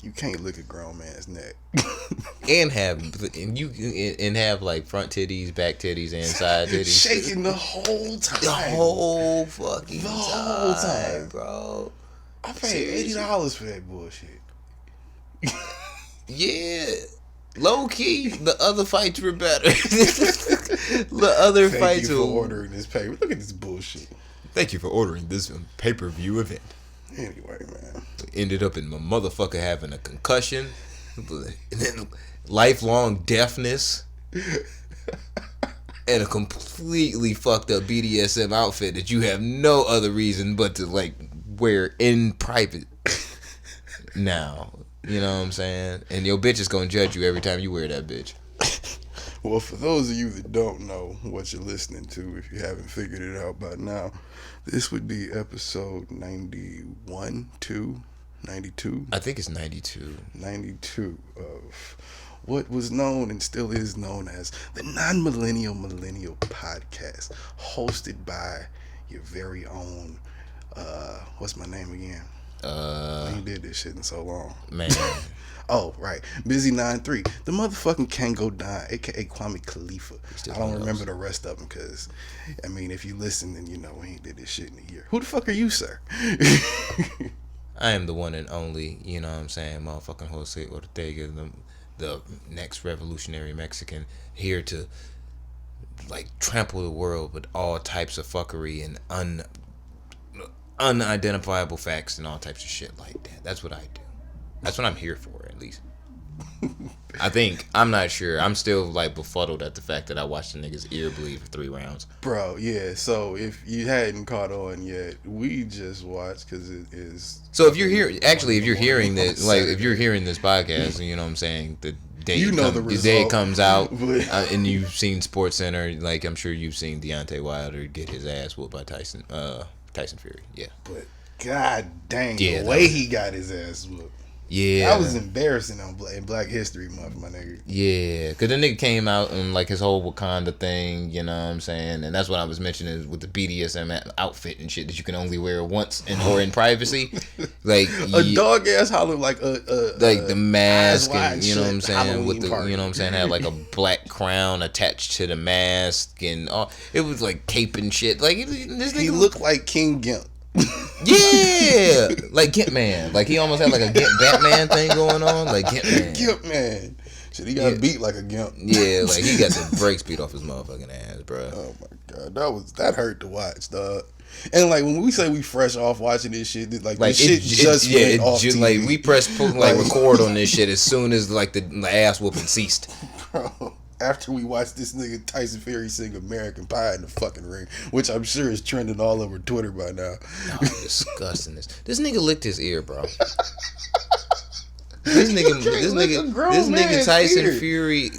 You can't lick a grown man's neck. and have like front titties, back titties, and side titties. Shaking the whole time. The whole fucking the whole time, bro. I paid $80 for that bullshit. Yeah. Low key, the other fights were better. The other Thank fights you for were... ordering this paper. Look at this bullshit. Thank you for ordering this pay-per-view event. Anyway, man. Ended up in my motherfucker having a concussion, and then lifelong deafness, and a completely fucked up BDSM outfit that you have no other reason but to like wear in private. Now, you know what I'm saying? And your bitch is gonna judge you every time you wear that bitch. Well, for those of you that don't know what you're listening to, if you haven't figured it out by now, this would be episode 91, 92? I think it's 92. 92 of what was known and still is known as the Non-Millennial Millennial Podcast, hosted by your very own, what's my name again? I ain't did this shit in so long. Man. Oh, right. Busy 9-3. The motherfucking Kango Don, a.k.a. Kwame Khalifa. I don't remember the rest of them because, I mean, if you listen, then you know we ain't did this shit in a year. Who the fuck are you, sir? I am the one and only, you know what I'm saying, motherfucking Jose Ortega, the next revolutionary Mexican, here to, like, trample the world with all types of fuckery and unidentifiable facts and all types of shit like that. That's what I do. That's what I'm here for, at least. I think. I'm not sure. I'm still, like, befuddled at the fact that I watched the nigga's ear bleed for 3 rounds. Bro, yeah. So, if you hadn't caught on yet, we just watched because it is... So, if you're hearing this, like, if you're hearing this podcast, you know what I'm saying, the day, the day it comes out, and you've seen SportsCenter, like, I'm sure you've seen Deontay Wilder get his ass whooped by Tyson Fury, yeah. But, god dang, the way he got his ass whooped. Yeah, that was embarrassing in Black History Month, my nigga. Yeah, because the nigga came out and like his whole Wakanda thing, you know what I'm saying, and that's what I was mentioning with the BDSM outfit and shit that you can only wear once or in privacy, like a dog ass holler like the mask and you know what I'm saying Halloween with the party. You know what I'm saying, had like a black crown attached to the mask and all. It was like cape and shit. Like this nigga, he looked like King Gimp. Yeah, like Gimp Man. Like he almost had like a Gimp Batman thing going on. Like Gimp Man. Gimp Man. Shit, he got beat like a Gimp. Yeah, like he got the brakes beat off his motherfucking ass, bro. Oh my god, that hurt to watch, dog. And like when we say we fresh off watching this shit, like this shit just went off TV. Like we pressed record on this shit as soon as like the ass whooping ceased. Bro. After we watched this nigga Tyson Fury sing American Pie in the fucking ring, which I'm sure is trending all over Twitter by now. Oh, disgusting. This nigga licked his ear, bro. This nigga Tyson ear. Fury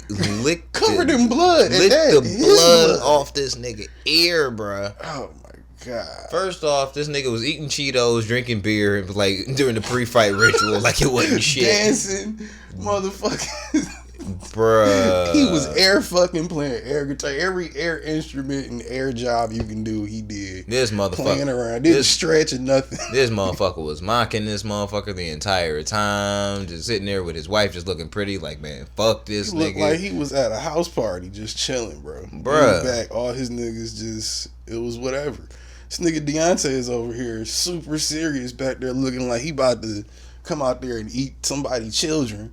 licked covered in blood. Licked the blood off this nigga ear, bro. Oh my god. First off, this nigga was eating Cheetos, drinking beer, like during the pre-fight ritual, like it wasn't shit. Dancing, motherfucker. Bruh. He was air fucking playing air guitar. Every air instrument and air job you can do, he did. This motherfucker playing around. Didn't stretch or nothing. This motherfucker was mocking this motherfucker the entire time. Just sitting there with his wife just looking pretty like, man, fuck this he nigga. Looked like he was at a house party just chilling, bro. Bruh. Back, all his niggas just, it was whatever. This nigga Deontay is over here super serious back there looking like he about to come out there and eat somebody's children.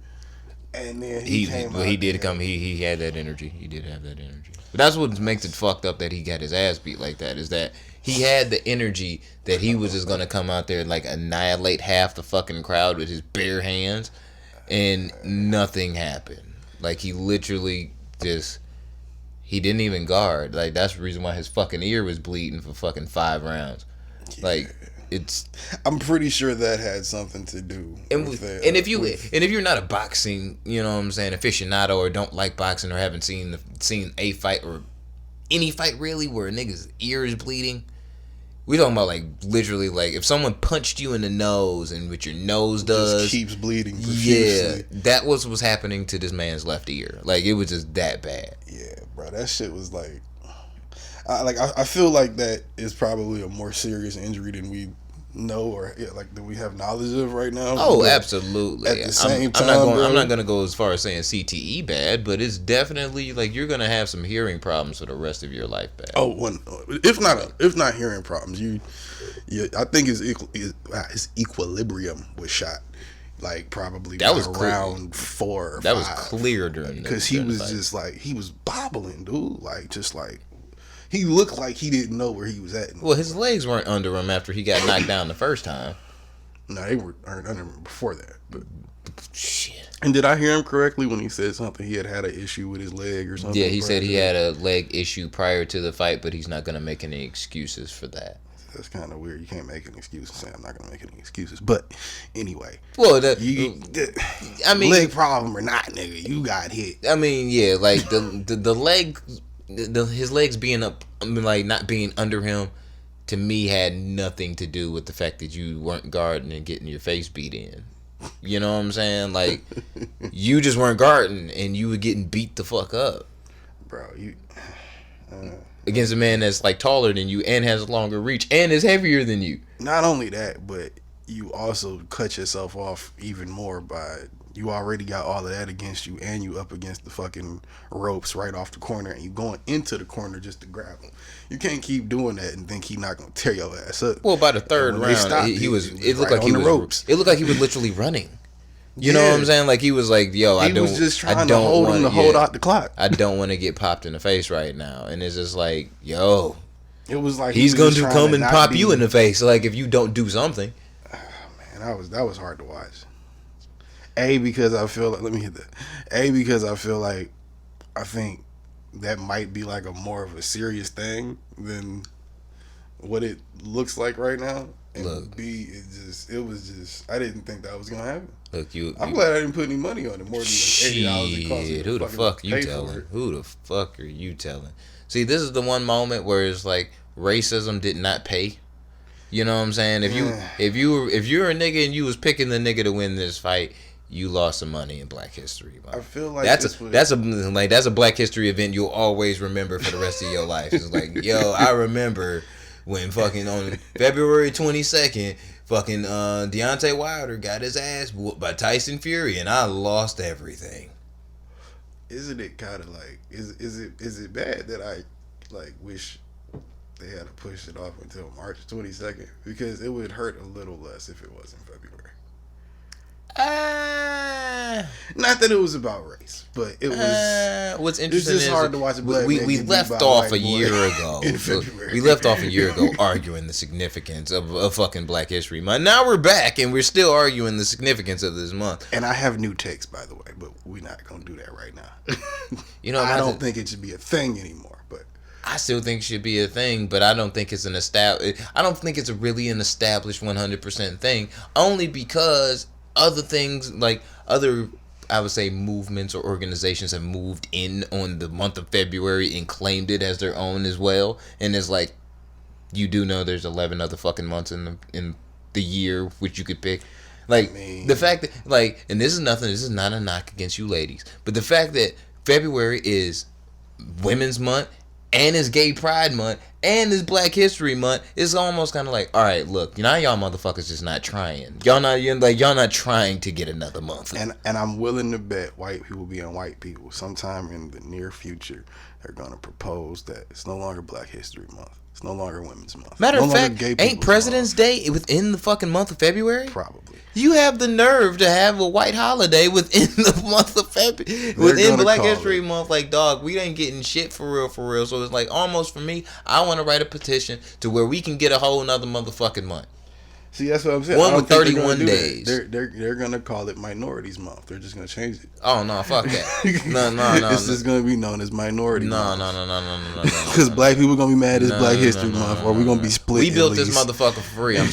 And then he had that energy. He did have that energy. But that's what makes it fucked up that he got his ass beat like that, is that he had the energy that he was just gonna come out there and like annihilate half the fucking crowd with his bare hands, and nothing happened. Like he literally just, he didn't even guard. Like that's the reason why his fucking ear was bleeding for fucking 5 rounds. Like I'm pretty sure that had something to do with that. And if you're not a boxing, you know what I'm saying, aficionado, or don't like boxing, or haven't seen a fight or any fight really where a nigga's ear is bleeding, we talking about like literally like if someone punched you in the nose and what your nose does just keeps bleeding profusely. Yeah, that was happening to this man's left ear. Like it was just that bad. Yeah, bro, that shit was like I feel like that is probably a more serious injury than we know or like that we have knowledge of right now. Oh, But absolutely. at the same I'm time, not going. bro, I'm not going to go as far as saying CTE bad, but it's definitely like you're going to have some hearing problems for the rest of your life bad. oh, if not hearing problems, I think his equilibrium was shot. Like probably That was around 4 or 5. That was clear during because he was just like he was bobbling, dude. Like just like he looked like he didn't know where he was at. Well, his legs weren't under him after he got knocked down the first time. No, they were under him before that. But shit. And did I hear him correctly when he said something? He had an issue with his leg or something. Yeah, he said he had a leg issue prior to the fight, but he's not going to make any excuses for that. That's kind of weird. You can't make an excuse and say I'm not going to make any excuses. But anyway, well, I mean, leg problem or not, nigga, you got hit. I mean, yeah, like the leg, his legs being up, I mean, like not being under him, to me had nothing to do with the fact that you weren't guarding and getting your face beat in. You know what I'm saying? Like you just weren't guarding and you were getting beat the fuck up, bro. Against a man that's like taller than you and has a longer reach and is heavier than you. Not only that, but you also cut yourself off even more by you already got all of that against you and you up against the fucking ropes right off the corner and you going into the corner just to grab him. You can't keep doing that and think he's not gonna tear your ass up. Well, by the third round, he was. It looked like he was ropes. It looked like he was literally running. You know what I'm saying? Like he was like, "Yo, I don't." He was just trying to hold him to hold out the clock. I don't want to get popped in the face right now, and it's just like, "Yo." It was like he's going to come and pop you in the face, like if you don't do something. Man, that was hard to watch. Because I feel like, let me hit that. Because I feel like I think that might be like a more of a serious thing than what it looks like right now. And look, B, it was just I didn't think that was gonna happen. Look, I'm glad I didn't put any money on it. More than $80 it cost me. Who the fuck you telling? Who the fuck are you telling? See, this is the one moment where it's like racism did not pay. You know what I'm saying? If you're a nigga and you was picking the nigga to win this fight, you lost some money in Black History. I feel like that's a Black History event you'll always remember for the rest of your life. It's like, yo, I remember when fucking on February 22nd, fucking Deontay Wilder got his ass whooped by Tyson Fury, and I lost everything. Isn't it kind of like is it bad that I like wish they had to push it off until March 22nd because it would hurt a little less if it was in February. Not that it was about race, but it was. What's interesting it's just is hard to watch a black we man left off a year ago. In February. We left off a year ago arguing the significance of fucking Black History Month. Now we're back and we're still arguing the significance of this month. And I have new takes, by the way, but we're not gonna do that right now. You know, I don't think it should be a thing anymore. But I still think it should be a thing, but I don't think it's I don't think it's really an established 100% thing. Only because other things like I would say movements or organizations have moved in on the month of February and claimed it as their own as well. And it's like, you do know there's 11 other fucking months in the year which you could pick. Like, the fact that, like, and this is not a knock against you ladies, but the fact that February is Women's Month and it's Gay Pride Month and it's Black History Month, it's almost kind of like, all right, look, now y'all motherfuckers just not trying. Y'all not trying to get another month. And I'm willing to bet white people being white people, sometime in the near future, they're gonna propose that it's no longer Black History Month. It's no longer Women's Month. Matter of fact, ain't President's Day within the fucking month of February? Probably. You have the nerve to have a white holiday within the month of February, within Black History Month. Like, dog, we ain't getting shit for real. So it's like, almost for me, I want to write a petition to where we can get a whole nother motherfucking month. See, that's what I'm saying. One with 31 days. They're gonna call it Minorities Month. They're just gonna change it. Oh no, fuck that. No. It's just gonna be known as Minority Month. No. Because black people gonna be mad it's Black History Month, or we gonna be split. We built this motherfucker for free. I'm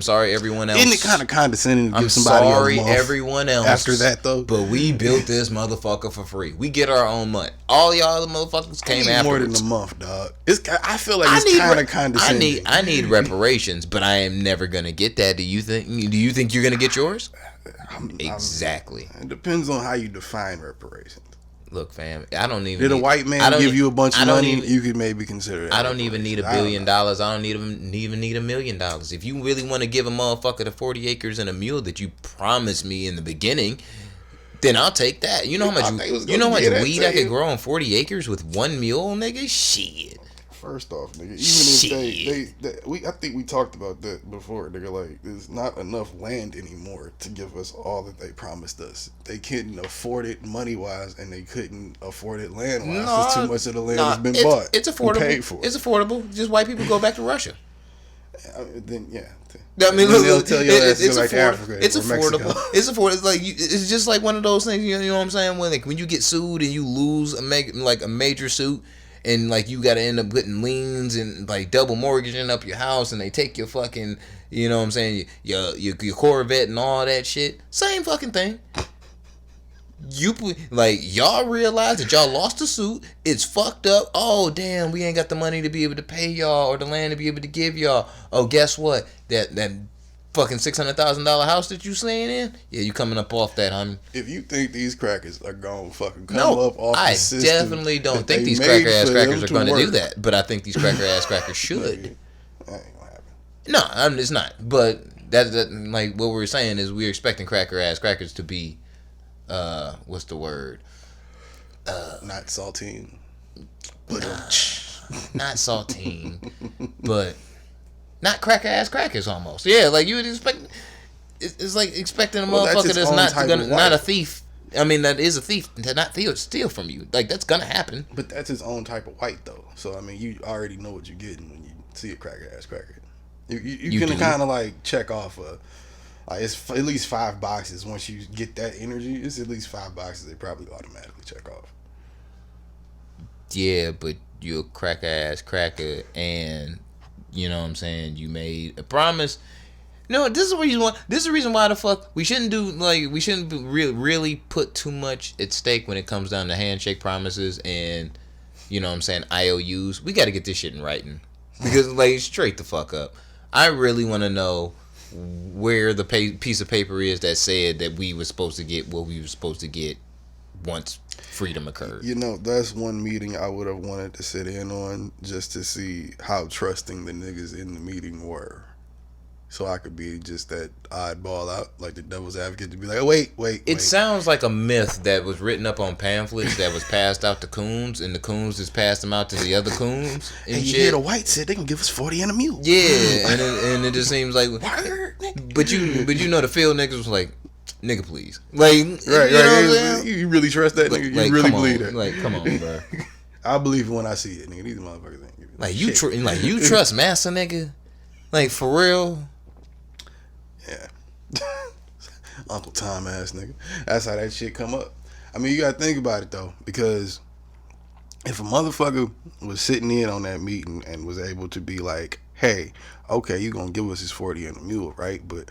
sorry, everyone else. Isn't it kind of condescending to give somebody a month everyone else after that though? But we built this motherfucker for free. We get our own month. All y'all other motherfuckers came afterwards. More than a month, dog. I feel like it's kind of condescending. I need reparations, but I am never gonna get that. Do you think you're gonna get yours? Exactly. It depends on how you define reparations. Look, fam, I don't even. Did a white man give you a bunch of money? You could maybe consider that. I don't even need $1 billion. I don't even need $1 million. If you really want to give a motherfucker the 40 acres and a mule that you promised me in the beginning, then I'll take that. You know how much weed I could grow on 40 acres with 1 mule, nigga? Shit. First off, nigga, even if I think we talked about that before, nigga, like, there's not enough land anymore to give us all that they promised us. They couldn't afford it money-wise, and they couldn't afford it land-wise, because too much of the land has been bought. It's affordable. Paid for. It's affordable. Just white people go back to Russia. Then, yeah. I mean, they'll tell you it's like Africa. It's affordable. Mexico. It's affordable. It's like it's just like one of those things. You know what I'm saying? When you get sued and you lose a major suit, and like you got to end up getting liens and like double mortgaging up your house, and they take your fucking, you know what I'm saying, your Corvette and all that shit. Same fucking thing. Y'all realize that y'all lost the suit. It's fucked up. Oh damn, we ain't got the money to be able to pay y'all or the land to be able to give y'all. Oh, guess what? That fucking $600,000 house that you staying in? Yeah, you coming up off that, homie. If you think these crackers are gonna fucking come up off the system, I definitely don't think these cracker ass crackers are gonna do that. But I think these cracker ass crackers should. That ain't gonna happen. No, it's not. But that like what we're saying is we're expecting cracker ass crackers to be, what's the word? Not saltine. Not saltine, but not cracker ass crackers almost. Yeah, like you would expect. It's like expecting a motherfucker that's not a thief. I mean, that is a thief to not steal from you. Like that's gonna happen. But that's his own type of white though. So I mean, you already know what you're getting when you see a cracker ass cracker. You can kind of like check off it's at least 5 boxes. Once you get that energy, it's at least 5 boxes they probably automatically check off. Yeah, but you're a cracker ass cracker, and you know what I'm saying, you made a promise. No, this is the reason why the fuck we shouldn't really put too much at stake when it comes down to handshake promises and, you know what I'm saying, IOUs. We got to get this shit in writing, because like straight the fuck up. I really want to know where the piece of paper is that said that we were supposed to get what we were supposed to get once freedom occurred. You know, that's one meeting I would have wanted to sit in on just to see how trusting the niggas in the meeting were. So I could be just that oddball out, like the devil's advocate, to be like, wait. It sounds like a myth that was written up on pamphlets that was passed out to coons, and the coons just passed them out to the other coons. And you hear the white said they can give us 40 and a mule. Yeah, and it just seems like, but you know the field niggas was like, nigga, please, like, right. You really trust that nigga? You really believe that? Like, come on, bro. I believe it when I see it, nigga. These motherfuckers ain't giving like you you trust massa, nigga, like for real. Yeah. Uncle Tom ass nigga. That's how that shit come up. I mean, you gotta think about it though, because if a motherfucker was sitting in on that meeting and was able to be like, hey, okay, you gonna give us this 40 and a mule, right? But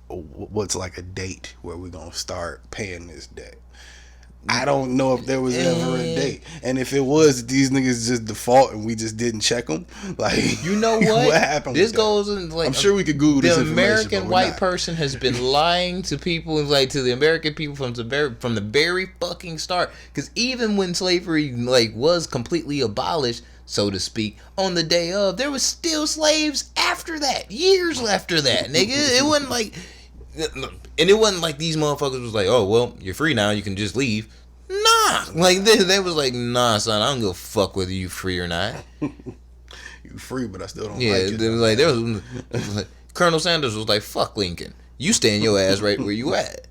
what's like a date where we gonna start paying this debt? I don't know if there was ever a date, and if it was, these niggas just default and we just didn't check them. Like, you know what? What happened? This goes in like, I'm sure we could Google this. The American white person has been lying to people, like to the American people from the very fucking start. Because even when slavery like was completely abolished, so to speak, on the day of, there was still slaves after that, years after that, nigga. It wasn't like. And it wasn't like these motherfuckers was like, oh, well, you're free now, you can just leave. Nah. Like, they was like, nah, son, I don't give a fuck whether you free or not. You free, but I still don't like it. Yeah, there was like, Colonel Sanders was like, fuck Lincoln. You stay in your ass right where you at.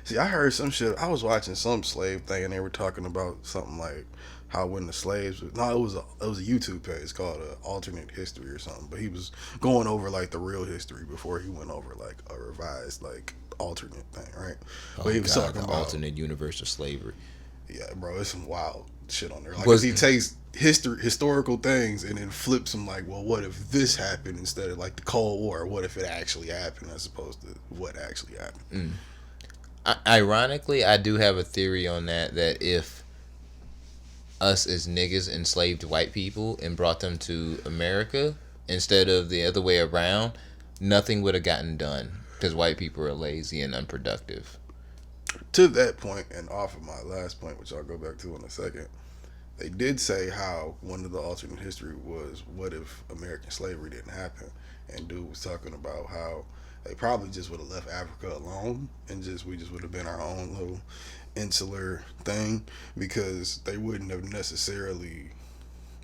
See, I heard some shit. I was watching some slave thing, and they were talking about something like how when the slaves it was a YouTube page called Alternate History or something, but he was going over like the real history before he went over like a revised like alternate thing, right? But he was talking about alternate universe of slavery. Yeah, bro, it's some wild shit on there. Like, if he takes historical things and then flips them like, well, what if this happened instead of like the Cold War? What if it actually happened as opposed to what actually happened? Ironically, I do have a theory on that if us as niggas enslaved white people and brought them to America instead of the other way around, nothing would have gotten done because white people are lazy and unproductive. to that point, and off of my last point, which I'll go back to in a second, they did say how one of the alternate history was, what if American slavery didn't happen? And dude was talking about how they probably just would have left Africa alone, and we just would have been our own little insular thing, because they wouldn't have necessarily,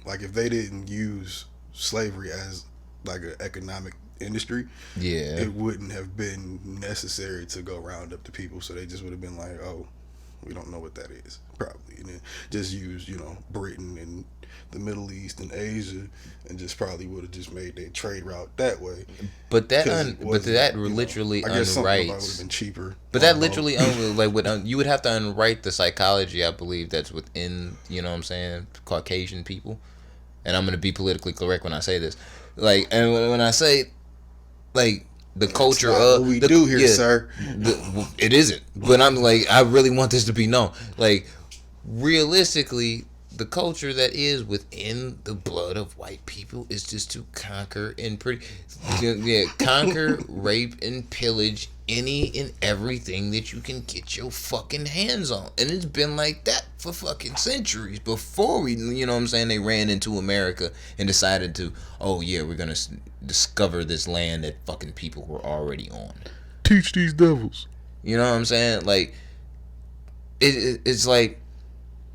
like, if they didn't use slavery as like an economic industry, it wouldn't have been necessary to go round up the people. So they just would have been like, oh, we don't know what that is, probably, and then just use, Britain and the Middle East and Asia, and just probably would have just made their trade route that way. But that literally I guess unwrites. Would have been cheaper. But that literally you would have to unwrite the psychology, I believe, that's within, Caucasian people. And I'm gonna be politically correct when I say this, like, and when I say, like, the culture of what we do here, sir. It isn't. But I'm like, I really want this to be known. Like, realistically, the culture that is within the blood of white people is just to conquer and conquer, rape, and pillage any and everything that you can get your fucking hands on. And it's been like that for fucking centuries before they ran into America and decided to, oh yeah, we're gonna discover this land that fucking people were already on. Teach these devils. You know what I'm saying? Like, it's like,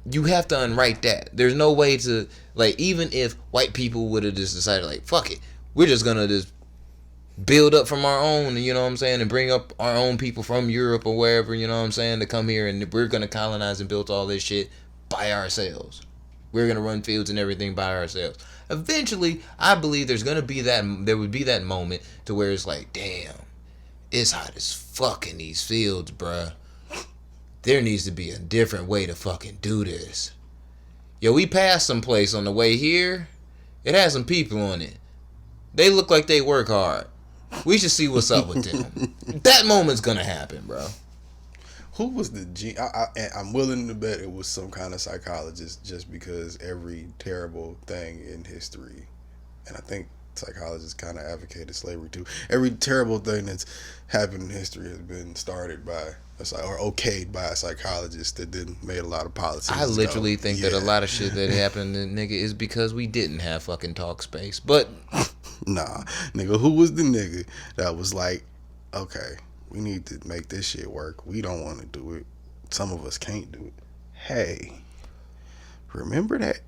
you have to unwrite that. There's no way to, like, even if white people would have just decided, like, fuck it, we're just gonna just build up from our own, and bring up our own people from Europe or wherever, to come here, and we're gonna colonize and build all this shit by ourselves. We're gonna run fields and everything by ourselves. Eventually, I believe there would be that moment to where it's like, damn, it's hot as fuck in these fields, bruh. There needs to be a different way to fucking do this. Yo, we passed some place on the way here. It has some people on it. They look like they work hard. We should see what's up with them. That moment's gonna happen, bro. Who was the I'm willing to bet it was some kind of psychologist, just because every terrible thing in history, and I think psychologists kind of advocated slavery too. Every terrible thing that's happened in history has been started by or okayed by a psychologist that then made a lot of policies. I literally think that a lot of shit that happened, nigga, is because we didn't have fucking talk space. But nah, nigga, who was the nigga that was like, okay, we need to make this shit work. We don't want to do it. Some of us can't do it. Hey, remember that?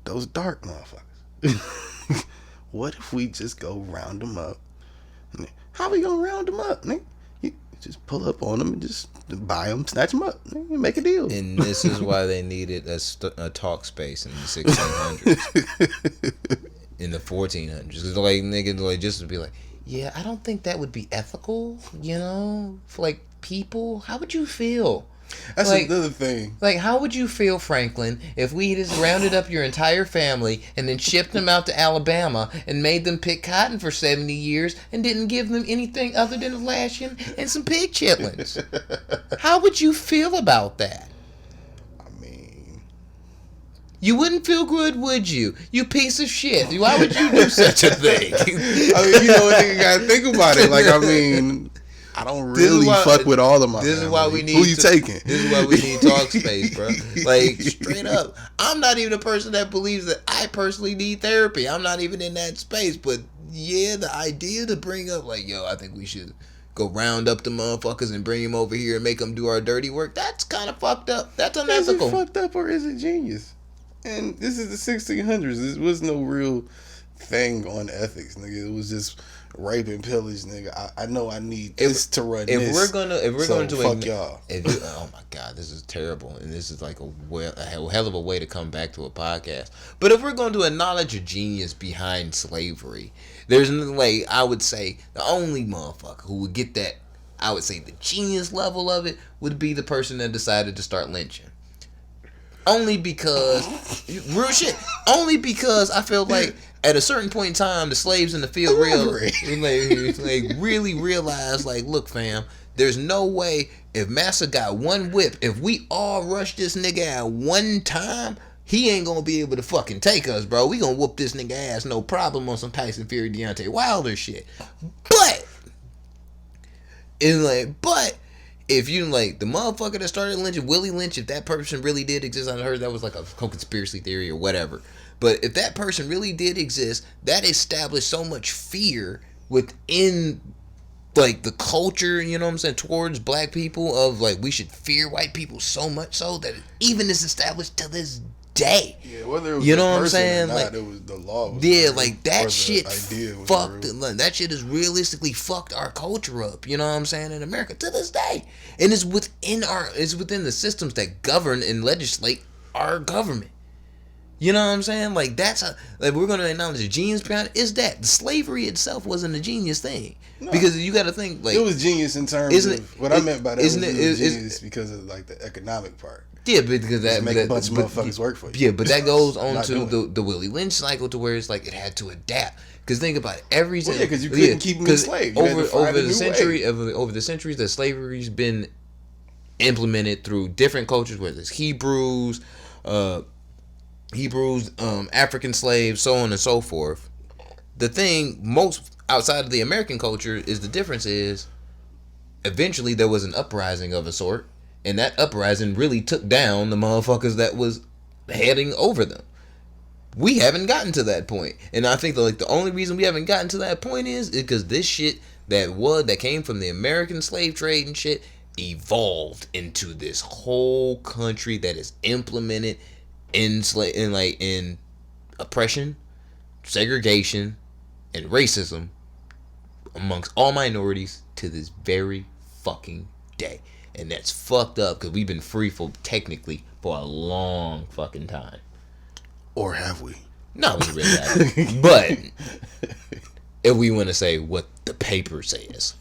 Those dark motherfuckers. What if we just go round them up? How we gonna round them up, nigga? You just pull up on them and just buy them, snatch them up, nigga, make a deal. And this is why they needed a talk space in the 1600s, in the 1400s. Like, nigga, like, just to be like, yeah, I don't think that would be ethical, for, like, people. How would you feel? That's like, another thing. Like, how would you feel, Franklin, if we just rounded up your entire family and then shipped them out to Alabama and made them pick cotton for 70 years and didn't give them anything other than a lashing and some pig chitlins? How would you feel about that? I mean, you wouldn't feel good, would you? You piece of shit. Why would you do such a thing? I mean, you gotta think about it. Like, I mean, I don't really fuck with all of my This family. is why we need. Who you taking? This is why we need talk space, bro. Like, straight up. I'm not even a person that believes that I personally need therapy. I'm not even in that space. But yeah, the idea to bring up, like, yo, I think we should go round up the motherfuckers and bring them over here and make them do our dirty work. That's kind of fucked up. That's unethical. Is it fucked up or is it genius? And this is the 1600s. There was no real thing on ethics, nigga. It was just rape and pillage, nigga. I know I need this to run. If we're going to fuck y'all. Oh my god, this is terrible, and this is like a hell of a way to come back to a podcast. But if we're going to acknowledge a genius behind slavery, there's like, I would say the only motherfucker who would get that, I would say the genius level of it, would be the person that decided to start lynching. Only because, real shit. Only because I feel like at a certain point in time, the slaves in the field really realized, like, look, fam, there's no way, if Massa got one whip, if we all rush this nigga at one time, he ain't gonna be able to fucking take us, bro. We gonna whoop this nigga ass, no problem, on some Tyson Fury, Deontay Wilder shit. But if you like the motherfucker that started lynching, Willie Lynch, if that person really did exist, I heard that was like a conspiracy theory or whatever. But if that person really did exist, that established so much fear within like the culture, you know what I'm saying, towards black people of like we should fear white people so much so that it even is established to this day. Yeah, whether it was you know what I'm saying, or not, like it was the law. Was yeah, real, like that shit fucked. That shit has realistically fucked our culture up. You know what I'm saying in America to this day, and it's within the systems that govern and legislate our government. You know what I'm saying? Like that's like we're gonna acknowledge the genius behind it. Is that slavery itself wasn't a genius thing? No. Because you got to think like it was genius in terms of what I meant by that. Was genius because of like the economic part. Yeah, because that make a bunch of motherfuckers work for you. Yeah, but that goes on to the Willie Lynch cycle to where it's like it had to adapt. Because think about it, because you couldn't keep them enslaved. Over the centuries that slavery's been implemented through different cultures, whether it's Hebrews, African slaves, so on and so forth. The thing most outside of the American culture is the difference is eventually there was an uprising of a sort. And that uprising really took down the motherfuckers that was heading over them. We haven't gotten to that point. And I think the only reason we haven't gotten to that point is because this shit that came from the American slave trade and shit evolved into this whole country that is implemented in oppression, segregation, and racism amongst all minorities to this very fucking day. And that's fucked up because we've been free technically for a long fucking time. Or have we? No, we really haven't. But if we want to say what the paper says.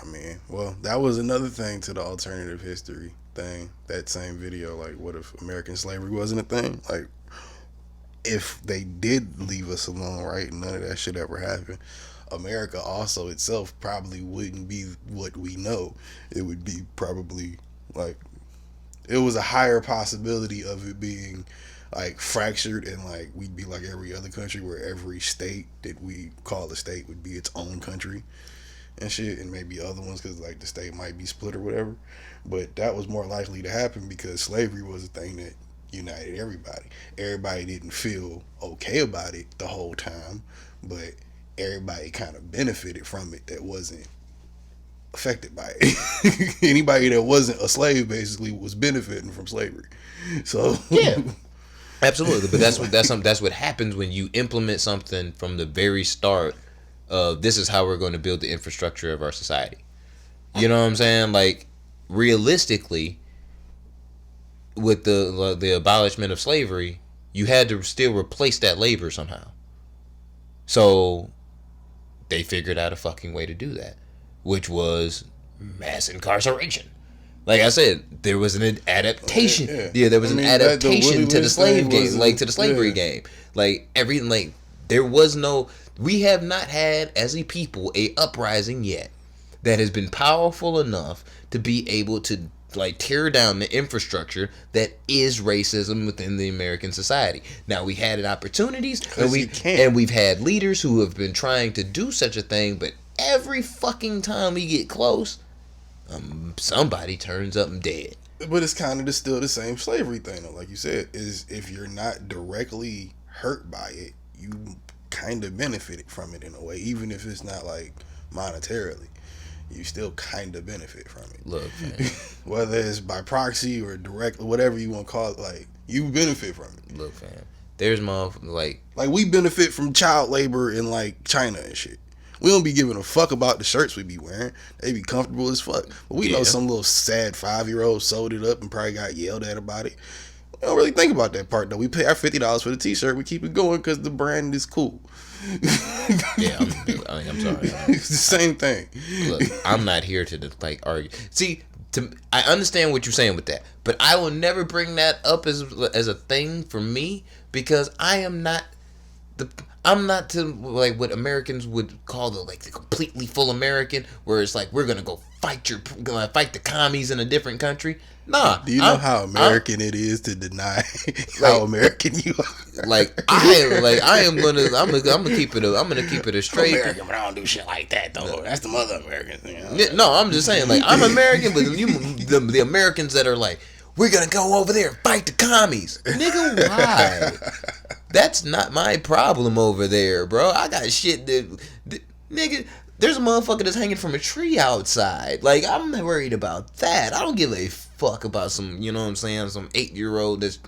I mean, well, that was another thing to the alternative history thing. That same video, like, what if American slavery wasn't a thing? Like, if they did leave us alone, right, and none of that shit ever happened, America also itself probably wouldn't be what we know. It would be probably like it was a higher possibility of it being like fractured and like we'd be like every other country where every state that we call a state would be its own country and shit, and maybe other ones because like the state might be split or whatever. But that was more likely to happen because slavery was a thing that united everybody. Everybody didn't feel okay about it the whole time, but everybody kind of benefited from it that wasn't affected by it. Anybody that wasn't a slave basically was benefiting from slavery. So yeah, absolutely. But that's what happens when you implement something from the very start of this is how we're going to build the infrastructure of our society. You know what I'm saying? Like realistically, with the abolishment of slavery, you had to still replace that labor somehow. So they figured out a fucking way to do that, which was mass incarceration. Like I said, there was an adaptation. There was an adaptation to the slave game, like to the slavery game. Like everything, like there was no. We have not had as a people a uprising yet that has been powerful enough to be able to like tear down the infrastructure that is racism within the American society. Now we had opportunities and we've had leaders who have been trying to do such a thing, but every fucking time we get close, somebody turns up and dead. But it's kind of still the same slavery thing though. Like you said, is if you're not directly hurt by it, you kind of benefited from it in a way, even if it's not like monetarily. You still kind of benefit from it. Look, man. Whether it's by proxy or direct, whatever you want to call it, like you benefit from it. Look, fam. There's like we benefit from child labor in like China and shit. We don't be giving a fuck about the shirts we be wearing. They be comfortable as fuck. But we know some little sad 5-year-old sold it up and probably got yelled at about it. We don't really think about that part though. We pay our $50 for the t-shirt. We keep it going because the brand is cool. Yeah, I'm sorry. It's the same thing. Look, I'm not here to like argue. See, I understand what you're saying with that, but I will never bring that up as a thing for me because I am not I'm not to like what Americans would call the completely full American, where it's like we're gonna go fight the commies in a different country. Nah, Do you know how American it is to deny how American you are? I'm gonna keep it a straight. American, but I don't do shit like that though. That's the mother American thing. No, I'm just saying, like, I'm American, but the Americans that are like, we're gonna go over there and fight the commies, nigga. Why? That's not my problem over there, bro. I got shit nigga. There's a motherfucker that's hanging from a tree outside. Like, I'm not worried about that. I don't give a fuck about some, you know what I'm saying, some 8-year-old that's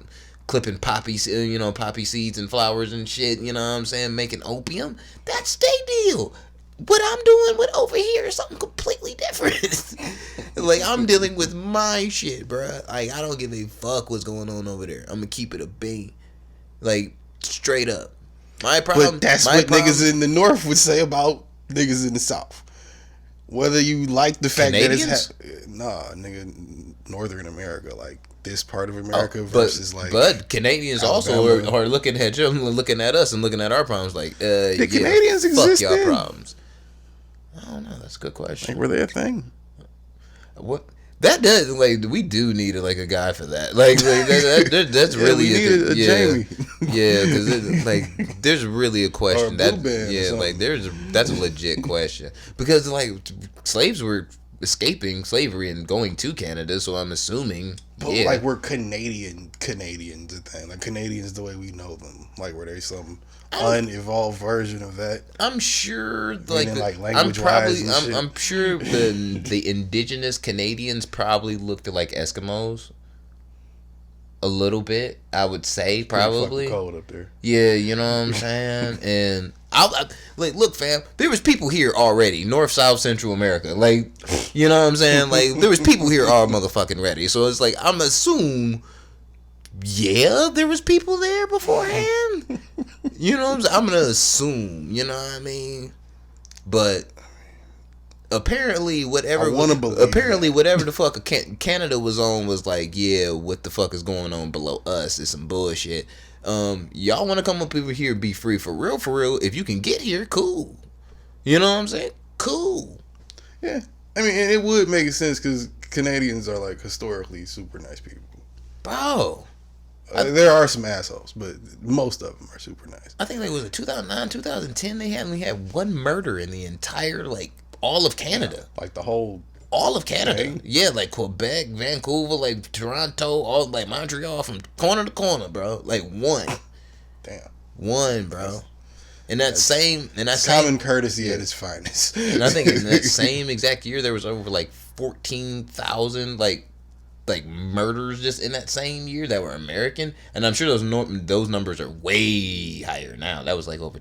clipping poppy seeds and flowers and shit, you know what I'm saying, making opium. That's their deal. What I'm doing with over here is something completely different. Like, I'm dealing with my shit, bruh. Like, I don't give a fuck what's going on over there. I'm gonna keep it a bean. Like, straight up. My problem. But that's what niggas in the North would say about niggas in the South. Whether you like the fact Canadians? that it's nigga, Northern America, like this part of America versus like. But Canadians Alabama. also are looking at you, looking at us, and looking at our problems. Like, the Canadians exist. Fuck y'all problems. I don't know. That's a good question. Like, were they a thing? What? That does, like, we do need a guy for that. Like that's really we need a Jamie. Yeah, because like there's really a question or a blue band that's a legit question, because like slaves were escaping slavery and going to Canada, so I'm assuming. But like we're Canadians a thing. Like Canadians the way we know them. Like were they some unevolved version of that? I'm sure like I'm sure the indigenous Canadians probably looked like Eskimos. A little bit, I would say, probably. Cold up there. Yeah, you know what I'm saying? And I like, look, fam, there was people here already, North, South, Central America. Like, you know what I'm saying? Like, there was people here all motherfucking ready. So it's like, I'm assume, yeah, there was people there beforehand. You know what I'm saying? I'm gonna assume, you know what I mean? But apparently whatever the fuck Canada was on was like, yeah, what the fuck is going on below us is some bullshit. Y'all want to come up over here, be free for real, if you can get here, cool. You know what I'm saying? Cool. Yeah, I mean, and it would make sense because Canadians are like historically super nice people, bro. There are some assholes, but most of them are super nice. I think like, was it 2009 2010 they only had one murder in the entire all of Canada. Yeah, like the whole... All of Canada. thing? Yeah, like Quebec, Vancouver, like Toronto, all like Montreal, from corner to corner, bro. Like one. Damn. One, bro. And that's common courtesy at its finest. And I think in that same exact year there was over like 14,000 like murders just in that same year that were American. And I'm sure those numbers are way higher now. That was like over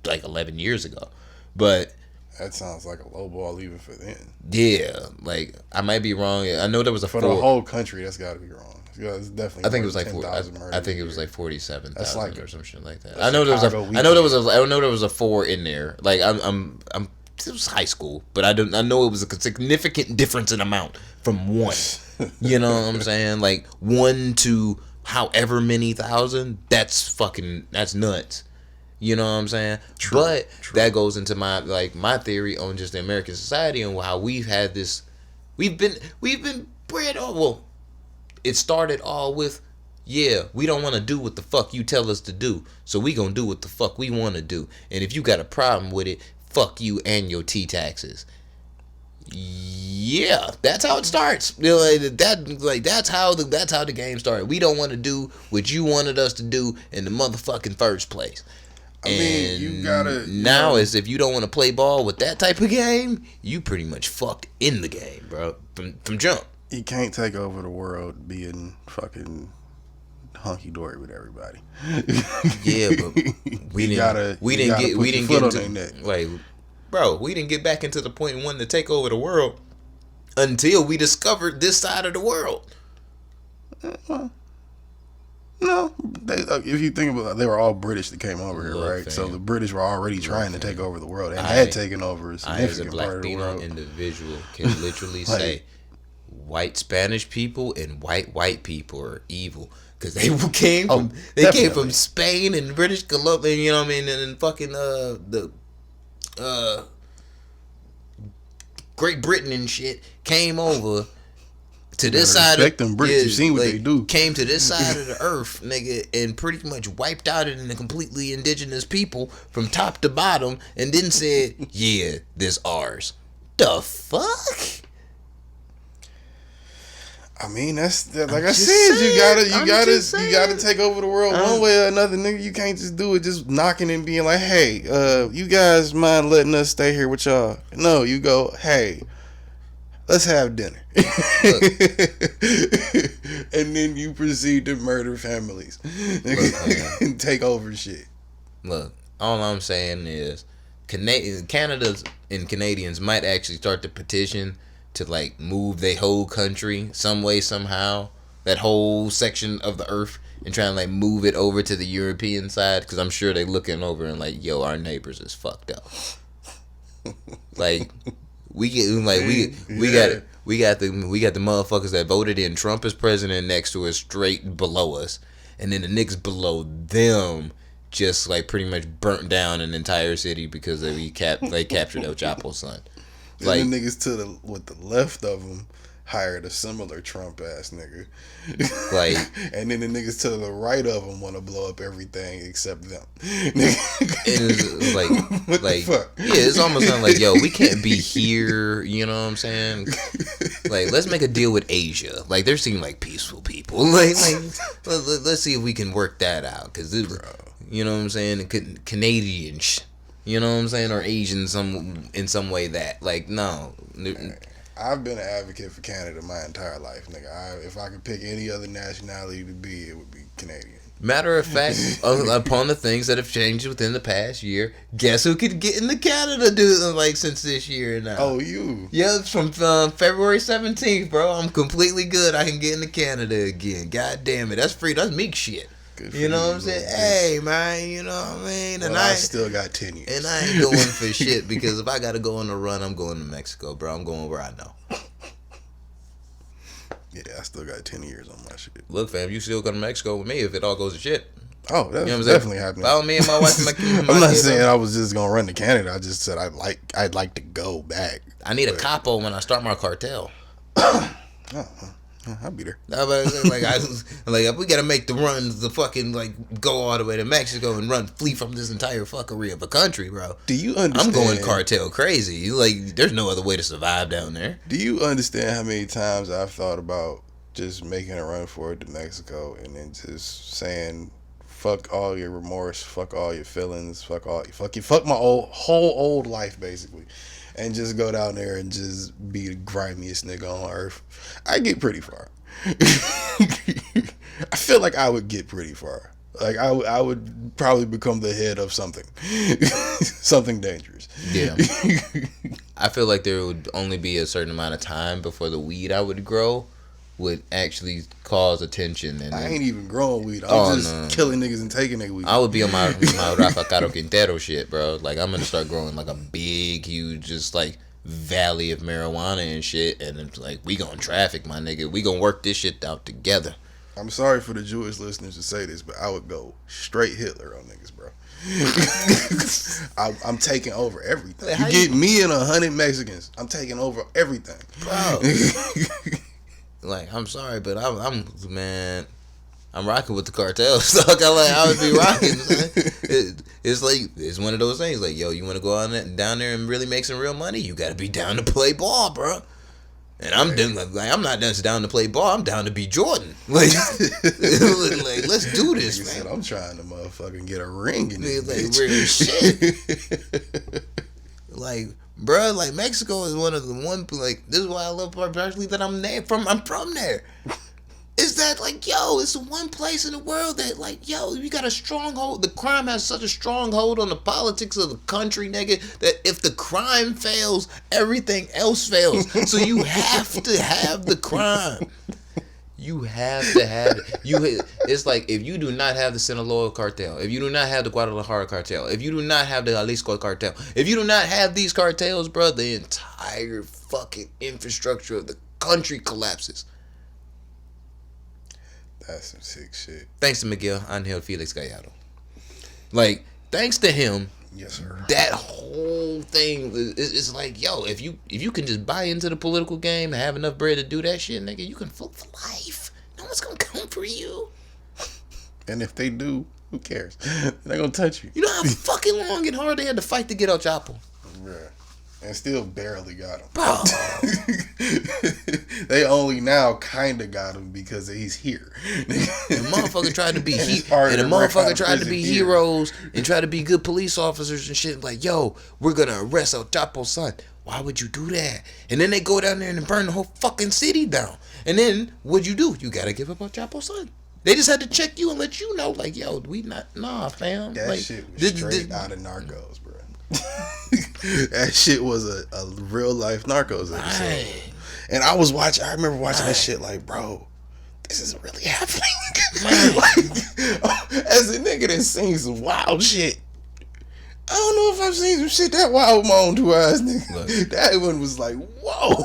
11 years ago. But that sounds like a low ball even for then. Yeah, like I might be wrong. I know there was for the whole country. That's got to be wrong. It's definitely. I think it was like 10,000 I think it was like 47,000 like or some shit like that. I know there was a 4 in there. Like I'm it was high school, but I know it was a significant difference in amount from 1. You know what I'm saying? Like 1 to however many thousand. That's nuts. You know what I'm saying? True. That goes into my theory on just the American society and how we've had this. We've been bred. Well, it started all with, yeah, we don't want to do what the fuck you tell us to do, so we gonna do what the fuck we want to do. And if you got a problem with it, fuck you and your taxes. Yeah, that's how it starts. That's how the game started. We don't want to do what you wanted us to do in the motherfucking first place. I mean, you gotta. Now, is if you don't want to play ball with that type of game, you pretty much fucked in the game, bro. From jump. You can't take over the world being fucking hunky dory with everybody. Yeah, but we didn't get back into the point and wanting to take over the world until we discovered this side of the world. No, if you think about it, they were all British that came over here, right? Fam. So the British were already trying to take over the world and had taken over a significant part of the world. I, as a Latino individual, can literally say white Spanish people and white people are evil. because they came from Spain and British Columbia, you know what I mean, and fucking the Great Britain and shit came over to this side of them Brits. You've seen what they do. Came to this side of the earth, nigga, and pretty much wiped out it in the completely indigenous people from top to bottom, and then said, "Yeah, this ours." The fuck? I mean, that's like I said. You gotta take over the world one way or another, nigga. You can't just do it just knocking and being like, "Hey, you guys mind letting us stay here with y'all?" No, you go, "Hey, let's have dinner," and then you proceed to murder families and take over shit. Look, all I'm saying is, Canada's and Canadians might actually start the petition to like move their whole country some way somehow, that whole section of the earth, and try and like move it over to the European side, because I'm sure they looking over and like, yo, our neighbors is fucked up. Like we got the motherfuckers that voted in Trump as president next to us, straight below us, and then the niggas below them just like pretty much burnt down an entire city because they captured El Chapo's son. Like, the niggas to the left of them hired a similar Trump ass nigga. Like, and then the niggas to the right of them want to blow up everything except them. It's like yeah, it's almost kind of like, yo, we can't be here. You know what I'm saying? Like, let's make a deal with Asia. Like, they seem like peaceful people. Like let's see if we can work that out. Cause you know what I'm saying? Canadians. You know what I'm saying? Or Asian in some way that, like, no. I've been an advocate for Canada my entire life, nigga. If I could pick any other nationality to be, it would be Canadian. Matter of fact, upon the things that have changed within the past year, guess who could get into Canada, dude, like, since this year now? Oh, you? Yeah, it's from February 17th, bro. I'm completely good. I can get into Canada again. God damn it. That's free. That's meek shit. You know what I'm saying? Hey, man, you know what I mean? And I still got 10 years. And I ain't going for shit, because if I got to go on a run, I'm going to Mexico, bro. I'm going where I know. Yeah, I still got 10 years on my shit. Look, fam, you still go to Mexico with me if it all goes to shit. Oh, that's definitely happening. Follow me and my wife and my I'm not saying I was just going to run to Canada. I just said I'd like to go back. I need a capo when I start my cartel. I'll be there. Like, we gotta make the runs to fucking like go all the way to Mexico and flee from this entire fuckery of a country, bro. Do you understand? I'm going cartel crazy. Like, there's no other way to survive down there. Do you understand how many times I've thought about just making a run for it to Mexico and then just saying, fuck all your remorse, fuck all your feelings, fuck my whole old life, basically. And just go down there and just be the grimiest nigga on earth. I get pretty far. I feel like I would get pretty far. Like, I would probably become the head of something. Something dangerous. Yeah. I feel like there would only be a certain amount of time before the weed I would grow would actually cause attention. And I ain't even growing weed. I'm just killing niggas and taking nigga weed. I would be on my Rafa Caro Quintero shit, bro. Like, I'm gonna start growing like a big, huge, just like valley of marijuana and shit. And it's like, we gonna traffic, my nigga. We gonna work this shit out together. I'm sorry for the Jewish listeners to say this, but I would go straight Hitler on niggas, bro. I'm taking over everything. Like, you get me and 100 Mexicans, I'm taking over everything, bro. Like, I'm sorry, but I'm rocking with the cartel stuff. I would be rocking. It's like, it's one of those things. Like, yo, you want to go down there and really make some real money? You got to be down to play ball, bro. And I'm I'm not just down to play ball. I'm down to be Jordan. Like, like, let's do this, man. Said, I'm trying to motherfucking get a ring in this bitch. Real shit. Like, bro, like, Mexico is one of the this is why I love partially that I'm from there. Is that, like, yo, it's the one place in the world that, like, yo, you got a stronghold. The crime has such a stronghold on the politics of the country, nigga, that if the crime fails, everything else fails. So you have to have the crime. You have to have it. It's like, if you do not have the Sinaloa cartel, if you do not have the Guadalajara cartel, if you do not have the Jalisco cartel, if you do not have these cartels, bro, the entire fucking infrastructure of the country collapses. That's some sick shit. Thanks to Miguel Angel Felix Gallardo. Like, thanks to him, yes, sir. That whole thing is like, yo, if you can just buy into the political game and have enough bread to do that shit, nigga, you can vote for life. No one's gonna come for you. And if they do, who cares? They're not gonna touch you. You know how fucking long and hard they had to fight to get El Chapo? Yeah. And still barely got him. Bro. They only now kind of got him because he's here. The motherfucker tried to be heroes and try to be good police officers and shit. Like, yo, we're gonna arrest El Chapo's son. Why would you do that? And then they go down there and burn the whole fucking city down. And then what'd you do? You gotta give up El Chapo's son. They just had to check you and let you know, like, yo, fam. That like, shit was straight out of Narcos, bro. That shit was a real life Narcos episode. Right. And I remember watching that shit like, bro, this is really happening. Like, as a nigga that's seen some wild shit, I don't know if I've seen some shit that wild with my own 2 eyes, nigga. Look. That one was like, whoa,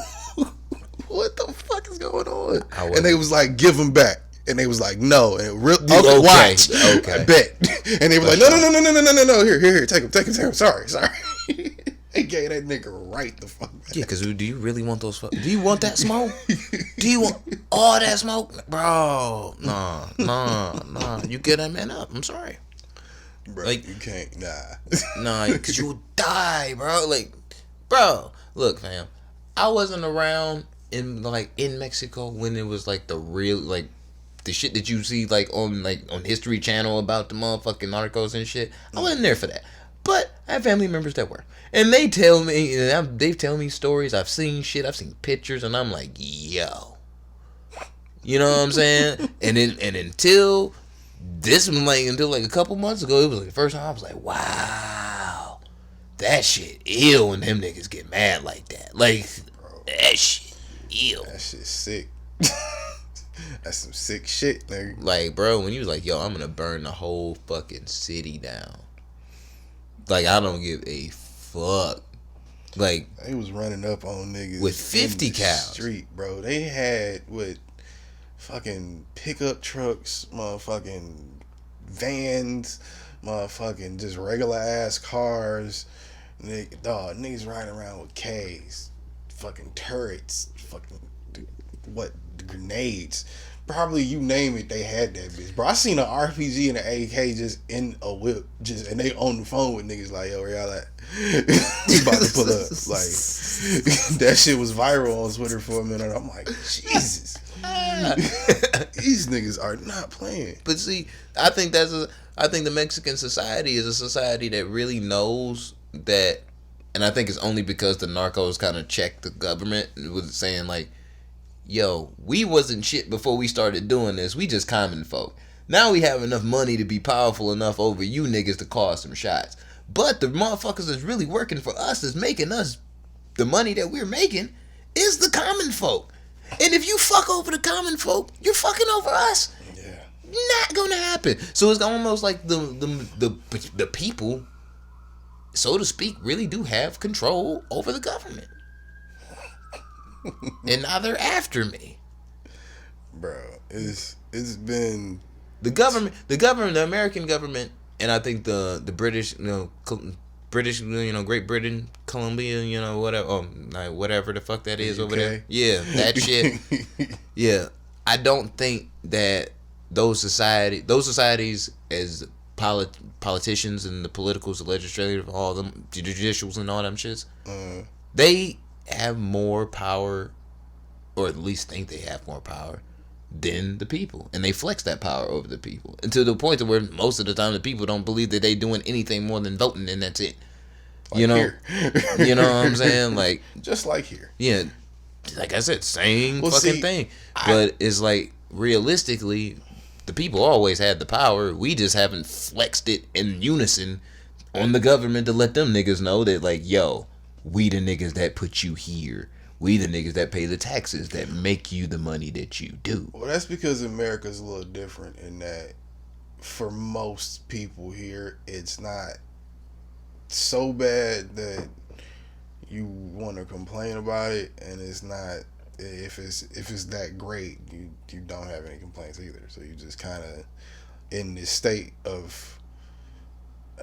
what the fuck is going on? And they was like, give him back. And they was like, no. And watch. Okay. I bet. And they were like, no. Here. Take him. Sorry. They gave that nigga right the fuck back. Yeah, because do you really want those? Do you want that smoke? Do you want all that smoke? Bro, nah. You get that man up. I'm sorry. Bro, like, you can't. Nah, because you'll die, bro. Like, bro, look, fam. I wasn't around in Mexico when it was like the real, like, the shit that you see on History Channel about the motherfucking narcos and shit. I wasn't there for that. But I have family members that were. And they tell me, they tell me stories. I've seen shit. I've seen pictures. And I'm like, yo. You know what I'm saying? and until a couple months ago, it was like the first time I was like, wow. That shit ill when them niggas get mad like that. Like, bro, that shit ill. That shit sick. That's some sick shit, nigga. Like, bro, when you was like, yo, I'm gonna burn the whole fucking city down. Like, I don't give a fuck. Like, they was running up on niggas with 50 cows. Street, bro. They had with fucking pickup trucks, motherfucking vans, motherfucking just regular ass cars. Niggas riding around with K's, fucking turrets, fucking grenades. Probably you name it, they had that bitch, bro. I seen an RPG and an AK just in a whip, and they on the phone with niggas like, yo, where y'all at? We about to pull up. Like, that shit was viral on Twitter for a minute. I'm like, Jesus. These niggas are not playing. But see, I think the Mexican society is a society that really knows that, and I think it's only because the narcos kind of checked the government with saying like, yo, we wasn't shit before we started doing this. We just common folk. Now we have enough money to be powerful enough over you niggas to call some shots. But the motherfuckers that's really working for us, is making us the money that we're making, is the common folk. And if you fuck over the common folk, you're fucking over us. Yeah. Not gonna happen. So it's almost like the people, so to speak, really do have control over the government. And now they're after me. Bro, it's been the American government, and I think the British, Great Britain, Colombia, whatever, whatever the fuck that is over there. Yeah, that shit. Yeah, I don't think that those societies as politicians and the politicals, the legislative, all them, the judicials and all them shits, they have more power, or at least think they have more power than the people, and they flex that power over the people, and to the point to where most of the time the people don't believe that they doing anything more than voting, and that's it. Like here. You know what I'm saying? Like, just like here. Yeah, like I said, same thing. But it's like, realistically, the people always had the power. We just haven't flexed it in unison on the government to let them niggas know that, like, yo, we the niggas that put you here. We the niggas that pay the taxes that make you the money that you do. Well, that's because America's a little different in that for most people here, it's not so bad that you want to complain about it, and it's if it's that great, you don't have any complaints either. So you just kind of in this state of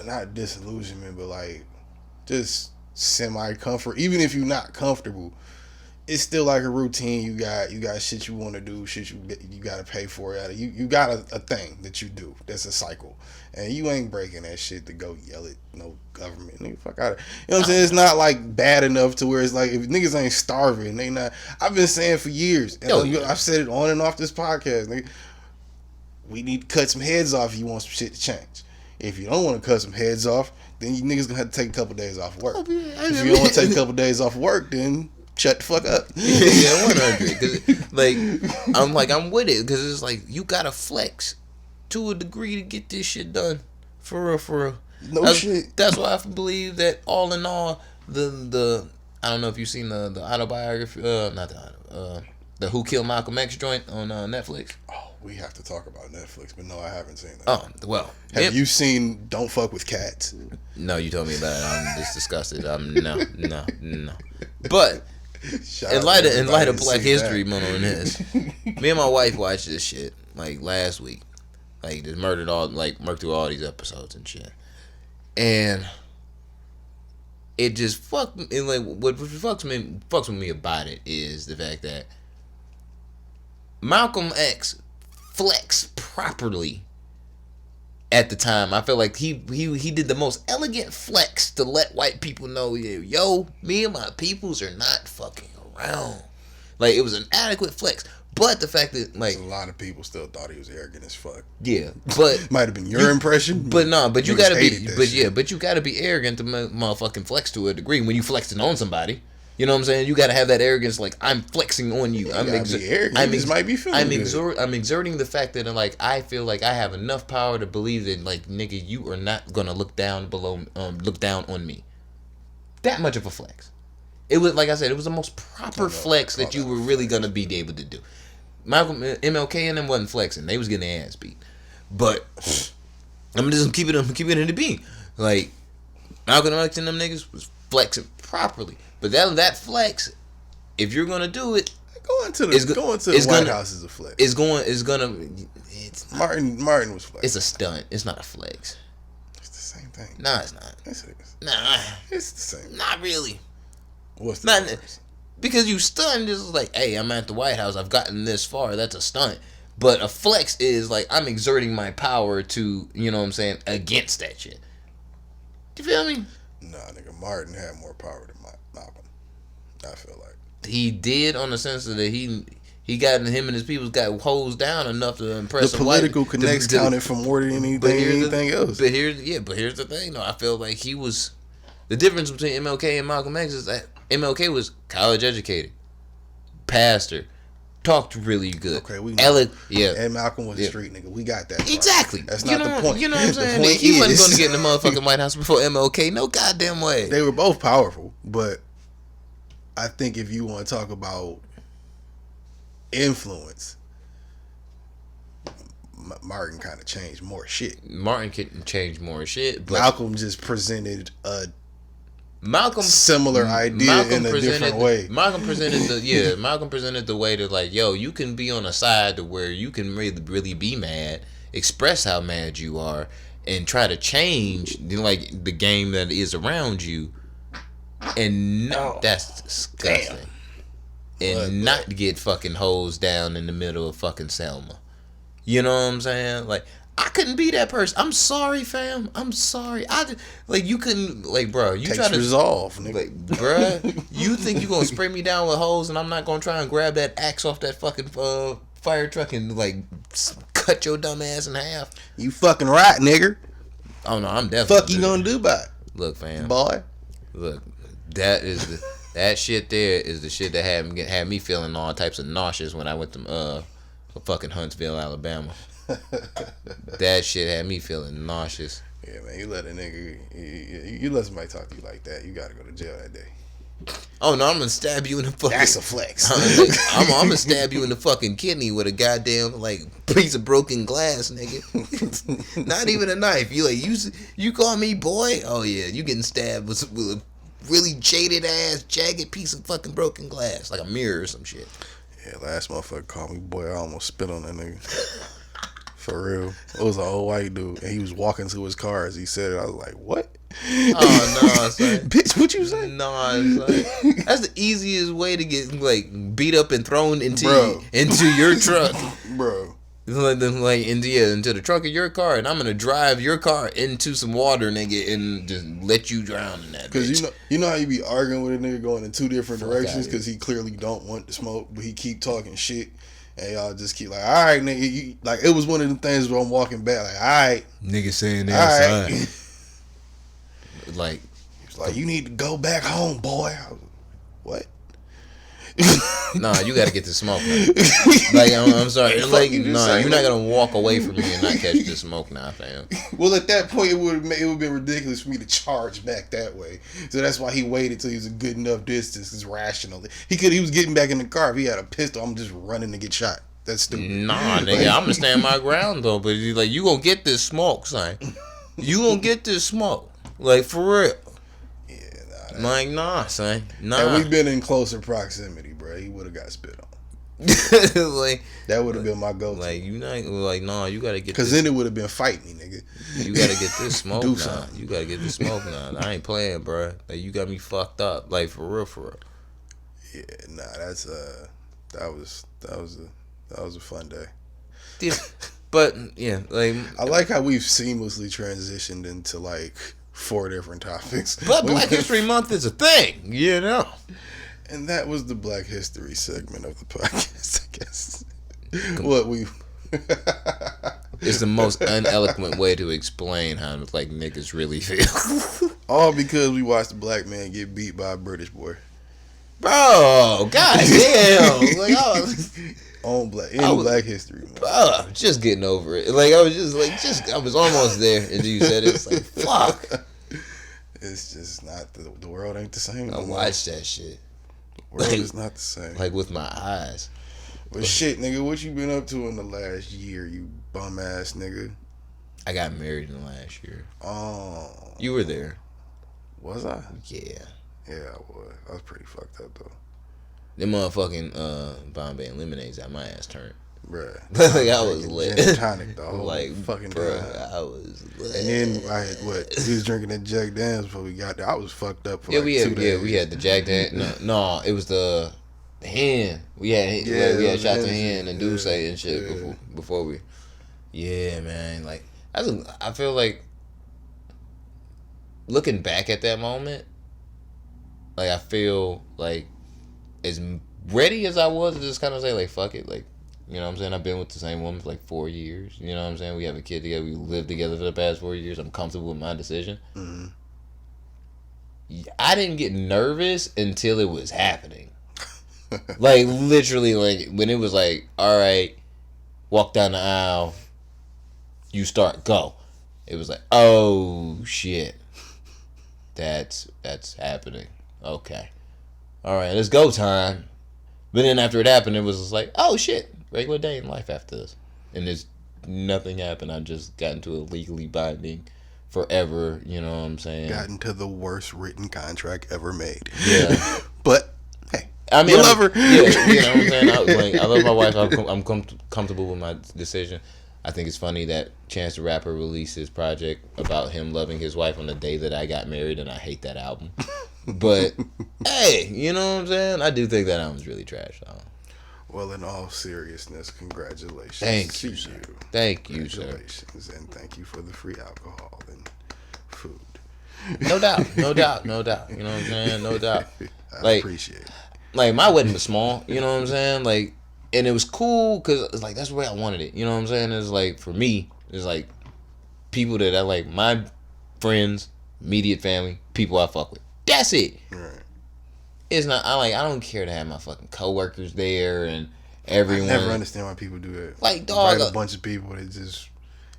not disillusionment, but like just semi comfort. Even if you're not comfortable, it's still like a routine. You got shit you want to do, shit you got to pay for it. You got a thing that you do. That's a cycle, and you ain't breaking that shit to go yell at no government. Nigga, fuck out of. You know what I'm saying? It's not like bad enough to where it's like if niggas ain't starving, they not. I've been saying for years, and I've said it on and off this podcast, nigga. We need to cut some heads off if you want some shit to change. If you don't want to cut some heads off, then you niggas gonna have to take a couple days off work. If you don't want to take a couple days off work, then shut the fuck up. Yeah, 100. Cause like I'm with it because it's like you gotta flex to a degree to get this shit done. For real. Shit. That's why I believe that all in all, the I don't know if you've seen the autobiography, the Who Killed Malcolm X joint on Netflix. Oh, we have to talk about Netflix, but no, I haven't seen that. Oh well, have you seen Don't Fuck with Cats? No, you told me about it. I'm just disgusted. No. But in light of Black History Month on this, me and my wife watched this shit like last week, like just murked through all these episodes and shit, and it just fucked me. And like what fucks with me about it is the fact that Malcolm X flexed properly at the time. I feel like he did the most elegant flex to let white people know, yo, me and my peoples are not fucking around. Like, it was an adequate flex. But the fact that, like, a lot of people still thought he was arrogant as fuck. Yeah, but might have been your impression. But no, but you gotta be, but you gotta be arrogant to motherfucking flex to a degree when you flexing on somebody. You know what I'm saying? You gotta have that arrogance, like I'm flexing on you. I'm exerting the fact that like I feel like I have enough power to believe that like nigga, you are not gonna look down on me. That much of a flex. It was like I said, it was the most proper flex that you were really gonna be able to do. Malcolm, MLK, and them wasn't flexing; they was getting their ass beat. But I'm just keep it in the beat. Like Malcolm X and them niggas was flexing properly. But that flex, if you're gonna do it, going to the White House is a flex. Martin was flex. It's a stunt. It's not a flex. It's the same thing. Nah, it's not. Nah, it's the same. Not really. What's the difference? Because you stunned is like, hey, I'm at the White House. I've gotten this far. That's a stunt. But a flex is like I'm exerting my power to, you know what I'm saying, against that shit. Do you feel me? Nah, nigga, Martin had more power than Malcolm. I feel like he did, on the sense that he got him and his people got hosed down enough to impress the political connects counted for more than anything else. But here's the thing though. I feel like he was the difference between MLK and Malcolm X is that MLK was college educated, pastor, talked really good. Okay, we know. Yeah. And Malcolm was a street nigga. We got that. Exactly. That's not the point. You know what I'm saying? He wasn't going to get in the motherfucking White House before MLK. No goddamn way. They were both powerful, but I think if you want to talk about influence, Martin kind of changed more shit. Martin can change more shit, but Malcolm just presented a similar idea in a different way. Malcolm presented the way to like, yo, you can be on a side to where you can really be mad, express how mad you are, and try to change like the game that is around you, and that's disgusting. And not get fucking hosed down in the middle of fucking Selma. You know what I'm saying? Like, I couldn't be that person. I'm sorry, fam. I'm sorry. You couldn't, like, bro. You try to resolve, nigga. Like, bro. You think you gonna spray me down with hose, and I'm not gonna try and grab that axe off that fucking fire truck and like cut your dumb ass in half? You fucking right, nigger. Oh no, I'm definitely. Fuck you gonna do about it? Look, fam. Boy. Look, that shit there is the shit that had me feeling all types of nauseous when I went to fucking Huntsville, Alabama. That shit had me feeling nauseous. Yeah, man, you let a nigga, you let somebody talk to you like that, you gotta go to jail that day. Oh no, I'm gonna stab you in the fucking. That's a flex. I'm gonna stab you in the fucking kidney with a goddamn like piece of broken glass, nigga. Not even a knife. You call me boy? Oh yeah, you getting stabbed with really jaded ass, jagged piece of fucking broken glass, like a mirror or some shit. Yeah, last motherfucker called me, boy. I almost spit on that nigga. For real. It was an old white dude, and he was walking to his car as he said it. I was like, what? Oh, no, son. Bitch, what you say? No, son. That's the easiest way to get, like, beat up and thrown into your truck. Bro. Like into the trunk of your car, and I'm gonna drive your car into some water, nigga, and just let you drown in that. Because you know how you be arguing with a nigga going in two different directions because he clearly don't want to smoke, but he keep talking shit, and y'all just keep like, all right, nigga, like it was one of the things where I'm walking back, like, all right, nigga saying they outside, like, he's like, you need to go back home, boy. I was, what? Nah, you gotta get the smoke now. Like, I'm sorry. Like, nah, you're not gonna walk away from me and not catch the smoke now, fam. Well, at that point, it would have been ridiculous for me to charge back that way. So that's why he waited till he was a good enough distance. It's rational. He was getting back in the car. If he had a pistol, I'm just running to get shot. That's stupid. Nah, nigga, I'm gonna stand my ground though. But he's like, you gonna get this smoke, son. You gonna get this smoke, like for real. Like, nah, son. Nah. And we've been in closer proximity, bro. He would have got spit on. Like, that would have been my go-to. Like, you not like, nah, you gotta get. Because then it would have been fight me, nigga. You gotta get this smoke now. Something. You gotta get this smoke now. I ain't playing, bro. Like, you got me fucked up. Like, for real, for real. Yeah, nah, that's that was a fun day. Yeah, but yeah, like I like how we've seamlessly transitioned into like 4 different topics. But Black History Month is a thing, you know. And that was the Black History segment of the podcast, I guess. What we It's the most uneloquent way to explain how like niggas really feel. All because we watched a black man get beat by a British boy. Bro, goddamn. Like, Black History Month. Bro, just getting over it. Like, I was almost there until you said it. It's like, fuck. It's just not, the world ain't the same. I watched that shit. The world is not the same. Like, with my eyes. But shit, nigga, what you been up to in the last year, you bum ass nigga? I got married in the last year. Oh. You were there. Was I? Yeah. Yeah, I was. I was pretty fucked up, though. Them motherfucking Bombay and lemonades got my ass turned. Bruh. Like, I was lit. Gin and tonic, the whole like, fucking bruh, time. I was lit. And then I had, he was drinking that Jack Daniels before we got there. I was fucked up for 2 days. Yeah, we had the Jack Daniels. No, it was the hen. We had shots of hen and Douce and shit before we. Yeah, man. Like, I feel like looking back at that moment, like, I feel like as ready as I was to just kind of say, like, fuck it. Like, you know what I'm saying? I've been with the same woman for like 4 years. You know what I'm saying? We have a kid together. We lived together for the past 4 years. I'm comfortable with my decision. Mm-hmm. I didn't get nervous until it was happening. Like, literally, like, when it was like, all right, walk down the aisle, you start, go. It was like, oh, shit. That's happening. Okay. All right, let's go time. But then after it happened, it was just like, oh, shit. Regular day in life after this. And there's nothing happened. I just got into a legally binding forever, you know what I'm saying? Got into the worst written contract ever made. Yeah. But, hey, I mean, you love her. Yeah, you know what I'm saying? I love my wife. I'm comfortable with my decision. I think it's funny that Chance the Rapper released his project about him loving his wife on the day that I got married, and I hate that album. But, hey, you know what I'm saying? I do think that album's really trash, though. Well, in all seriousness, congratulations. Thank you, sir. Thank you, sir. Congratulations, and thank you for the free alcohol and food. No doubt. You know what I'm saying? No doubt. I appreciate it. Like, my wedding was small, you know what I'm saying? Like, and it was cool because it's like, that's the way I wanted it. You know what I'm saying? It's like, for me, it's like people that I like, my friends, immediate family, people I fuck with. That's it. Right. It's not, I don't care to have my fucking coworkers there and everyone. I never understand why people do that. Like, dog. Invite a bunch of people that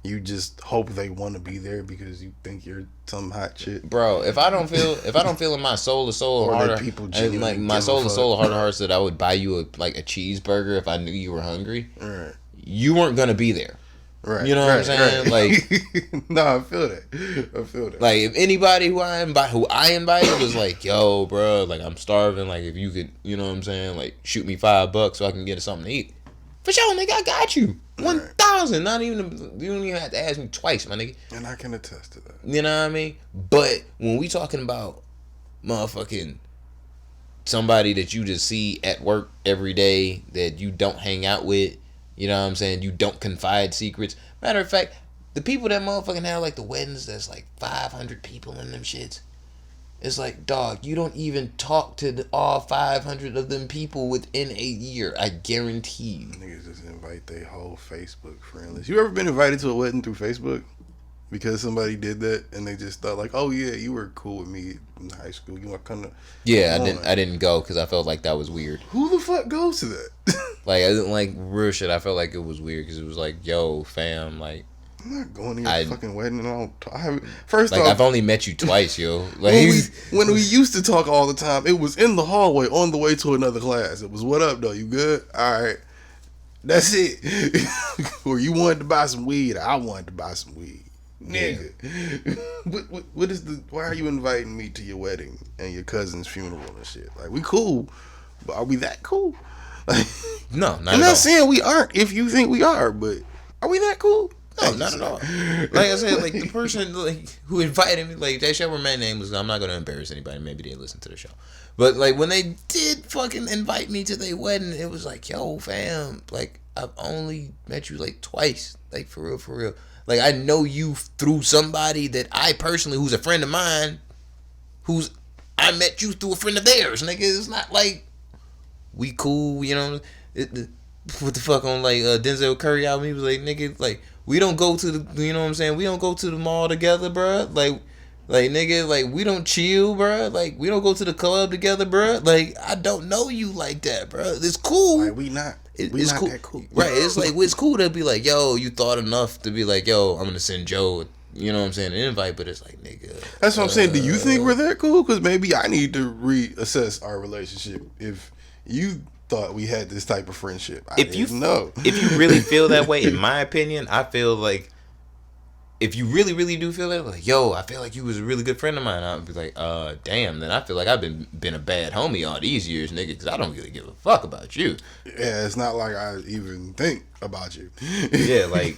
you just hope they want to be there because you think you're some hot shit. Bro, if I don't feel in my soul to soul heart and like my soul to soul heart of hearts that I would buy you a cheeseburger if I knew you were hungry. Right. You weren't gonna be there. Right. You know what I'm saying? Like, no, I feel that. Like, if anybody who I invited was like, yo, bro, like, I'm starving. Like, if you could, you know what I'm saying? Like, shoot me $5 so I can get something to eat. For sure, nigga, I got you. 1,000. Not even, you don't even have to ask me twice, my nigga. And I can attest to that. You know what I mean? But when we talking about motherfucking somebody that you just see at work every day that you don't hang out with, you know what I'm saying? You don't confide secrets. Matter of fact, the people that motherfucking have like the weddings that's like 500 people in them shits. It's like, dog, you don't even talk to all 500 of them people within a year. I guarantee you. Niggas just invite their whole Facebook friend list. You ever been invited to a wedding through Facebook? Because somebody did that and they just thought like, oh yeah, you were cool with me in high school. You want to come to? Yeah, I didn't go because I felt like that was weird. Who the fuck goes to that? Like, I didn't like real shit. I felt like it was weird because it was like, yo, fam, like, I'm not going to your fucking wedding and I don't. First off, I've only met you twice, yo. Like, when we used to talk all the time, it was in the hallway on the way to another class. It was, what up though? You good? All right, that's it. Or you wanted to buy some weed, I wanted to buy some weed. Nigga, what is the? Why are you inviting me to your wedding and your cousin's funeral and shit? Like, we cool, but are we that cool? Like, no, not I'm at not all. saying we aren't. If you think we are, but are we that cool? No, not at all. Like I said, like the person like who invited me, like they showed where my name was. I'm not gonna embarrass anybody. Maybe they listen to the show, but like when they did fucking invite me to their wedding, it was like, yo, fam, like I've only met you like twice, like for real, for real. Like, I know you through somebody that I personally, who's a friend of mine, I met you through a friend of theirs, nigga. It's not like we cool, you know. What the fuck on, like, Denzel Curry album, he was like, nigga, like, we don't go to the, you know what I'm saying? We don't go to the mall together, bruh. Like, nigga, like, we don't chill, bruh. Like, we don't go to the club together, bruh. Like, I don't know you like that, bruh. It's cool. Like, we not cool. that cool. Right, it's like, it's cool to be like, yo, you thought enough to be like, yo, I'm gonna send Joe, you know what I'm saying, an invite, but it's like, nigga. That's what I'm saying. Do you think we're that cool? Because maybe I need to reassess our relationship. If you thought we had this type of friendship, If you really feel that way, in my opinion, I feel like if you really, really do feel that, like, yo, I feel like you was a really good friend of mine, I'd be like, damn, then I feel like I've been a bad homie all these years, nigga, because I don't really give a fuck about you. Yeah, it's not like I even think about you. Yeah, like,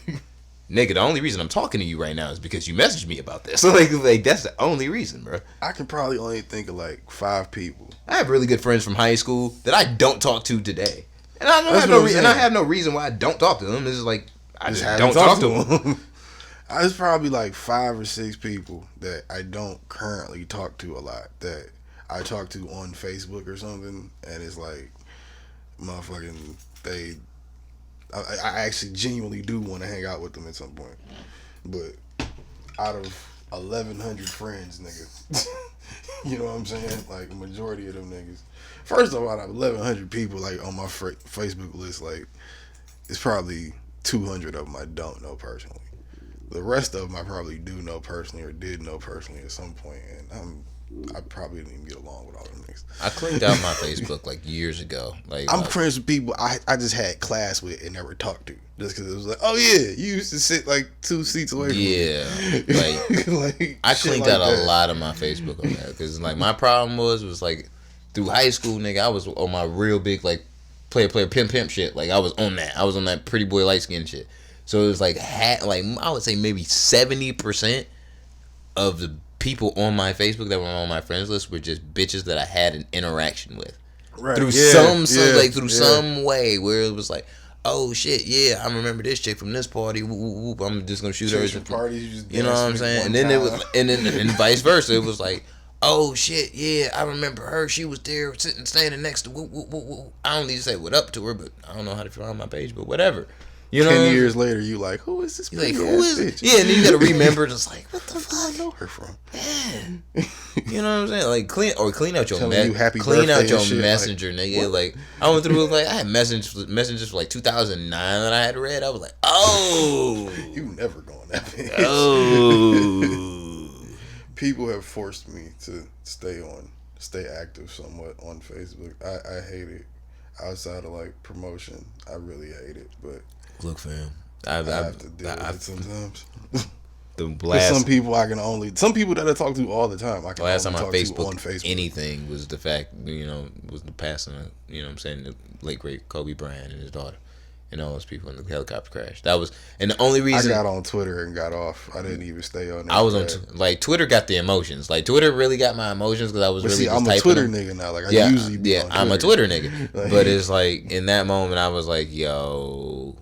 nigga, the only reason I'm talking to you right now is because you messaged me about this. So, like that's the only reason, bro. I can probably only think of like 5 people. I have really good friends from high school that I don't talk to today, and I have no reason why I don't talk to them. It's just like I just don't talk to them. There's probably like 5 or 6 people that I don't currently talk to a lot that I talk to on Facebook or something, and it's like, motherfucking, I actually genuinely do want to hang out with them at some point. But out of 1,100 friends, nigga, you know what I'm saying? Like, a majority of them niggas. First of all, out of 1,100 people, like, on my Facebook list, like, it's probably 200 of them I don't know personally. The rest of them I probably do know personally or did know personally at some point, and I probably didn't even get along with all them niggas. I cleaned out my Facebook like years ago. Like, I'm friends with people I just had class with and never talked to, just because it was like, oh yeah, you used to sit like 2 seats away from me. Yeah, like I cleaned out a lot of my Facebook on that, because like my problem was like through high school, nigga, I was on my real big like player pimp shit. Like I was on that pretty boy light skin shit. So it was like I would say maybe 70% of the people on my Facebook that were on my friends list were just bitches that I had an interaction with, right? Through some way where it was like, oh shit, yeah, I remember this chick from this party. Whoop, I'm just gonna shoot her. Some parties, you know what I'm saying? And then it was, and vice versa. It was like, oh shit, yeah, I remember her. She was there standing next to. Whoop. I don't need to say what up to her, but I don't know how to find my page, but whatever. You know, 10 years later, you like, who is this? You like, who is it? Yeah, and then you gotta remember. It's like, what the fuck? I know her from? Yeah. You know what I'm saying? Like clean out your messenger, like, nigga. What? Like I went through like I had messages for like 2009 that I had read. I was like, oh, you never go on that page. Oh, people have forced me to stay active somewhat on Facebook. I hate it. Outside of like promotion, I really hate it. But look, fam, I have to deal with it sometimes. The last some people that I talk to all the time. I can last time only on talk Facebook, to on Facebook. anything was the fact, was the passing of, what I'm saying, the late great Kobe Bryant and his daughter, and all those people in the helicopter crash. That was, and the only reason I got on Twitter and got off. I didn't even stay on there. I was on Twitter got the emotions. Like Twitter really got my emotions because I was really. I'm a Twitter nigga now. Like I usually be on Twitter. I'm a Twitter nigga. But it's like in that moment I was like, yo,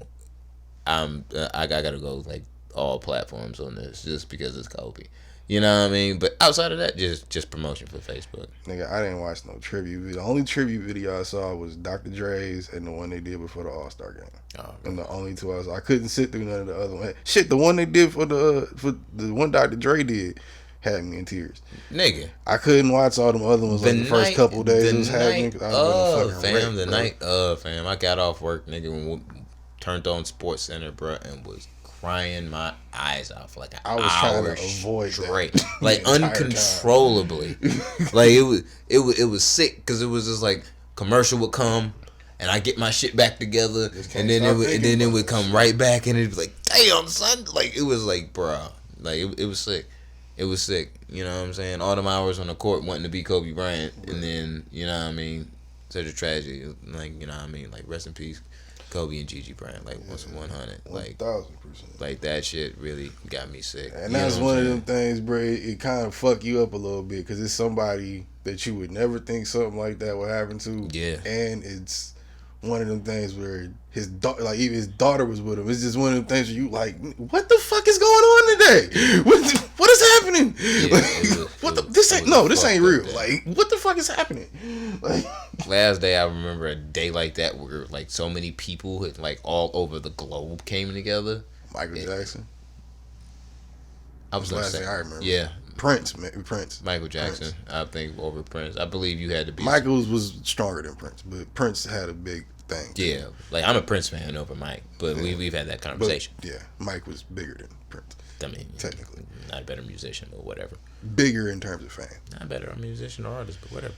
I gotta go like all platforms on this just because it's Kobe. You know what I mean? But outside of that, just promotion for Facebook. Nigga, I didn't watch no tribute video. The only tribute video I saw was Dr. Dre's and the one they did before the All-Star game. Oh, and the only two I saw. I couldn't sit through none of the other ones. Shit, the one they did for the one Dr. Dre did had me in tears. Nigga, I couldn't watch all them other ones like the first couple days it was happening. Fam, I got off work, nigga, turned on Sports Center, bro, and was crying my eyes out for like an hour trying to avoid straight, like uncontrollably. Like it was sick because it was just like commercial would come and I get my shit back together and then it would come right back and it'd be like, damn son, like it was like, bruh, like it was sick. It was sick, you know what I'm saying? All them hours on the court wanting to be Kobe Bryant, and then, you know what I mean, such a tragedy, like, you know what I mean, like, rest in peace, Kobe and Gigi Bryant, like, 100, like, 1,000%. Like, that shit really got me sick. And that's one of them things, bro, it kind of fuck you up a little bit, because it's somebody that you would never think something like that would happen to. Yeah. And it's one of them things where his daughter, like even his daughter was with him. It's just one of them things where you like, what the fuck is going on today? What is happening? Yeah, this ain't real. Like, what the fuck is happening? Like, last day I remember a day like that where like so many people like all over the globe came together. Michael Jackson. I was last thing I remember. Yeah. Prince. Michael Jackson, I think, over Prince. I believe you had to be. Michael's was stronger than Prince, but Prince had a big thing. Yeah, like I'm a Prince fan over Mike, but we've had that conversation. But, yeah, Mike was bigger than Prince. I mean, technically, not a better musician, but whatever. Bigger in terms of fame. Not better a musician or artist, but whatever.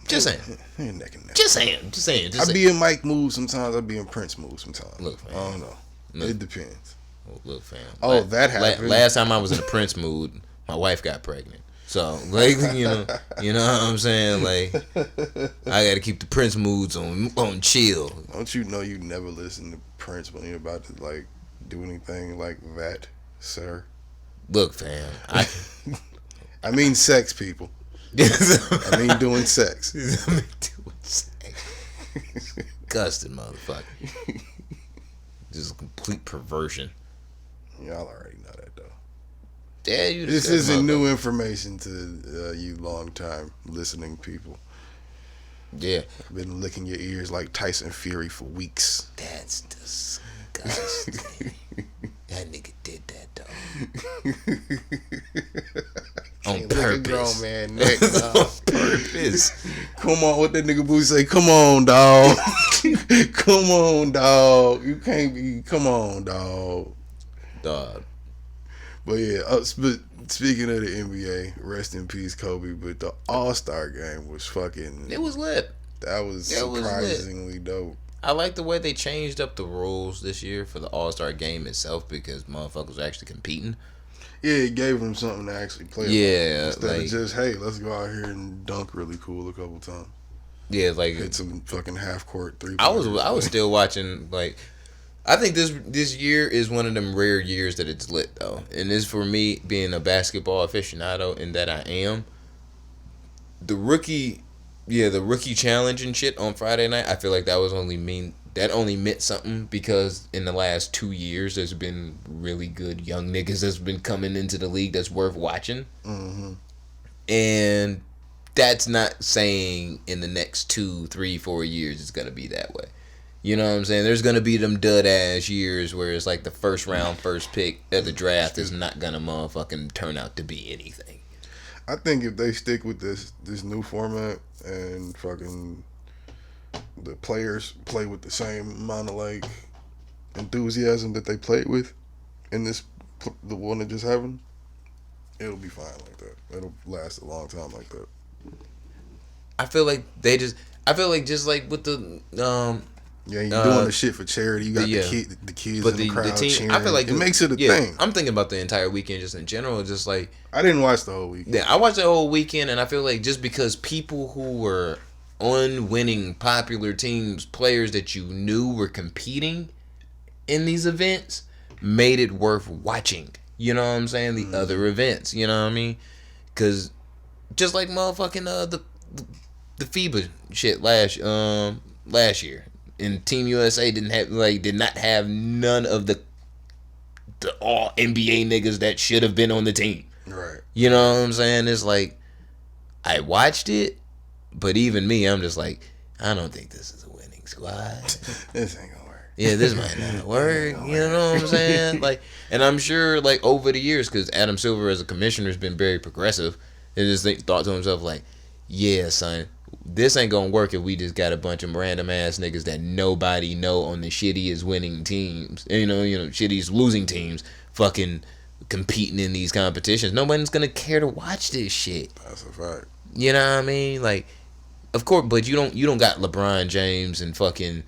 Just saying. Neck and neck. Just saying. I be in Mike mood sometimes. I be in Prince mood sometimes. Look, man. I don't know. It depends. Look, fam. Oh, that happened. Last time I was in a Prince mood, my wife got pregnant. So, like, you know what I'm saying? Like, I got to keep the Prince moods on chill. Don't you know you never listen to Prince when you're about to, like, do anything like that, sir? Look, fam. I mean sex, people. I mean doing sex. Disgusting motherfucker. Just a complete perversion. Y'all already know that, though. Yeah, this isn't new information to you long-time listening people. Yeah. I've been licking your ears like Tyson Fury for weeks. That's disgusting. That nigga did that, though. On purpose. Grown man neck, on purpose. Come on, what that nigga Booty say? Come on, dog. Come on, dog. You can't be. Come on, dog. Dog. But yeah, speaking of the NBA, rest in peace, Kobe. But the All-Star game was fucking. It was lit. That was surprisingly dope. I like the way they changed up the rules this year for the All-Star game itself because motherfuckers were actually competing. Yeah, it gave them something to actually play. Yeah, instead of just, hey, let's go out here and dunk really cool a couple times. Yeah, like hit some fucking half court 3. I was still watching. Like, I think this year is one of them rare years that it's lit though, and this for me being a basketball aficionado, and that I am. The rookie challenge and shit on Friday night. I feel like that only meant something because in the last 2 years there's been really good young niggas that's been coming into the league that's worth watching. Mm-hmm. And that's not saying in the next 2, 3, 4 years it's gonna be that way. You know what I'm saying? There's gonna be them dud ass years where it's like the first round, first pick of the draft is not gonna motherfucking turn out to be anything. I think if they stick with this new format and fucking the players play with the same amount of like enthusiasm that they played with in the one that just happened, it'll be fine like that. It'll last a long time like that. I feel like just like with the Yeah, you're doing the shit for charity. You got the kids in the crowd team, cheering. I feel like it makes it a thing. I'm thinking about the entire weekend just in general. Just like I didn't watch the whole weekend. Yeah, I watched the whole weekend, and I feel like just because people who were on winning popular teams, players that you knew were competing in these events, made it worth watching. You know what I'm saying? The other events. You know what I mean? Because just like motherfucking the FIBA shit last year, and Team USA did not have none of the all NBA niggas that should have been on the team. Right. You know what I'm saying? It's like I watched it, but even me, I'm just like, I don't think this is a winning squad. This ain't gonna work. Yeah, this might not work. You know what I'm saying? Like, and I'm sure, like, over the years, because Adam Silver as a commissioner has been very progressive, and just thought to himself like, yeah, son, this ain't gonna work if we just got a bunch of random ass niggas that nobody know on the shittiest winning teams, you know, shittiest losing teams, fucking competing in these competitions. Nobody's gonna care to watch this shit. That's a fact. You know what I mean? Like, of course, but you don't got LeBron James and fucking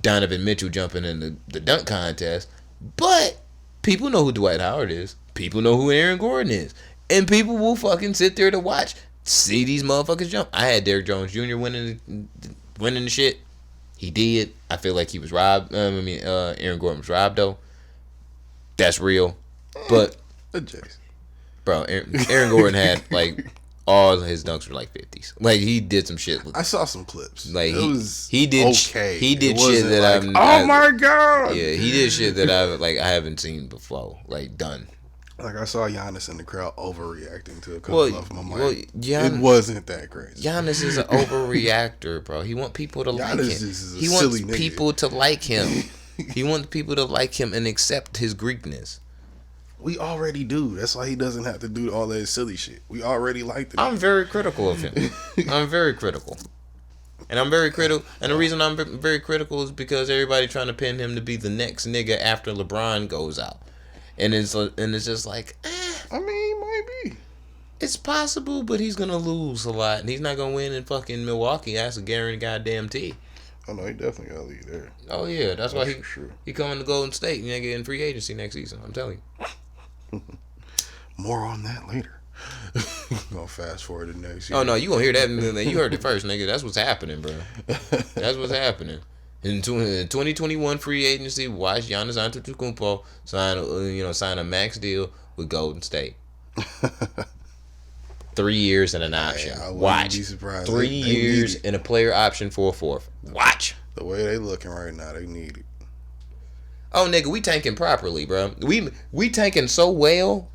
Donovan Mitchell jumping in the dunk contest. But people know who Dwight Howard is. People know who Aaron Gordon is, and people will fucking sit there to watch, see these motherfuckers jump. I had Derrick Jones Jr. winning the shit. He did. I feel like he was robbed. Aaron Gordon was robbed though. That's real. But bro, Aaron Gordon had like all his dunks were like 50s. Like he did some shit. I saw some clips. Like he did okay. He did shit that like, oh my god. Yeah, he did shit that I haven't seen before. Like done. Like I saw Giannis in the crowd overreacting to a couple of them. I'm like, it wasn't that crazy. Giannis is an overreactor, bro. He want people to like him. He wants people to like him. He wants people to like him and accept his Greekness. We already do. That's why he doesn't have to do all that silly shit. We already like I'm very critical of him. I'm very critical. And I'm very critical. And the reason I'm very critical is because everybody trying to pin him to be the next nigga after LeBron goes out. And it's just like, I mean, might be. It's possible, but he's gonna lose a lot, and he's not gonna win in fucking Milwaukee. That's a guaranteed goddamn T. Oh no, he definitely gotta leave there. Oh yeah, that's why he coming to Golden State, nigga, in free agency next season. I'm telling you. More on that later. Gonna fast forward to next year. Oh no, you gonna hear that? You heard it first, nigga. That's what's happening, bro. That's what's happening. In 2021 free agency, watch Giannis Antetokounmpo sign a max deal with Golden State. 3 years and an option. I watch. Be surprised. 3 years and a player option for a fourth. Watch. The way they looking right now, they need it. Oh nigga, we tanking properly, bro. We tanking so well,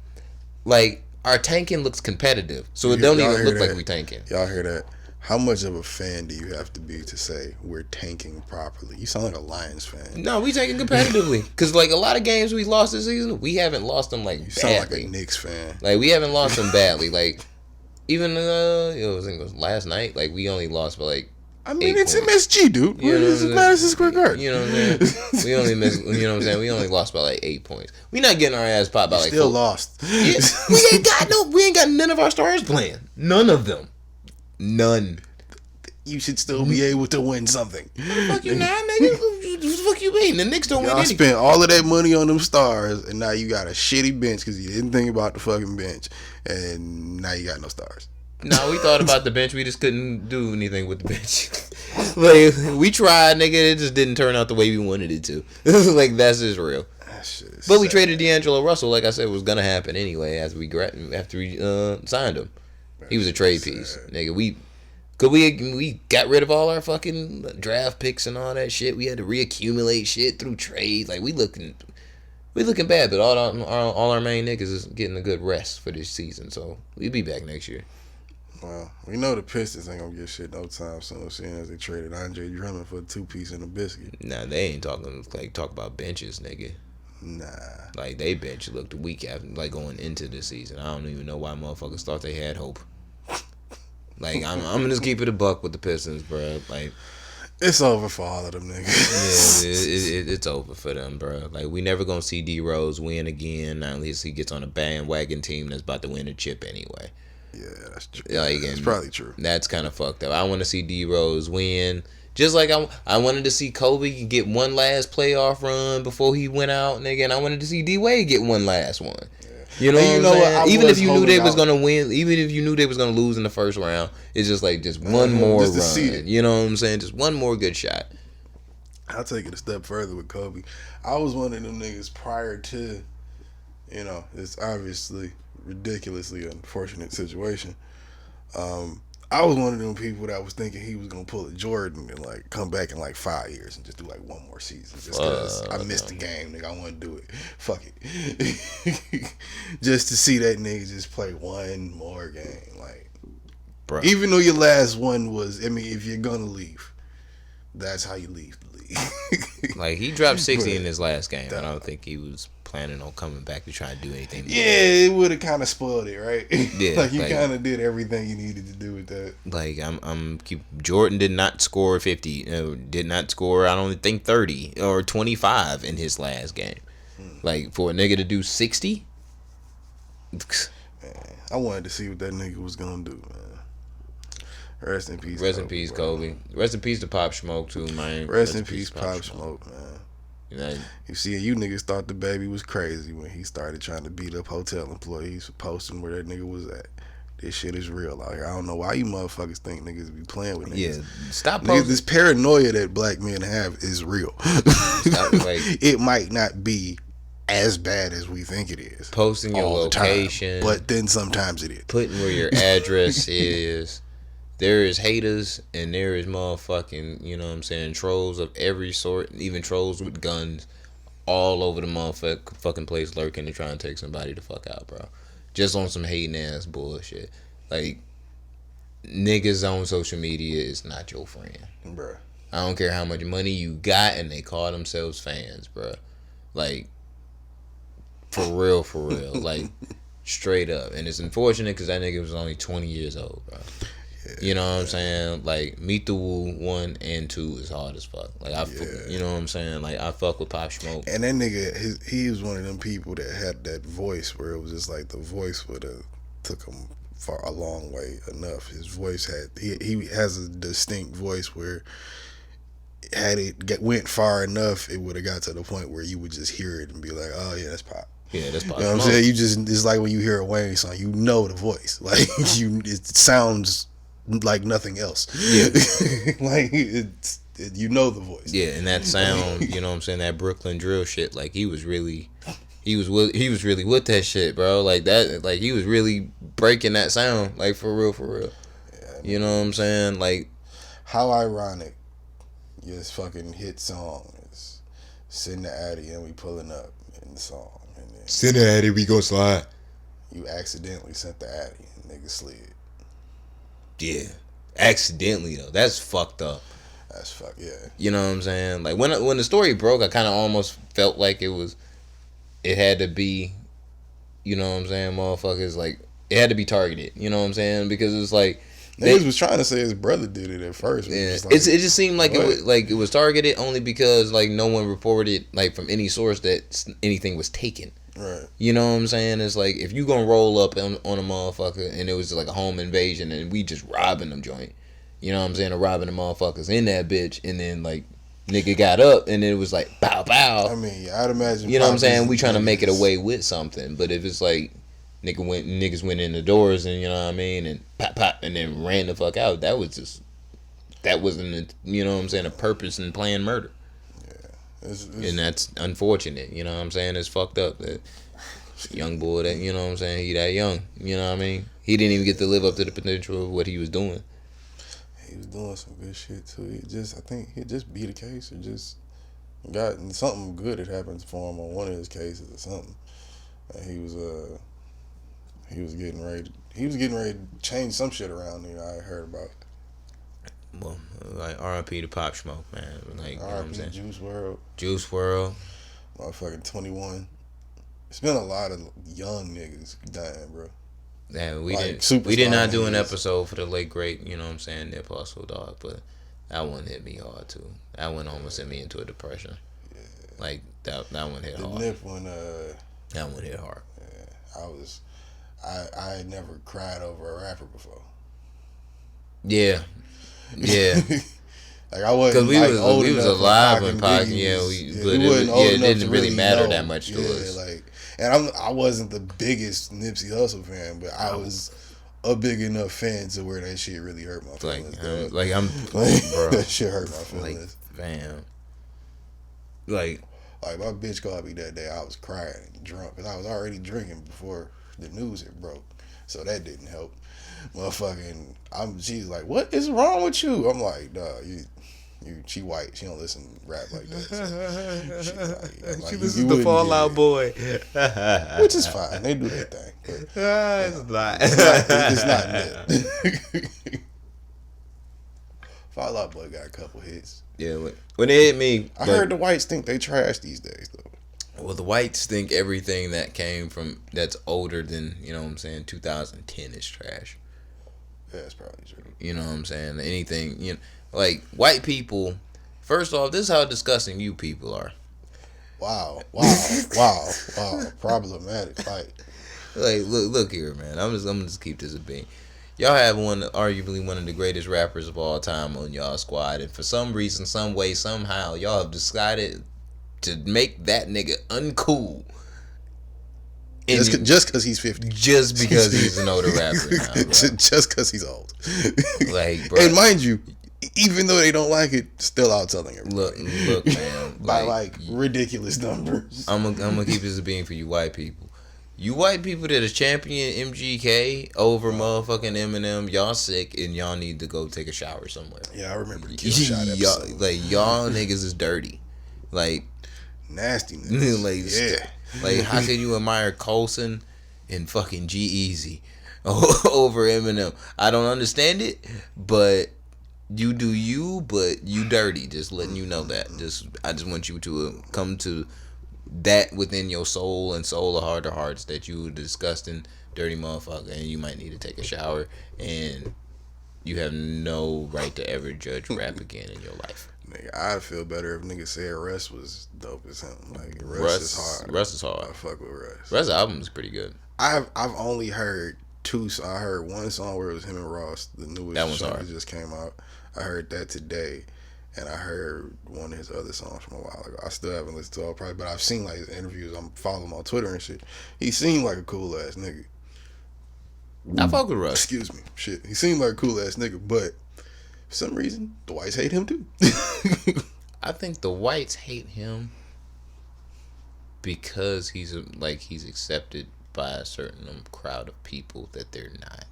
like our tanking looks competitive, so it don't even look like we tanking. Y'all hear that? How much of a fan do you have to be to say we're tanking properly? You sound like a Lions fan. No, we tanking competitively. Because, like, a lot of games we lost this season, we haven't lost them, like, badly. You sound like a Knicks fan. Like, we haven't lost them badly. Like, even, it was last night, like, we only lost by, like, I mean, it's MSG, dude. You know what I'm Madison Square Garden. You know what I'm saying? We only missed, you know what I'm saying? We only lost by, like, 8 points. We not getting our ass popped by, like, still lost. Yeah, we ain't got none of our stars playing. None of them. None. You should still be able to win something. Fuck you now, nigga. What the fuck you mean? The Knicks don't win anything. Y'all spent all of that money on them stars, and now you got a shitty bench because you didn't think about the fucking bench, and now you got no stars. No, we thought about the bench. We just couldn't do anything with the bench. Like, we tried, nigga. It just didn't turn out the way we wanted it to. Like, that's just real. That shit is but sad. We traded D'Angelo Russell, like I said, was gonna happen anyway after we signed him. He was a trade piece, nigga. We got rid of all our fucking draft picks and all that shit. We had to reaccumulate shit through trade. Like, we looking bad, but all our main niggas is getting a good rest for this season. So we'll be back next year. Well, we know the Pistons ain't gonna get shit no time soon, seeing as they traded Andre Drummond for a 2-piece and a biscuit. Nah, they ain't talk about benches, nigga. Nah. Like, they bench looked weak after, like, going into the season. I don't even know why motherfuckers thought they had hope. Like, I'm gonna just keep it a buck with the Pistons, bro. Like, it's over for all of them niggas. Yeah, it's over for them, bro. Like, we never gonna see D Rose win again unless he gets on a bandwagon team that's about to win a chip anyway. Yeah, that's true. Like, that's probably true. That's kind of fucked up. I want to see D Rose win, Just like I wanted to see Kobe get one last playoff run before he went out, nigga, and I wanted to see D Wade get one last one. You know, what I'm saying? Even if you knew they was gonna win, even if you knew they was gonna lose in the first round, it's just like just one more run. See it. You know what I'm saying? Just one more good shot. I'll take it a step further with Kobe. I was one of them niggas prior to, it's obviously ridiculously unfortunate situation. I was one of them people that was thinking he was gonna pull a Jordan and like come back in like 5 years and just do like one more season just because I missed the game, nigga. I want to do it. Fuck it, just to see that nigga just play one more game, like, bro. Even though your last one was, if you're gonna leave, that's how you leave the league. Like he dropped 60 in his last game. I don't think he was planning on coming back to try and do anything. Yeah, it would have kind of spoiled it, right? Yeah, like you kind of did everything you needed to do with that. Like Jordan did not score 50. Did not score. I don't think 30 or 25 in his last game. Like for a nigga to do 60. Man, I wanted to see what that nigga was gonna do, man. Rest in peace. Rest in peace, Kobe. Rest in peace to Pop Smoke too, man. Rest in peace, Pop Smoke, man. You see, you niggas thought the baby was crazy when he started trying to beat up hotel employees for posting where that nigga was at. This shit is real out here. I don't know why you motherfuckers think niggas be playing with niggas. Yeah, stop posting. This paranoia that black men have is real. It might not be as bad as we think it is. Posting your location. But then sometimes it is. Putting where your address is. There is haters and there is motherfucking, you know what I'm saying, trolls of every sort, even trolls with guns all over the motherfucking place lurking to try and take somebody the fuck out, bro. Just on some hating ass bullshit. Like, niggas on social media is not your friend. Bro. I don't care how much money you got and they call themselves fans, bro. Like, for real. Like, straight up. And it's unfortunate because that nigga was only 20 years old, bro. You know what I'm saying? Like, Meet the Woo 1 and 2 is hard as fuck. Like, you know what I'm saying? Like, I fuck with Pop Smoke. And that nigga, he was one of them people that had that voice where it was just like the voice would have took him far a long way enough. His voice he has a distinct voice where had it went far enough, it would have got to the point where you would just hear it and be like, oh yeah, that's Pop. Yeah, that's Pop. You know what I'm saying? It's like when you hear a Wayne song, you know the voice. Like, it sounds like nothing else. Yeah. Like you know the voice. Yeah, and that sound, you know what I'm saying, that Brooklyn drill shit, like he was really with that shit, bro. Like that, like he was really breaking that sound, like for real. Yeah, you know what I'm saying? Like, how ironic your fucking hit song is sitting the Addy and we pulling up in the song, and then send the Addy, we go slide. You accidentally sent the Addy and nigga slid. Yeah, accidentally though. That's fucked up. That's fuck, yeah. You know what I'm saying? Like when the story broke, I kind of almost felt like it had to be, you know what I'm saying, motherfuckers, like it had to be targeted. You know what I'm saying? Because it's like niggas was trying to say his brother did it at first. Yeah, it just seemed like it was targeted only because like no one reported like from any source that anything was taken. Right. You know what I'm saying? It's like if you gonna roll up on a motherfucker and it was like a home invasion and we just robbing them joint. You know what I'm saying? Or robbing the motherfuckers in that bitch and then like nigga got up and it was like bow bow. I mean, I'd imagine. You know what I'm saying? We trying to make it away with something, but if it's like niggas went in the doors and you know what I mean and pop and then ran the fuck out, that wasn't you know what I'm saying, a purpose in planned murder. And that's unfortunate, you know what I'm saying? It's fucked up that young boy that, you know what I'm saying, he that young, you know what I mean? He didn't even get to live up to the potential of what he was doing. He was doing some good shit too. I think he just beat a case or just got something good had happened for him on one of his cases or something. And he was getting ready to change some shit around, you know, I heard about. Well, like R.I.P. to Pop Smoke, man. Like, you know what I'm saying? Juice WRLD. Juice WRLD. Motherfucking 21. It's been a lot of young niggas dying, bro. Yeah, we did not do an episode for the late great, you know what I'm saying, Nip Hustle, dog, but that one hit me hard too. That one almost sent me into a depression. Yeah. Like that one hit hard. Nip one, that one hit hard. Yeah, I had never cried over a rapper before. Yeah. Yeah. Like I wasn't we was alive when Pac, it didn't really matter that much to us. Like, and I wasn't the biggest Nipsey Hussle fan, but I was a big enough fan to where that shit really hurt my feelings. Bro, that shit hurt my feelings. Like, fam. Like my bitch called me that day. I was crying and drunk because I was already drinking before the news had broke, so that didn't help. Motherfucking, she's like, "What is wrong with you?" I'm like, "Duh, she white. She don't listen to rap like that." So she listens to Fall Out Boy, which is fine. They do their thing. But, it's not Nip. Fall Out Boy got a couple hits. Yeah, when it hit me, I heard the whites think they trash these days though. Well, the whites think everything that came from that's older than 2010 is trash. Yeah, that's probably true. You know what I'm saying? Anything, like white people. First off, this is how disgusting you people are. Wow. Problematic. Like look here, man. I'm just keep this a being. Y'all have arguably one of the greatest rappers of all time on y'all squad, and for some reason, some way, somehow, y'all have decided to make that nigga uncool. Just because he's 50. Just because he's an older rapper now, bro. Just because he's old. Like, bro. And mind you, even though they don't like it, still out telling everybody. Look, man. By ridiculous numbers. I'm gonna keep this a being for you white people. You white people that is champion MGK over motherfucking Eminem, y'all sick and y'all need to go take a shower somewhere. Yeah, I remember the Kill Shot episode. Y'all niggas is dirty. Like, nastiness. Like, how can you admire Coulson and fucking G-Eazy over Eminem? I don't understand it, but you do you, but you dirty. Just letting you know that. I just want you to come to that within your soul and soul of heart of hearts that you a disgusting, dirty motherfucker, and you might need to take a shower, and you have no right to ever judge rap again in your life. Nigga, I'd feel better if niggas said Russ was dope as him. Like Russ is hard. Russ is hard. I fuck with Russ. Russ' album is pretty good. I've only heard two. I heard one song where it was him and Ross, the newest song that just came out. I heard that today. And I heard one of his other songs from a while ago. I still haven't listened to all probably, but I've seen like his interviews. I'm following him on Twitter and shit. He seemed like a cool ass nigga. I fuck with Russ. Excuse me. Shit. He seemed like a cool ass nigga, but for some reason, the whites hate him too. I think the whites hate him because he's accepted by a certain crowd of people that they're not.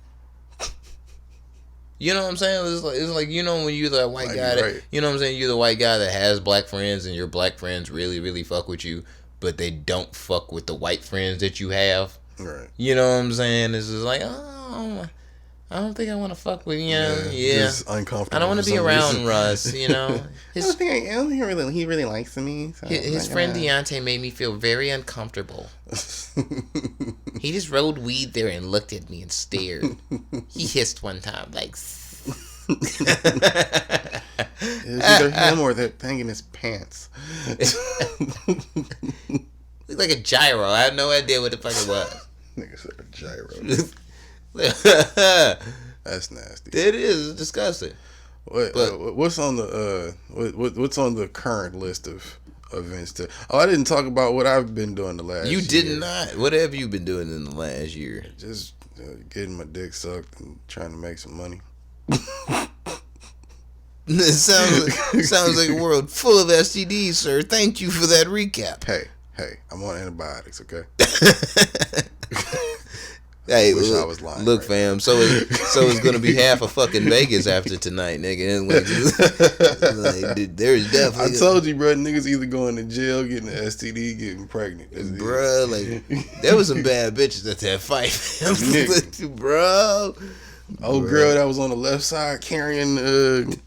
You know what I'm saying? It's like when you're that white guy that, you know what I'm saying? You're the white guy that has black friends and your black friends really, really fuck with you, but they don't fuck with the white friends that you have. Right. You know what I'm saying? It's just like, oh, I don't think I want to fuck with Just uncomfortable. I don't want to be around Russ. You know, I don't think he really likes me. So his friend Deontay made me feel very uncomfortable. He just rolled weed there and looked at me and stared. He hissed one time like. It was either him or that thing in his pants. Looked like a gyro. I have no idea what the fuck it was. Nigga said a gyro. That's nasty. It is. It's disgusting. What's on the what's on the current list of events? I didn't talk about what I've been doing the last year. You did not. What have you been doing in the last year? Just getting my dick sucked and trying to make some money. It sounds like a world full of STDs, sir. Thank you for that recap. Hey, I'm on antibiotics, okay? Hey, I was lying. Look, fam. So it's gonna be half of fucking Vegas after tonight, nigga. Like, there's definitely. I told you, bro. Niggas either going to jail, getting an STD, getting pregnant. Bro, like there was some bad bitches at that fight, bro. Old girl that was on the left side carrying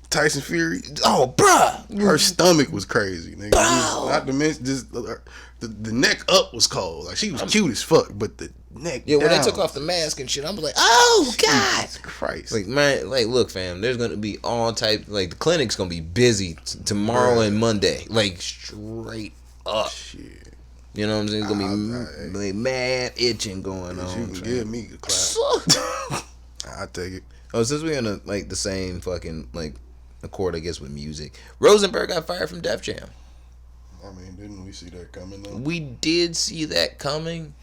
Tyson Fury. Oh, bruh. Her stomach was crazy, nigga. Not to mention, just the neck up was cold. Like, she was cute as fuck, but the neck down. When they took off the mask and shit, I was like, oh, God. Jesus Christ. Like, man, like, look, fam, there's going to be all types, like, the clinic's going to be busy tomorrow and Monday. Like, straight up. Shit. You know what I'm saying? It's going to be mad itching going on. You can give me a clap. I take it. Oh, since we're in the same fucking, like, accord, I guess, with music. Rosenberg got fired from Def Jam. I mean, didn't we see that coming though? We did see that coming,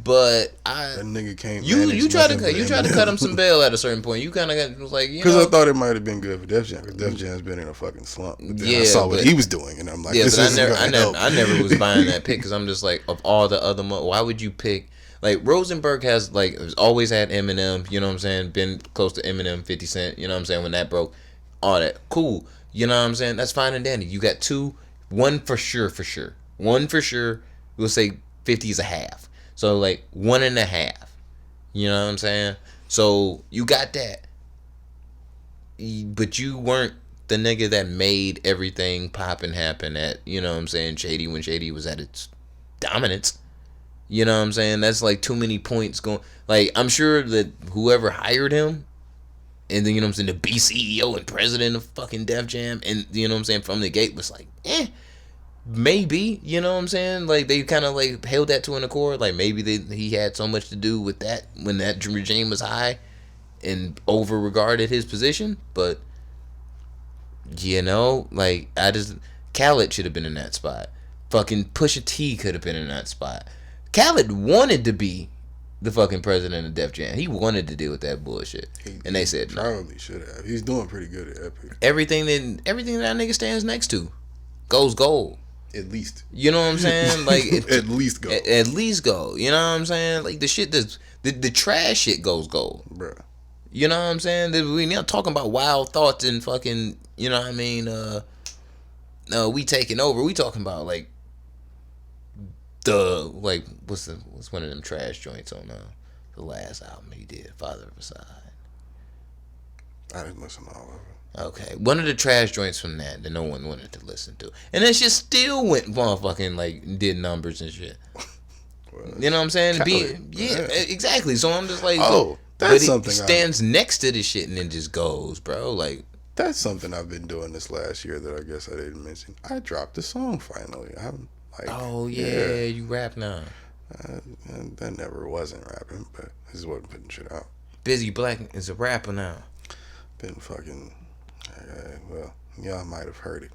but that nigga can't. You tried to cut him some bail at a certain point. You kind of was like, because I thought it might have been good for Def Jam. Because Def Jam's been in a fucking slump. Yeah, I saw what he was doing, and I'm like, yeah, this but I never was buying that pick because I'm just like, of all the other, why would you pick? Like Rosenberg has always had Eminem. You know what I'm saying? Been close to Eminem, 50 Cent. You know what I'm saying? When that broke, all that cool. You know what I'm saying? That's fine and dandy. You got one for sure. One for sure. We'll say 50 is a half. So, 1.5. You know what I'm saying? So, you got that. But you weren't the nigga that made everything pop and happen at, you know what I'm saying, Shady when Shady was at its dominance. You know what I'm saying? That's too many points going. I'm sure that whoever hired him, and then, you know what I'm saying, to be CEO and president of fucking Def Jam, and, you know what I'm saying, from the gate was maybe, you know what I'm saying? They kind of held that to an accord. Maybe he had so much to do with that when that regime was high and over regarded his position. But, you know, Khaled should have been in that spot. Fucking Pusha T could have been in that spot. Khaled wanted to be the fucking president of Def Jam. He wanted to deal with that bullshit. And they said probably should have. He's doing pretty good at Epic. Everything that nigga stands next to goes gold. At least. You know what I'm saying? At least go. At least go. You know what I'm saying? The shit that's the trash shit goes gold. Bruh. You know what I'm saying? We're not talking about wild thoughts and fucking, you know what I mean, we taking over. We talking about what's one of them trash joints on the last album he did, Father of a Side. I didn't listen to all of it. Okay, one of the trash joints from that no one wanted to listen to, and that shit still went motherfucking did numbers and shit. Well, you know what I'm saying? Exactly. So I'm just that's something. He stands next to this shit and then just goes, bro. That's something I've been doing this last year that I guess I didn't mention. I dropped a song finally. I'm you rap now. That never wasn't rapping, but I just wasn't putting shit out. Busy Black is a rapper now. Been fucking. Well, y'all might have heard it.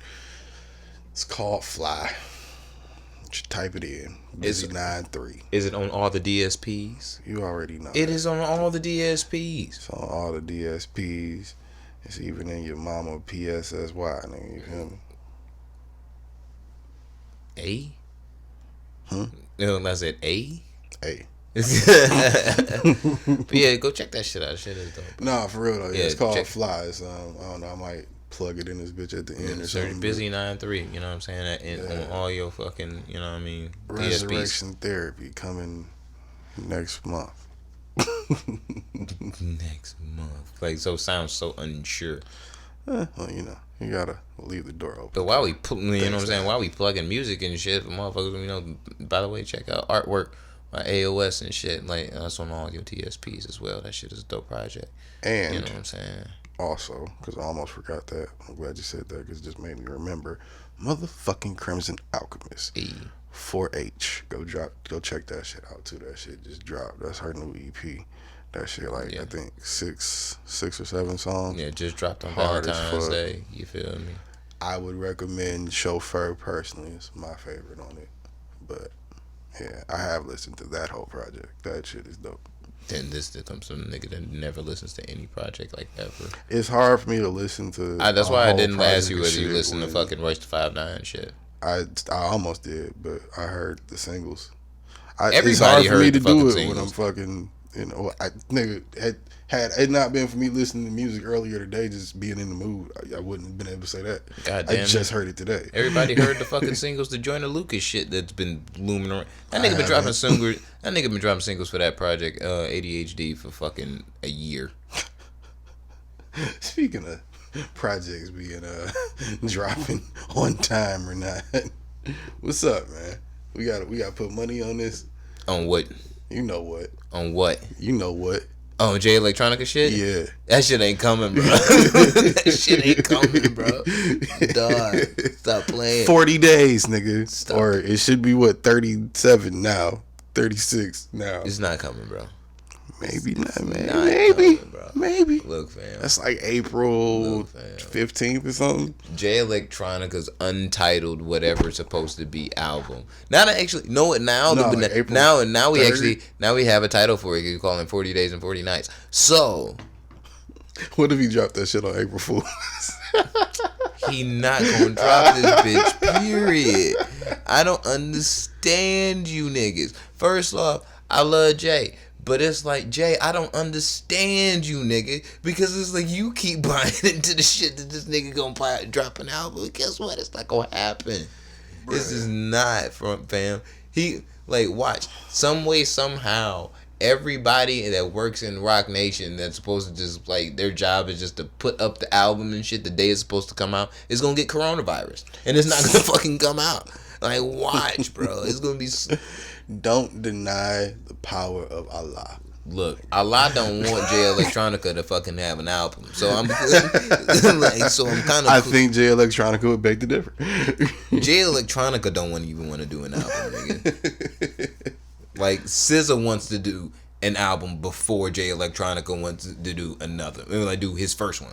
It's called Fly. You should type it in. Busy 9-3. Is it on all the DSPs? You already know. It is on all the DSPs. It's on all the DSPs. It's even in your mama PSSY, nigga. You feel me? A? No, I said A? A. But yeah, go check that shit out. Shit is dope. Nah, for real though. Yeah, it's called Fly. It's, I don't know. I might plug it in this bitch at the end or something. Busy 9-3. You know what I'm saying? On all your fucking. You know what I mean? Resurrection Therapy coming next month. Next month. So sounds so unsure. Well, you know, you gotta leave the door open. But while we, you know what I'm saying? While we plugging music and shit, motherfuckers, you know. By the way, check out Artwork. My AOS and shit, that's on all your TSPs as well. That shit is a dope project. And you know what I'm saying? Also, because I almost forgot that. I'm glad you said that because it just made me remember. Motherfucking Crimson Alchemist. 4H. Go check that shit out too. That shit just dropped. That's her new EP. That shit I think 6 or 7 songs. Yeah, just dropped on Valentine's Day. You feel me? I would recommend Chauffeur personally. It's my favorite on it. But yeah, I have listened to that whole project. That shit is dope. Then this comes from a nigga that never listens to any project ever. It's hard for me to listen to. That's why I didn't ask you whether you listen to fucking Royce the 5'9" shit. I almost did, but I heard the singles. Everybody it's hard heard for me the to do it singles. when I'm fucking. You know, had it not been for me listening to music earlier today, just being in the mood, I wouldn't have been able to say that. Goddamn, I just heard it today. Everybody heard the fucking singles, the Joyner Lucas shit that's been looming around. That nigga been dropping singles. That nigga been dropping singles for that project, ADHD, for fucking a year. Speaking of projects being dropping on time or not, what's up, man? We got to put money on this. On what? You know what? On what? You know what? Oh, Jay Electronica shit? Yeah. That shit ain't coming, bro. That shit ain't coming, bro. Dog. Stop playing. 40 days, nigga. Stop. Or it should be, 37 now. 36 now. It's not coming, bro. Maybe not, man. Not Maybe. coming, bro. Maybe. Look, fam. That's like April 15th or something. Jay Electronica's untitled whatever it's supposed to be album. Not actually. No, now No, like April now we 3rd. actually now we have a title for it. You call it 40 Days and 40 Nights. So What if he dropped that shit on April Fool's? he not gonna drop this bitch. Period. I don't understand you niggas. First off, I love Jay. But it's like, Jay, I don't understand you, nigga. Because it's like you keep buying into the shit that this nigga gonna drop an album. Guess what? It's not gonna happen. Bruh. This is not front fam. He, like, watch. Some way, somehow, everybody that works in Rock Nation that's supposed to just, like, their job is just to put up the album and shit the day it's supposed to come out is gonna get coronavirus. And it's not gonna fucking come out. Like, watch, bro. It's gonna be... Don't deny the power of Allah. Look, Allah don't want Jay Electronica to fucking have an album, so I'm like, so I'm kind of. I think Jay Electronica would beg to differ. Jay Electronica don't even want to do an album, nigga. Like SZA wants to do an album before Jay Electronica wants to do another. Maybe like do his first one.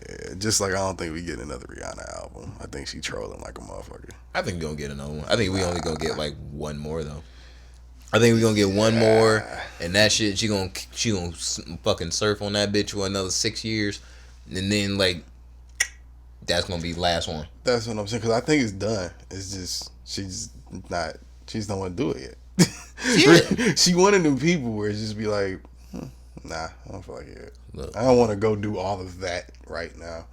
Yeah, just like I don't think we get another Rihanna album. I think she trolling like a motherfucker. I think we're gonna get another one. I think we only gonna get like one more though. I think we're gonna get one more, and that shit she gonna fucking surf on that bitch for another 6 years, and then like that's gonna be the last one. That's what I'm saying, because I think it's done. It's just she just don't want to do it yet. Yeah. She one of them people where it's just be like, nah, I don't feel like it. Look, I don't want to go do all of that right now.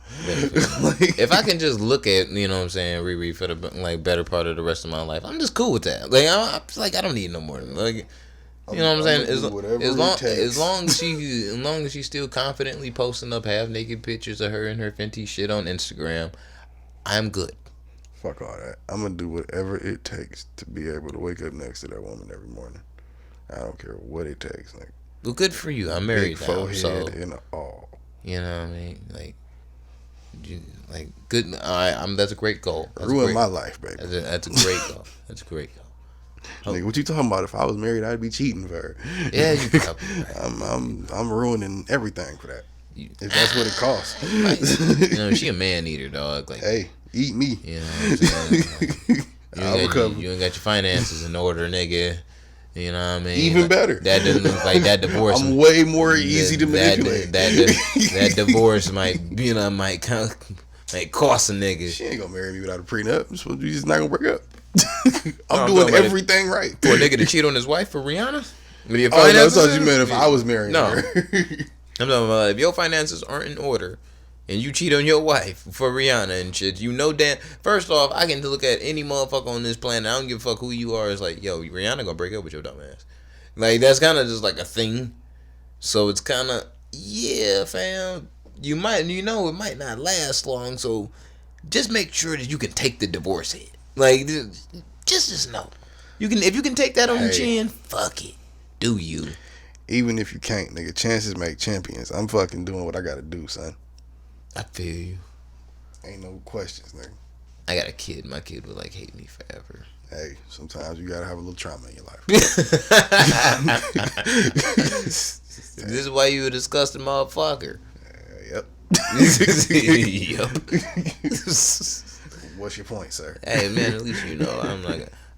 Like, if I can just look at, you know what I'm saying, Riri for the like better part of the rest of my life, I'm just cool with that. Like I don't need no more. Like, you know what I'm saying? As long as she's still confidently posting up half naked pictures of her and her Fenty shit on Instagram, I'm good. Fuck all that. I'm gonna do whatever it takes to be able to wake up next to that woman every morning. I don't care what it takes. Like, well, good for you. I'm married now, so and all. You know what I mean? Like good. That's a great goal. Ruin my life, baby. That's a great goal. That's a great goal. Nigga, what you talking about? If I was married, I'd be cheating for her. Yeah, you probably right. I'm ruining everything for that. If that's what it costs. You know, she a man eater, dog. Like, hey, eat me. You know what I'm saying? Like, you ain't got your finances in order, nigga. You know what I mean? Even better. That doesn't look like that divorce. I'm way more easy to manipulate. That divorce might cost a nigga. She ain't gonna marry me without a prenup. So we just not gonna break up. I'm doing everything right. For a nigga to cheat on his wife for Rihanna? That's what you meant if I was marrying her. I'm talking about if your finances aren't in order and you cheat on your wife for Rihanna and shit, you know damn. First off, I can look at any motherfucker on this planet. I don't give a fuck who you are. It's like, yo, Rihanna gonna break up with your dumb ass. Like, that's kind of just like a thing. So it's kind of, yeah, fam. It might not last long. So just make sure that you can take the divorce hit. Like, just know. If you can take that on the chin, fuck it. Do you? Even if you can't, nigga, chances make champions. I'm fucking doing what I gotta do, son. I feel you. Ain't no questions, nigga. I got a kid. My kid would like hate me forever. Hey, sometimes you gotta have a little trauma in your life. This is why you a disgusting motherfucker. Yep. Yep. What's your point, sir? Hey man, at least you know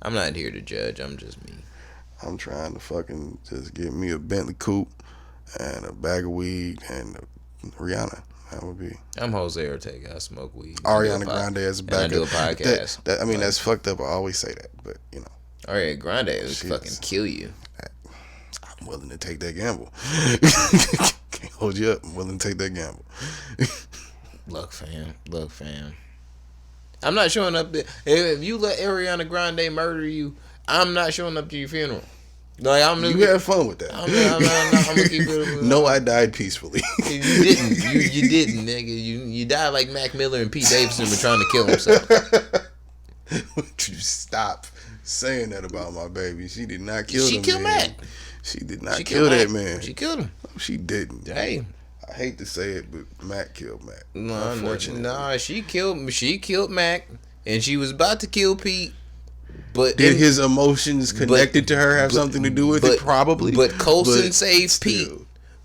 I'm not here to judge. I'm just me. I'm trying to fucking just get me a Bentley coupe and a bag of weed and Rihanna. That would be. I'm Jose Ortega. I smoke weed. Ariana Grande as a backup. And I do a podcast. That's fucked up. I always say that, but you know. Ariana Grande would fucking kill you. I'm willing to take that gamble. Can't hold you up. I'm willing to take that gamble. Look, fam. I'm not showing up there. If you let Ariana Grande murder you, I'm not showing up to your funeral. Like, you have fun with that. I'm gonna keep it. No, I died peacefully. You didn't. You didn't, nigga. You died like Mac Miller and Pete Davidson were trying to kill himself. Would you stop saying that about my baby? She did not kill him. She killed Mac. She did not kill that man. She killed him. No, she didn't. Hey. I hate to say it, but Mac killed Mac. No, she killed Mac, and she was about to kill Pete. Did his emotions connected to her have something to do with it? Probably. But Coulson saved Pete.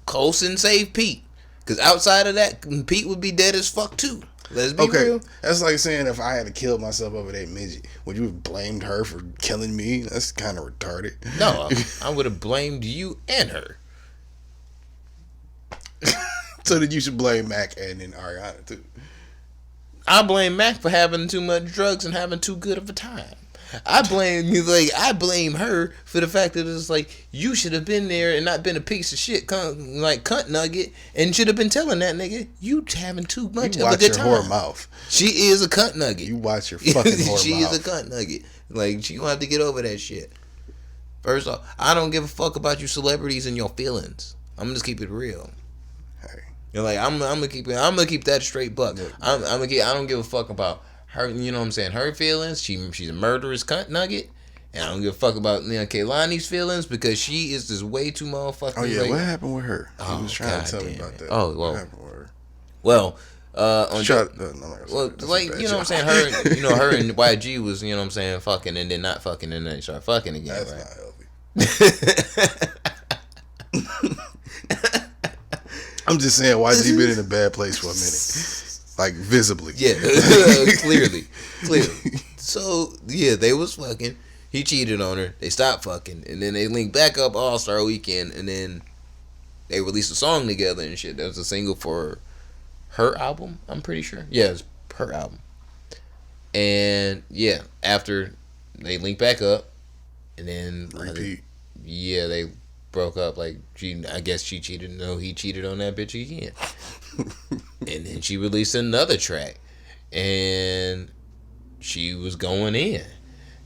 Coulson saved Pete. Because outside of that, Pete would be dead as fuck too. Let's be real. That's like saying if I had to kill myself over that midget, would you have blamed her for killing me? That's kind of retarded. No, I would have blamed you and her. So then you should blame Mac and then Ariana too. I blame Mac for having too much drugs and having too good of a time. I blame her for the fact that it's like you should have been there and not been a piece of shit cunt nugget and should have been telling that nigga you having too much of a good time. You watch your whore mouth. She is a cunt nugget. You watch your fucking whore mouth. She is a cunt nugget. Like she gonna have to get over that shit. First off, I don't give a fuck about you celebrities and your feelings. I'm gonna just keep it real. Hey, you're like I'm gonna keep that straight buck. I don't give a fuck about her, you know what I'm saying? Her feelings. She's a murderous cunt nugget. And I don't give a fuck about Kehlani's feelings because she is just way too motherfucking. Oh yeah, what happened with her? He was trying to tell me about that. Oh well. What happened with her? Well, like you know what I'm saying? Her, her and YG was, you know what I'm saying, fucking and then not fucking and then they start fucking again. That's right? not healthy. I'm just saying YG been in a bad place for a minute. Like visibly. Yeah. Clearly. So yeah, they was fucking. He cheated on her. They stopped fucking, and then they linked back up All-Star Weekend, and then they released a song together and shit. That was a single for her album. I'm pretty sure. Yeah, it was her album. And yeah, after they linked back up, and then repeat. They broke up. Like I guess she cheated. No, he cheated on that bitch again. And then she released another track, and she was going in.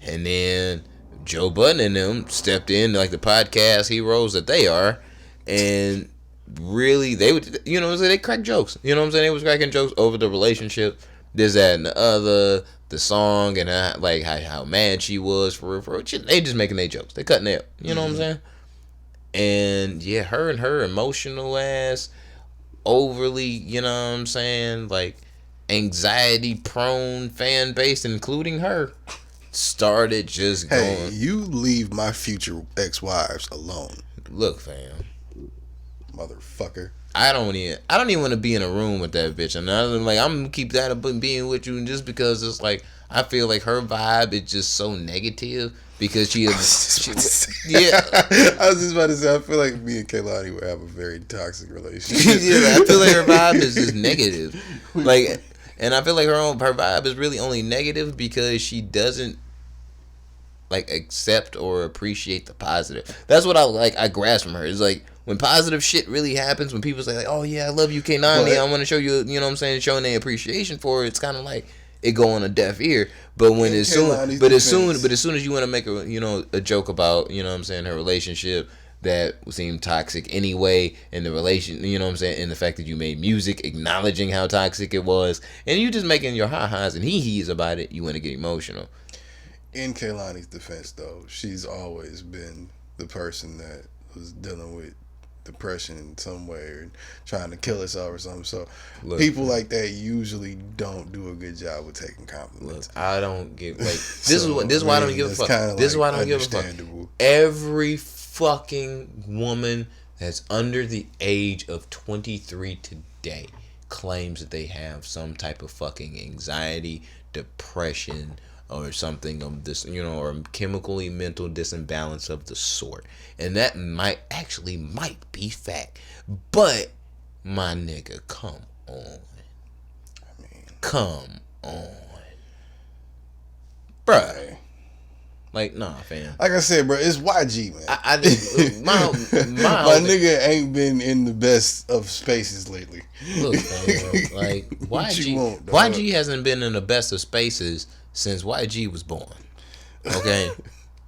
And then Joe Budden and them stepped in like the podcast heroes that they are, and really they would, they crack jokes. You know what I'm saying? They was cracking jokes over the relationship, this, that, and the other, the song, and how mad she was for real. They just making their jokes. They cutting it up. You know what I'm saying? And yeah, her and her emotional ass, overly, you know what I'm saying, like anxiety prone fan base, including her, started just going. Hey, you leave my future ex-wives alone. Look, fam, motherfucker. I don't even want to be in a room with that bitch. And I'm gonna keep that up and being with you just because it's like I feel like her vibe is just so negative because I was just about to say I feel like me and Kehlani would have a very toxic relationship. Yeah, I feel like her vibe is just negative. Like, and I feel like her vibe is really only negative because she doesn't like accept or appreciate the positive. That's what I grasp from her. It's like when positive shit really happens, when people say like, "Oh yeah, I love you, Kehlani. I want to show you," you know what I'm saying, showing their appreciation for it. It's kind of like it go on a deaf ear. But when as soon as you want to make a joke about, you know what I'm saying, her relationship that seemed toxic anyway, and the relation, you know what I'm saying, and the fact that you made music acknowledging how toxic it was, and you just making your ha-has and he-he's about it, you want to get emotional. In Kehlani's defense, though, she's always been the person that was dealing with depression in some way or trying to kill herself or something. So people like that usually don't do a good job with taking compliments. Look, I don't give this is why I don't give a fuck. This is why I don't give a fuck. Every fucking woman that's under the age of 23 today claims that they have some type of fucking anxiety, depression, or something of this, or chemically mental disimbalance of the sort. And that might be fact. But, my nigga, come on. Come on. Bruh. Like, nah, fam. Like I said, bro, it's YG, man. My nigga ain't been in the best of spaces lately. Look, man, like, YG hasn't been in the best of spaces since YG was born. Okay?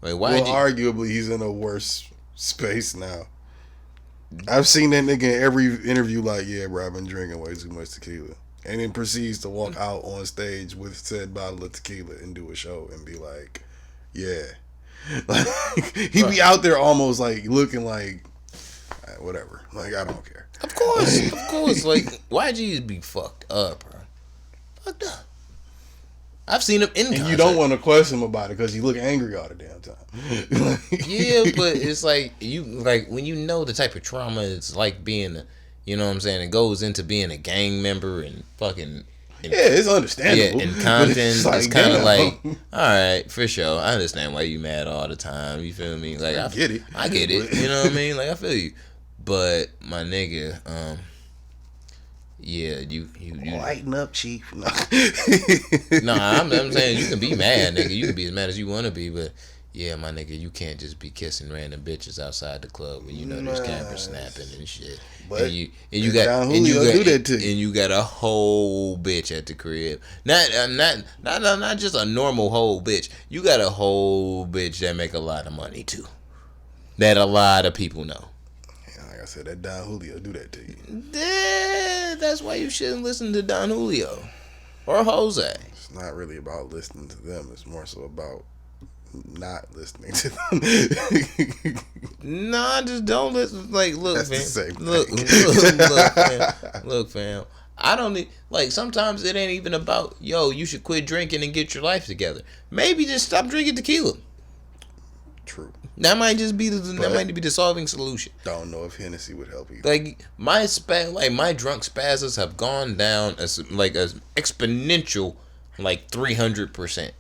Like, YG. Well, arguably, he's in a worse space now. I've seen that nigga in every interview like, yeah, bro, I've been drinking way too much tequila. And then proceeds to walk out on stage with said bottle of tequila and do a show and be like, yeah. Like, he be out there almost like looking like, whatever. Like, I don't care. Of course. Like, YG's be fucked up, bro. Fucked up. I've seen him in concert. And you don't want to question him about it because you look angry all the damn time. Yeah, but it's like when you know the type of trauma it's like being you know what I'm saying, it goes into being a gang member and fucking. Yeah, it's understandable. Yeah, in Compton, it's kind of like, all right, for sure. I understand why you mad all the time. You feel me? Like I get it. I get it. You know what I mean? Like I feel you. But my nigga, yeah, you lighten up, chief. No, I'm saying you can be mad, nigga. You can be as mad as you want to be, but yeah, my nigga, you can't just be kissing random bitches outside the club when you know there's cameras snapping and shit. But and you got a whole bitch at the crib. Not just a normal whole bitch. You got a whole bitch that make a lot of money too. That a lot of people know. Yeah, like I said, that Don Julio do that to you. Yeah, that's why you shouldn't listen to Don Julio or Jose. It's not really about listening to them. It's more so about not listening to them. Nah, just don't listen. Like, look, that's fam. The same Look, look, fam. I don't need, like, sometimes it ain't even about, yo, you should quit drinking and get your life together. Maybe just stop drinking tequila. True. That might just be the solving solution. Don't know if Hennessy would help you. Like my drunk spasms have gone down as exponential, like 300%.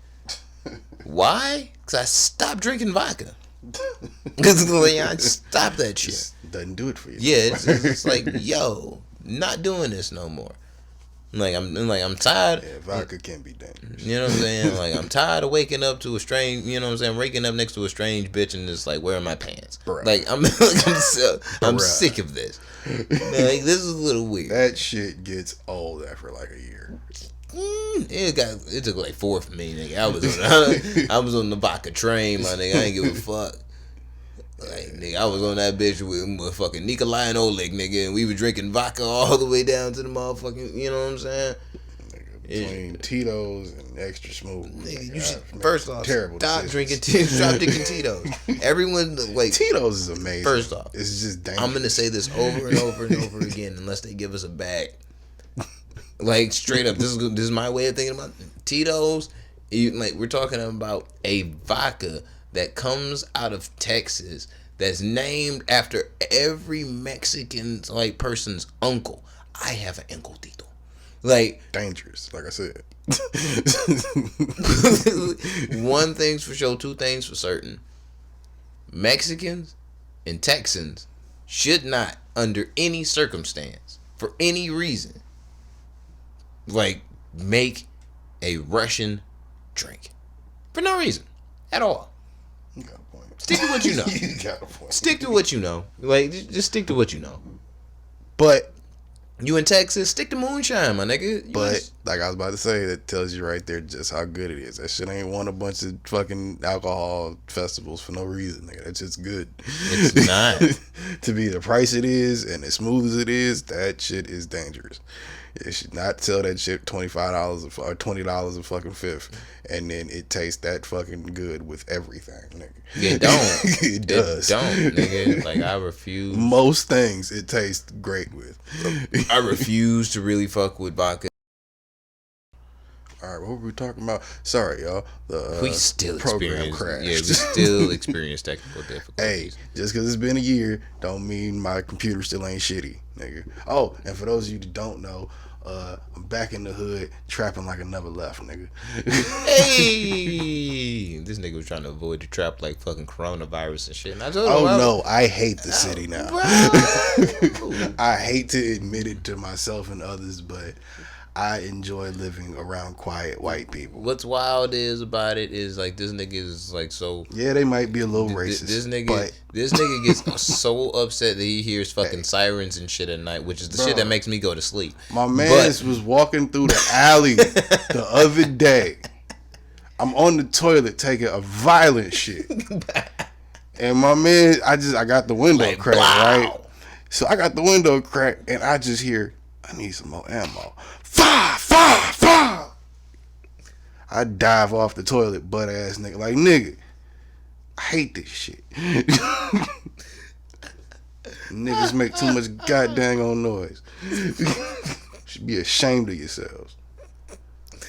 Why? Because I stopped drinking vodka. Because I stopped that shit. Just doesn't do it for you. Yeah, it's like, yo, not doing this no more. I'm tired. Yeah, vodka can be dangerous. You know what I'm saying? Like, I'm tired of waking up to a strange, you know what I'm saying? Waking up next to a strange bitch and just like, where are my pants? Bruh. Like, I'm sick of this. Like, this is a little weird. That shit gets old after like a year. It took like 4 for me, nigga. I was on the vodka train, my nigga. I ain't give a fuck. Like, nigga, I was on that bitch with fucking Nikolai and Oleg, nigga, and we were drinking vodka all the way down to the motherfucking, you know what I'm saying? Nigga, between Tito's and Extra Smooth. Nigga, you should, first off, terrible stop decisions. drinking Tito's. Everyone, like, Tito's is amazing. First off, it's just dangerous. I'm gonna say this over and over and over again unless they give us a bag. Like, straight up, this is my way of thinking about it. Tito's. Like, we're talking about a vodka that comes out of Texas that's named after every Mexican like person's uncle. I have an Uncle Tito. Like, dangerous, like I said. One thing's for sure, two things for certain. Mexicans and Texans should not, under any circumstance, for any reason, like, make a Russian drink. For no reason. At all. You got a point. Stick to what you know. You got a point. Stick to what you know. Like, just stick to what you know. But you in Texas, stick to moonshine, my nigga. Like I was about to say, that tells you right there just how good it is. That shit ain't won a bunch of fucking alcohol festivals for no reason, nigga. That's just good. It's not. To be the price it is and as smooth as it is, that shit is dangerous. It should not sell that shit $25 or $20 a fucking fifth, and then it tastes that fucking good with everything, nigga. It don't. It does. It don't, nigga. Like, I refuse. Most things it tastes great with. I refuse to really fuck with vodka. All right, what were we talking about? Sorry, y'all. We still program crashed. Yeah, we still experience technical difficulties. Hey, just because it's been a year don't mean my computer still ain't shitty, nigga. Oh, and for those of you that don't know, I'm back in the hood trapping like I never left, nigga. Hey, this nigga was trying to avoid the trap like fucking coronavirus and shit. And I told him, no, I hate the city now. I hate to admit it to myself and others, but I enjoy living around quiet white people. What's wild is about it is like this nigga is like so. Yeah, they might be a little racist. This nigga gets so upset that he hears fucking sirens and shit at night, which is the shit that makes me go to sleep. My man was walking through the alley the other day. I'm on the toilet taking a violent shit, and my man, I got the window like, cracked, wow. right? So I got the window cracked, and I just hear, I need some more ammo. Fire, fire, fire. I dive off the toilet, butt ass nigga. Like, nigga, I hate this shit. Niggas make too much goddamn on noise. Should be ashamed of yourselves.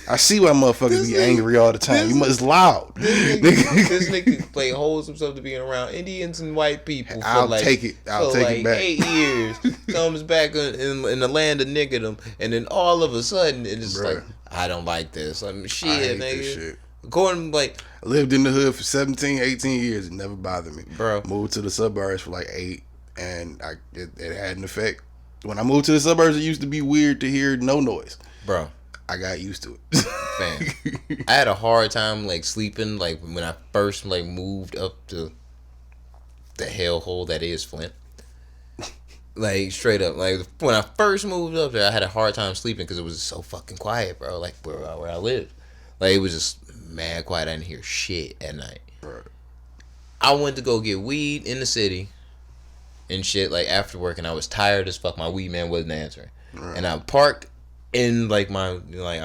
I see why motherfuckers be angry all the time. You must loud. This nigga like holds himself to being around Indians and white people. I'll take it back. 8 years. Comes back in the land of niggerdom, and then all of a sudden it's like, I don't like this. I shit, I hate nigga. this shit. According I lived in the hood for 17, 18 years. It never bothered me, bro. Moved to the suburbs for like 8, and it had an effect. When I moved to the suburbs, it used to be weird to hear no noise, bro. I got used to it. Fam, I had a hard time sleeping when I first moved up to the hellhole that is Flint. Straight up, when I first moved up there, I had a hard time sleeping because it was so fucking quiet, bro. Where I lived, it was just mad quiet. I didn't hear shit at night. Right. I went to go get weed in the city and shit after work, and I was tired as fuck. My weed man wasn't answering, and I parked in I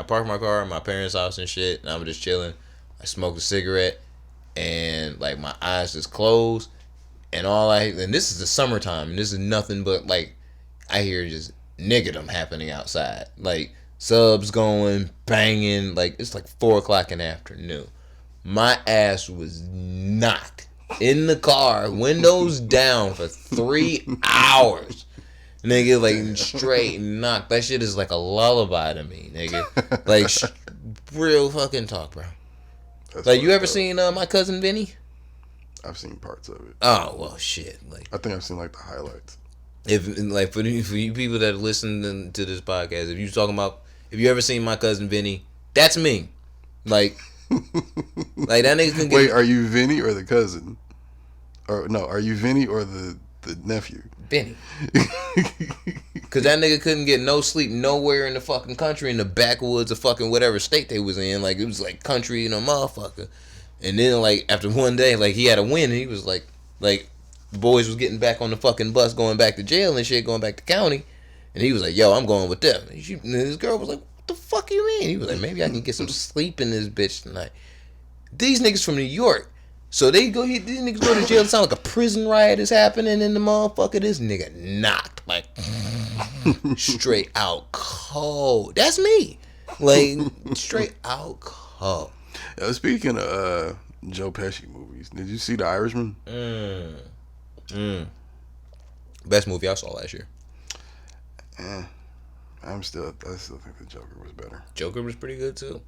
parked my car in my parents' house and shit, and I was just chilling. I smoked a cigarette, and my eyes just closed, and and this is the summertime, and this is nothing but I hear just niggerdom happening outside, subs going, banging, it's 4:00 in the afternoon. My ass was knocked in the car, windows down for 3 hours. Nigga, straight knocked. That shit is like a lullaby to me, nigga. Real fucking talk, bro. That's you ever seen My Cousin Vinny? I've seen parts of it. Oh, well, shit. I think I've seen the highlights. If for you people that listen to this podcast, if you ever seen My Cousin Vinny, that's me. That nigga can get. Wait, are you Vinny or the cousin? Or no, are you Vinny or the nephew? Benny. Cause that nigga couldn't get no sleep nowhere in the fucking country, in the backwoods of fucking whatever state they was in. It was country in a motherfucker. And then after one day, he had a win, and he was the boys was getting back on the fucking bus, going back to jail and shit, going back to county. And he was like, yo, I'm going with them. And this girl was like, what the fuck you mean? He was like, maybe I can get some sleep in this bitch tonight. These niggas from New York. So these niggas go to jail. It sound like a prison riot is happening in the motherfucker. This nigga knocked straight out cold. That's me. Straight out cold. Speaking of Joe Pesci movies, did you see The Irishman? Best movie I saw last year. I still think the Joker was better. Joker was pretty good too.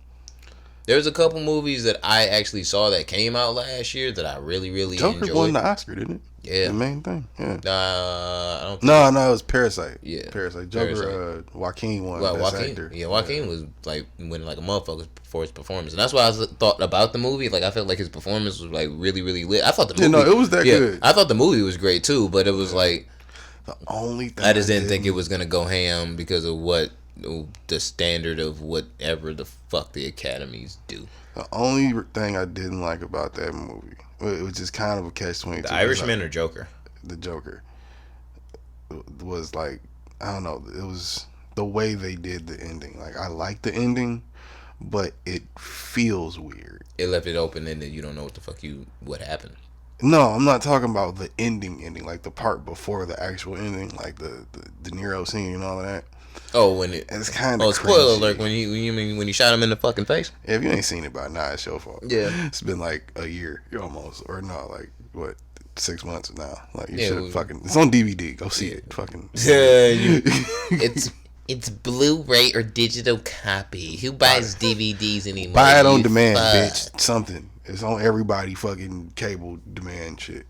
There's a couple movies that I actually saw that came out last year that I really, really enjoyed. Joker won the Oscar, didn't it? Yeah. The main thing. Yeah. I don't think No, it was Parasite. Yeah. Parasite. Joker, Joaquin won Best Actor. Yeah, Joaquin was winning a motherfucker for his performance. And that's why I thought about the movie. I felt like his performance was really, really lit. I thought the movie... Yeah, no, it was that good. I thought the movie was great too, but it was the only thing I just didn't think it was going to go ham because of what... the standard of whatever the fuck the academies do. The only thing I didn't like about that movie, it was just kind of a catch-22. The Irishman or Joker? The Joker was I don't know. It was the way they did the ending. I like the ending, but it feels weird. It left it open and then you don't know what the fuck what happened. No, I'm not talking about the ending, the part before the actual ending, the De Niro scene and all of that. Oh, it's kind of spoiler alert when he shot him in the fucking face. Yeah, if you ain't seen it by now, it's your fault. Yeah, it's been a year almost, or no, 6 months now. You should have fucking. It's on DVD. Go see it. Fucking. It's Blu-ray or digital copy. Who buys DVDs anymore? Buy it on demand, bitch. Something. It's on everybody fucking cable demand shit.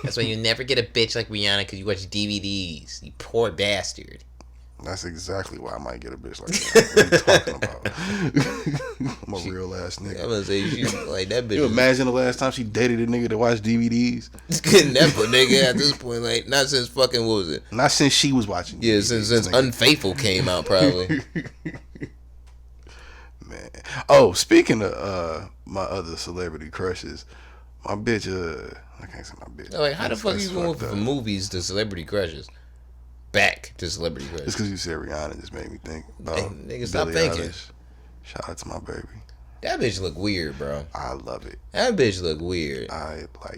That's why you never get a bitch like Rihanna because you watch DVDs. You poor bastard. That's exactly why I might get a bitch like that. What are you talking about? I'm a real ass nigga. I'm gonna say she that bitch. You imagine the last time she dated a nigga that watched DVDs? Never, nigga. At this point, not since fucking what was it? Not since she was watching. Yeah, DVDs, since Unfaithful came out, probably. Man. Oh, speaking of my other celebrity crushes, my bitch. I can't say my bitch. How the fuck you going from movies to celebrity crushes? Back to celebrity crushes. It's because you said Rihanna just made me think. Nigga, stop thinking. Shout out to my baby. That bitch look weird, bro. I love it. That bitch look weird.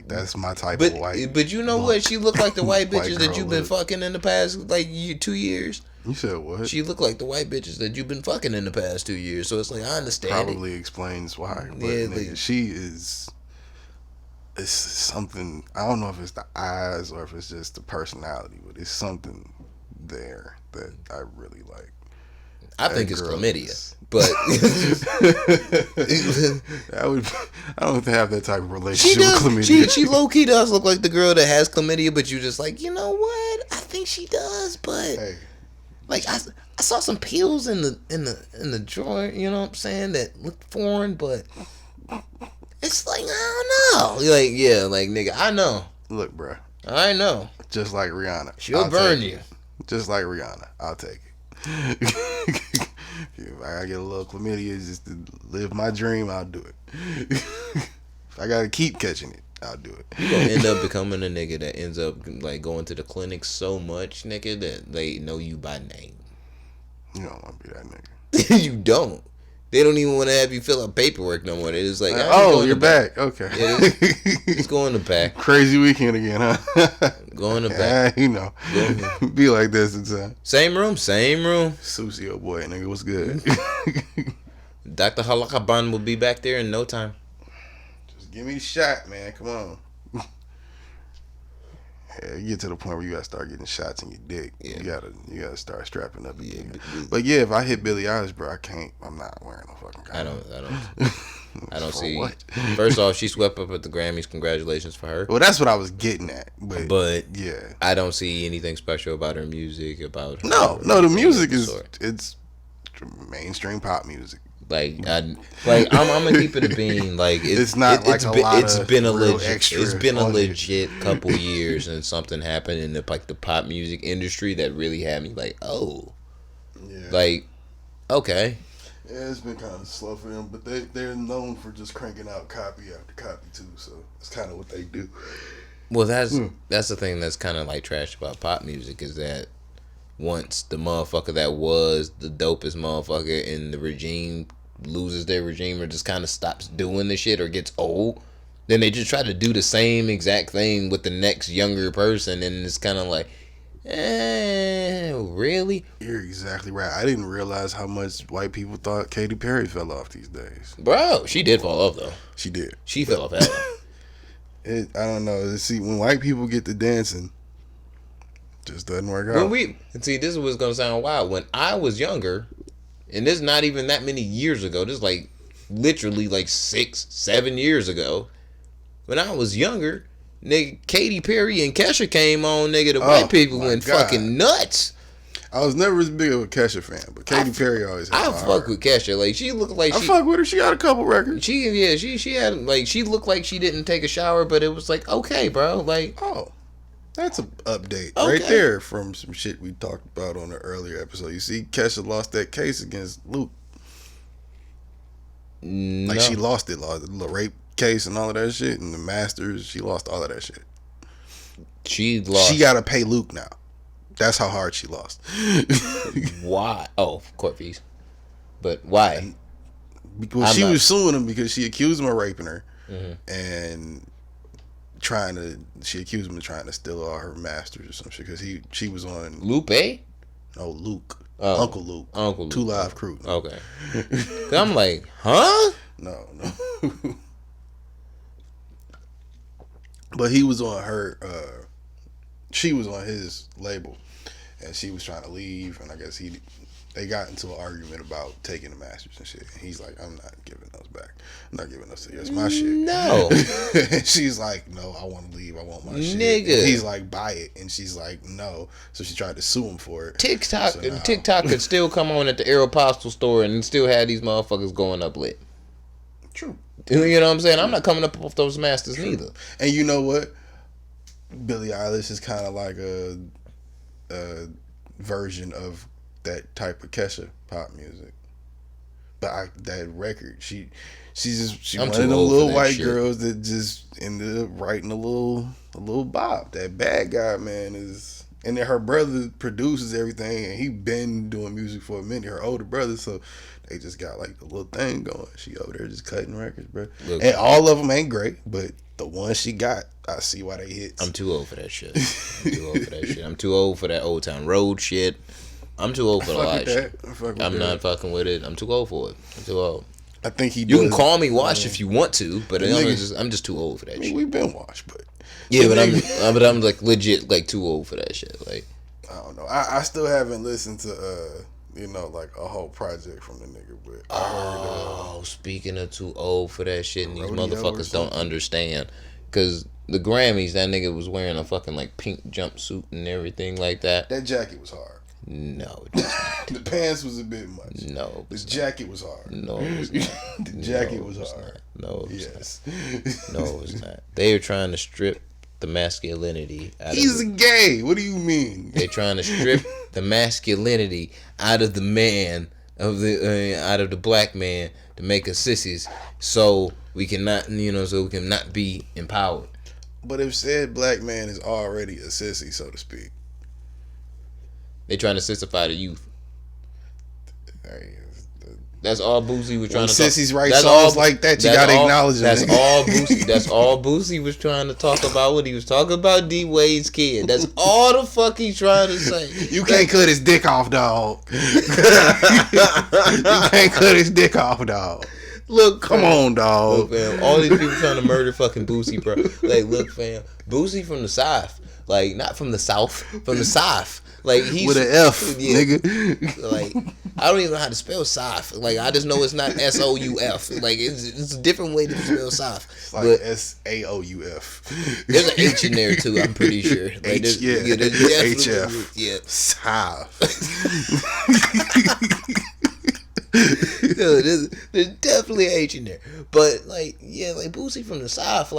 That's my type of white. But you know what? She look like the white bitches that you've been fucking in the past 2 years. You said what? She looked like the white bitches that you've been fucking in the past 2 years. So it's like, I understand. Probably explains why. But nigga, she is. It's something. I don't know if it's the eyes or if it's just the personality, but it's something there that I really like. I think it's chlamydia, but I don't have that type of relationship with chlamydia. She low key does look like the girl that has chlamydia, but you just like, you know what? I think she does, but like I saw some pills in the drawer. You know what I'm saying? That looked foreign, but it's like, I don't know. You're like, yeah, like nigga, I know. Look, bro, I know. Just like Rihanna, she'll burn you. Just like Rihanna, I'll take it. If I get a little chlamydia just to live my dream, I'll do it. If I gotta keep catching it, I'll do it. You gonna end up becoming a nigga that ends up like going to the clinic so much, nigga, that they know you by name. You don't want to be that nigga. You don't. They don't even want to have you fill out paperwork no more. They're just like, oh, you're back. Okay. Yeah, it's going to back. Crazy weekend again, huh? Going to back. You know. Be like this sometimes. Same room. Sucio boy, nigga, what's good? Dr. Halakaban will be back there in no time. Just give me the shot, man. Come on. Yeah, you get to the point where you gotta start getting shots in your dick. Yeah. You gotta start strapping up again. But yeah, if I hit Billie Eilish, bro, I can't. I'm not wearing no fucking condom. I don't see. What? First off, she swept up at the Grammys. Congratulations for her. Well, that's what I was getting at. But yeah, I don't see anything special about her music. About her no, the music is it's mainstream pop music. I'm gonna keep it a bean. Like it's not like it's been a legit couple years, and something happened in the pop music industry that really had me like, oh, yeah. Like, okay. Yeah, it's been kind of slow for them, but they're known for just cranking out copy after copy too. So it's kind of what they do. Well, that's the thing that's kind of like trash about pop music is that once the motherfucker that was the dopest motherfucker in the regime loses their regime or just kind of stops doing the shit or gets old, then they just try to do the same exact thing with the next younger person, and it's kind of like, really? You're exactly right. I didn't realize how much white people thought Katy Perry fell off these days. Bro, she did fall off though. She did. She fell off hella. I don't know. See, when white people get to dancing, it just doesn't work out. This is what's gonna sound wild. When I was younger, and this is not even that many years ago, this is like literally like 6-7 years ago. When I was younger, nigga, Katy Perry and Kesha came on, nigga. The white people went fucking nuts. I was never as big of a Kesha fan, but Katy Perry always had I fuck with Kesha. Like, she looked like I fuck with her. She got a couple records. She had, like, she looked like she didn't take a shower, but it was like, okay, bro. Like, oh, that's an update right there from some shit we talked about on an earlier episode. You see, Kesha lost that case against Luke. No. Like, she lost the rape case and all of that shit, and the masters. She lost all of that shit. She got to pay Luke now. That's how hard she lost. Why? Oh, court fees. But why? Because she was suing him because she accused him of raping her, and she accused him of trying to steal all her masters or some shit. Because she was on Lupe? No, Luke. Oh, Uncle Luke. 2 Live Crew. Okay. I'm like, huh? No. But he was on her. She was on his label, and she was trying to leave, and I guess they got into an argument about taking the masters and shit. And he's like, I'm not giving those back. I'm not giving those to you. It's my shit. No. And she's like, no, I want to leave. I want my shit. Nigga. And he's like, buy it. And she's like, no. So she tried to sue him for it. TikTok could still come on at the Aeropostale store and still have these motherfuckers going up lit. True. You know what I'm saying? I'm not coming up off those masters neither. And you know what? Billie Eilish is kind of like a version of that type of Kesha pop music. But that record, she's one of them little white girls that just ended up writing a little bop. That bad guy, man, is, and then her brother produces everything, and he been doing music for a minute. Her older brother, so they just got like a little thing going. She over there just cutting records, bro. Look, and all of them ain't great, but the ones she got, I see why they hit. I'm too old for that shit. I'm too old for that Old Town Road shit. I'm too old for a lot of shit. I'm not fucking with it. I'm too old for it. I'm too old. I think he. You can call me washed if you want to, but I'm just too old for that shit. We've been washed, but yeah, but I'm like legit like too old for that shit. Like I don't know. I still haven't listened to like a whole project from the nigga. But I heard, speaking of too old for that shit, and these motherfuckers don't understand, because the Grammys, that nigga was wearing a fucking like pink jumpsuit and everything like that. That jacket was hard. No, it was not. The pants was a bit much. No, the jacket was hard. No, it was not. The jacket was hard. No, it was not. No, it was not. They are trying to strip the masculinity out He's gay. What do you mean? They're trying to strip the masculinity out of the man, out of the black man, to make us sissies, so we cannot, so we can not be empowered. But if said black man is already a sissy, so to speak, they trying to sissify the youth. That's all Boosie was trying to talk. Sissies write songs like that, you gotta acknowledge them. That's all Boosie. That's all Boosie was trying to talk about when he was talking about D Wade's kid. That's all the fuck he's trying to say. You can't cut his dick off, dog. You can't cut his dick off, dog. Look, come on, dog. Look, fam, all these people trying to murder fucking Boosie, bro. Like, look, fam, Boosie from the South, like not from the South, from the South. Like he's with an F, nigga. Like I don't even know how to spell South. Like I just know it's not SOUF. Like it's a different way to spell South. It's like SAOUF. There's an H in there too. I'm pretty sure. Like, H, HF. Yeah, South. No, there's definitely an H in there. But like Boosie from the South,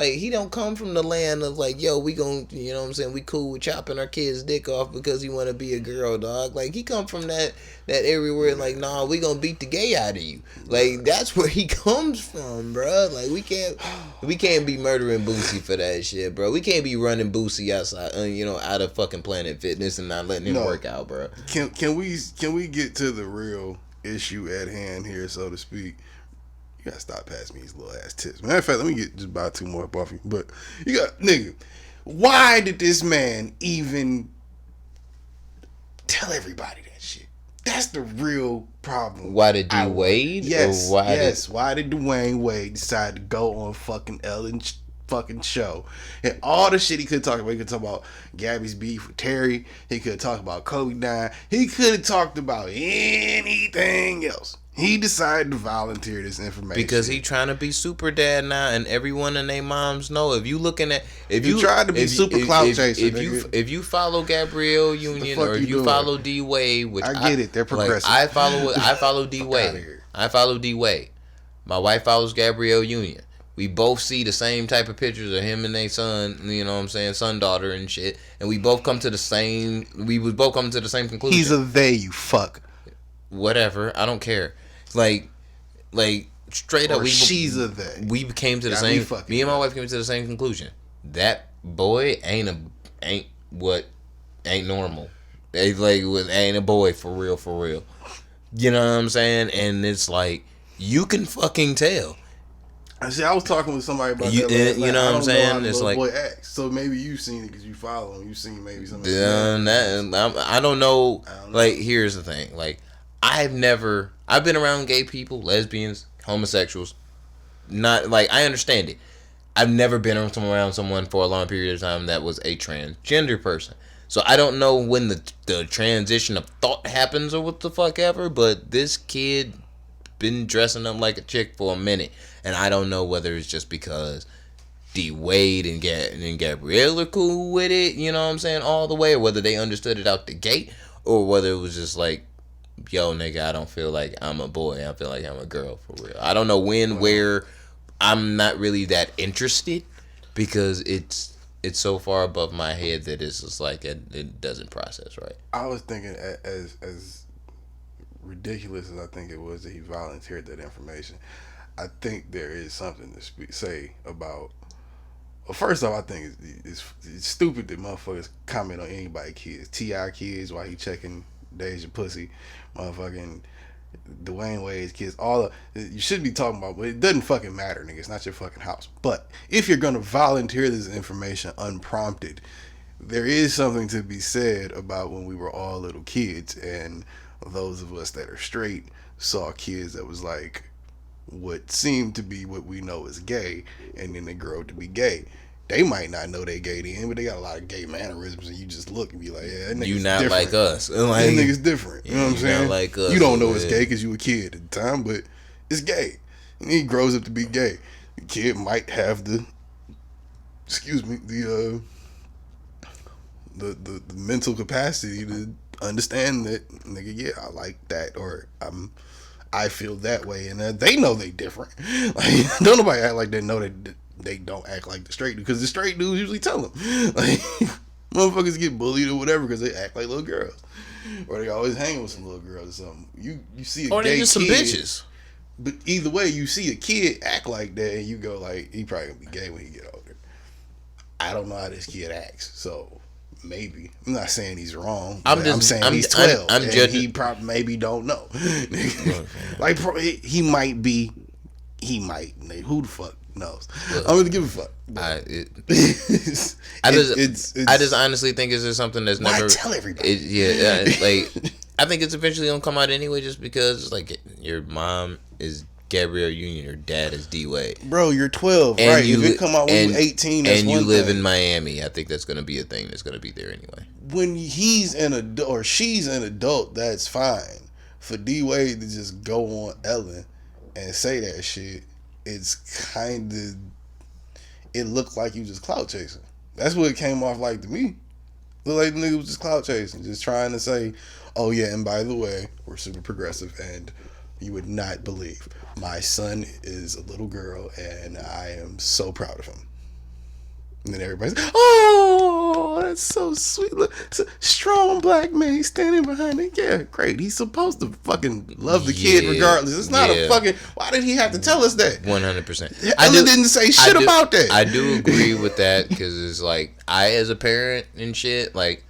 he don't come from the land of like, yo, we gon', you know what I'm saying, we cool with chopping our kid's dick off because he want to be a girl, dog. Like, he come from that area where, like, nah, we gonna beat the gay out of you. Like, that's where he comes from, bro. Like, we can't be murdering Boosie for that shit, bro. We can't be running Boosie outside, out of fucking Planet Fitness and not letting him work out, bro. Can we get to the real issue at hand here, so to speak? You gotta stop passing me these little ass tips. Matter of fact, let me get just about 2 more off you. But you got, nigga, why did this man even tell everybody that shit? That's the real problem. Why did D Wade? Yes, why did Dwayne Wade decide to go on fucking Ellen's fucking show? And all the shit he could talk about. He could talk about Gabby's beef with Terry. He could talk about Kobe dying. He could have talked about anything else. He decided to volunteer this information because he trying to be super dad now, and everyone and their moms know. If you tried to be super clout chaser, if you follow Gabrielle Union or if you follow D Wade, which I get it, they're progressive. Like, I follow D Wade. I follow D Wade. My wife follows Gabrielle Union. We both see the same type of pictures of him and their son, you know what I'm saying, son, daughter, and shit, and we both come to the same. We would both come to the same conclusion. He's a they, you fuck. Whatever, I don't care. Like straight up, she's a they. We came to the same. Me and my wife came to the same conclusion. That boy ain't normal. Ain't a boy for real. You know what I'm saying? And it's like you can fucking tell. I was talking with somebody about that. You know what I'm saying? It's like boy acts. So maybe you've seen it because you follow him. You've seen maybe something. I don't know. Like, here's the thing. Like, I've been around gay people, lesbians, homosexuals. Not like I understand it. I've never been around someone for a long period of time that was a transgender person. So I don't know when the transition of thought happens or what the fuck ever. But this kid been dressing up like a chick for a minute, and I don't know whether it's just because D Wade and Gabrielle are cool with it, you know what I'm saying, all the way, or whether they understood it out the gate, or whether it was just like, yo, nigga, I don't feel like I'm a boy. I feel like I'm a girl for real. I don't know where. I'm not really that interested because it's so far above my head that it's just like it doesn't process right. I was thinking as ridiculous as I think it was that he volunteered that information, I think there is something to say about. Well, first off, I think it's stupid that motherfuckers comment on anybody's kids. T.I. kids while he checking Deja pussy, motherfucking Dwayne Wade's kids. You should be talking about, but it doesn't fucking matter, nigga. It's not your fucking house. But if you're gonna volunteer this information unprompted, there is something to be said about when we were all little kids, and those of us that are straight saw kids that was like what seemed to be what we know is gay, and then they grow up to be gay. They might not know they gay then, but they got a lot of gay mannerisms, and you just look and be like, yeah, that nigga's You not different. like us. Like, That nigga's different. You know what I'm saying? Not like us. You don't know it's gay because you a kid at the time, but it's gay. And he grows up to be gay. The kid might have the mental capacity to understand that, nigga, yeah, I like that, or I feel that way, and they know they different. Like, don't nobody act like they know that they don't act like the straight dude, because the straight dudes usually tell them. Like, motherfuckers get bullied or whatever because they act like little girls, or they always hang with some little girls or something. You see a or gay they just some kid, bitches. but either way, you see a kid act like that, and you go like, he probably gonna be gay when he get older. I don't know how this kid acts, so maybe. I'm not saying he's wrong. I'm saying he's 12. I'm judging. He probably maybe don't know. Like, he might be. He might. Who the fuck knows? Look, I'm gonna give a fuck. I just honestly think it's just something that's never. Tell everybody. Like, I think it's eventually gonna come out anyway, just because like your mom is Gabrielle Union, your dad is D Wade. Bro, you're 12, and right? If it come out when you're 18, that's and one you live thing. In Miami, I think that's gonna be a thing that's gonna be there anyway. When he's an adult or she's an adult, that's fine. For D Wade to just go on Ellen and say that shit, it's kind of, it looked like you just clout chasing. That's what it came off like to me. Looked like the nigga was just clout chasing, just trying to say, oh yeah, and by the way, we're super progressive, and you would not believe, my son is a little girl, and I am so proud of him. And then everybody's like, oh, that's so sweet. Look, it's a strong black man. He's standing behind it. Yeah, great. He's supposed to fucking love the kid regardless. It's not a fucking, why did he have to tell us that? 100%. Ellen didn't say shit about that. I do agree with that, because it's like, I as a parent and shit, like,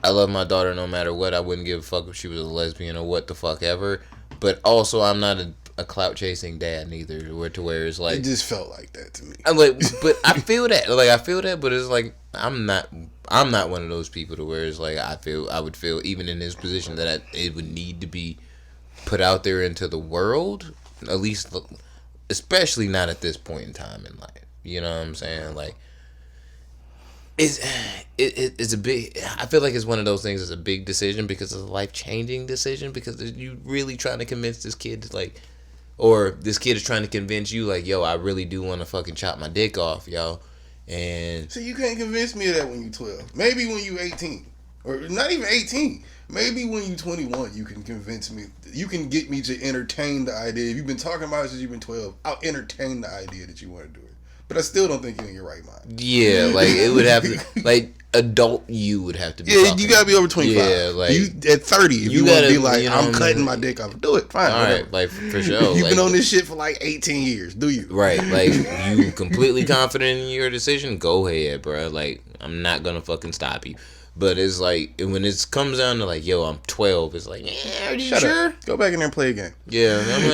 I love my daughter no matter what. I wouldn't give a fuck if she was a lesbian or what the fuck ever. But also, I'm not a clout chasing dad neither, to where it's like, it just felt like that to me. I'm like, but I feel that, but it's like I'm not one of those people to where it's like I would feel even in this position that it would need to be put out there into the world, at least, especially not at this point in time in life. You know what I'm saying? Like, it's a big. I feel like it's one of those things. It's a big decision because it's a life-changing decision, because you really trying to convince this kid to, like, or this kid is trying to convince you, like, yo, I really do want to fucking chop my dick off, yo. And so you can't convince me of that when you 12. Maybe when you 18, or not even 18. Maybe when you 21, you can convince me. You can get me to entertain the idea. If you've been talking about it since you've been 12, I'll entertain the idea that you want to do it. But I still don't think you're in your right mind. Yeah, like, it would have to, like, adult you would have to be. Yeah, talking. you gotta be over 25. Yeah, like, you at 30, if you want to be like, I'm cutting my dick off, do it. Fine. All whatever. right, like, for sure. You've like, been on this shit for like 18 years. Do you? Right, like, you completely confident in your decision? Go ahead, bro. Like, I'm not gonna fucking stop you. But it's like, when it comes down to like, yo, I'm 12, it's like, yeah, are you Shut sure? Up. Go back in there and play a game. Yeah, I'm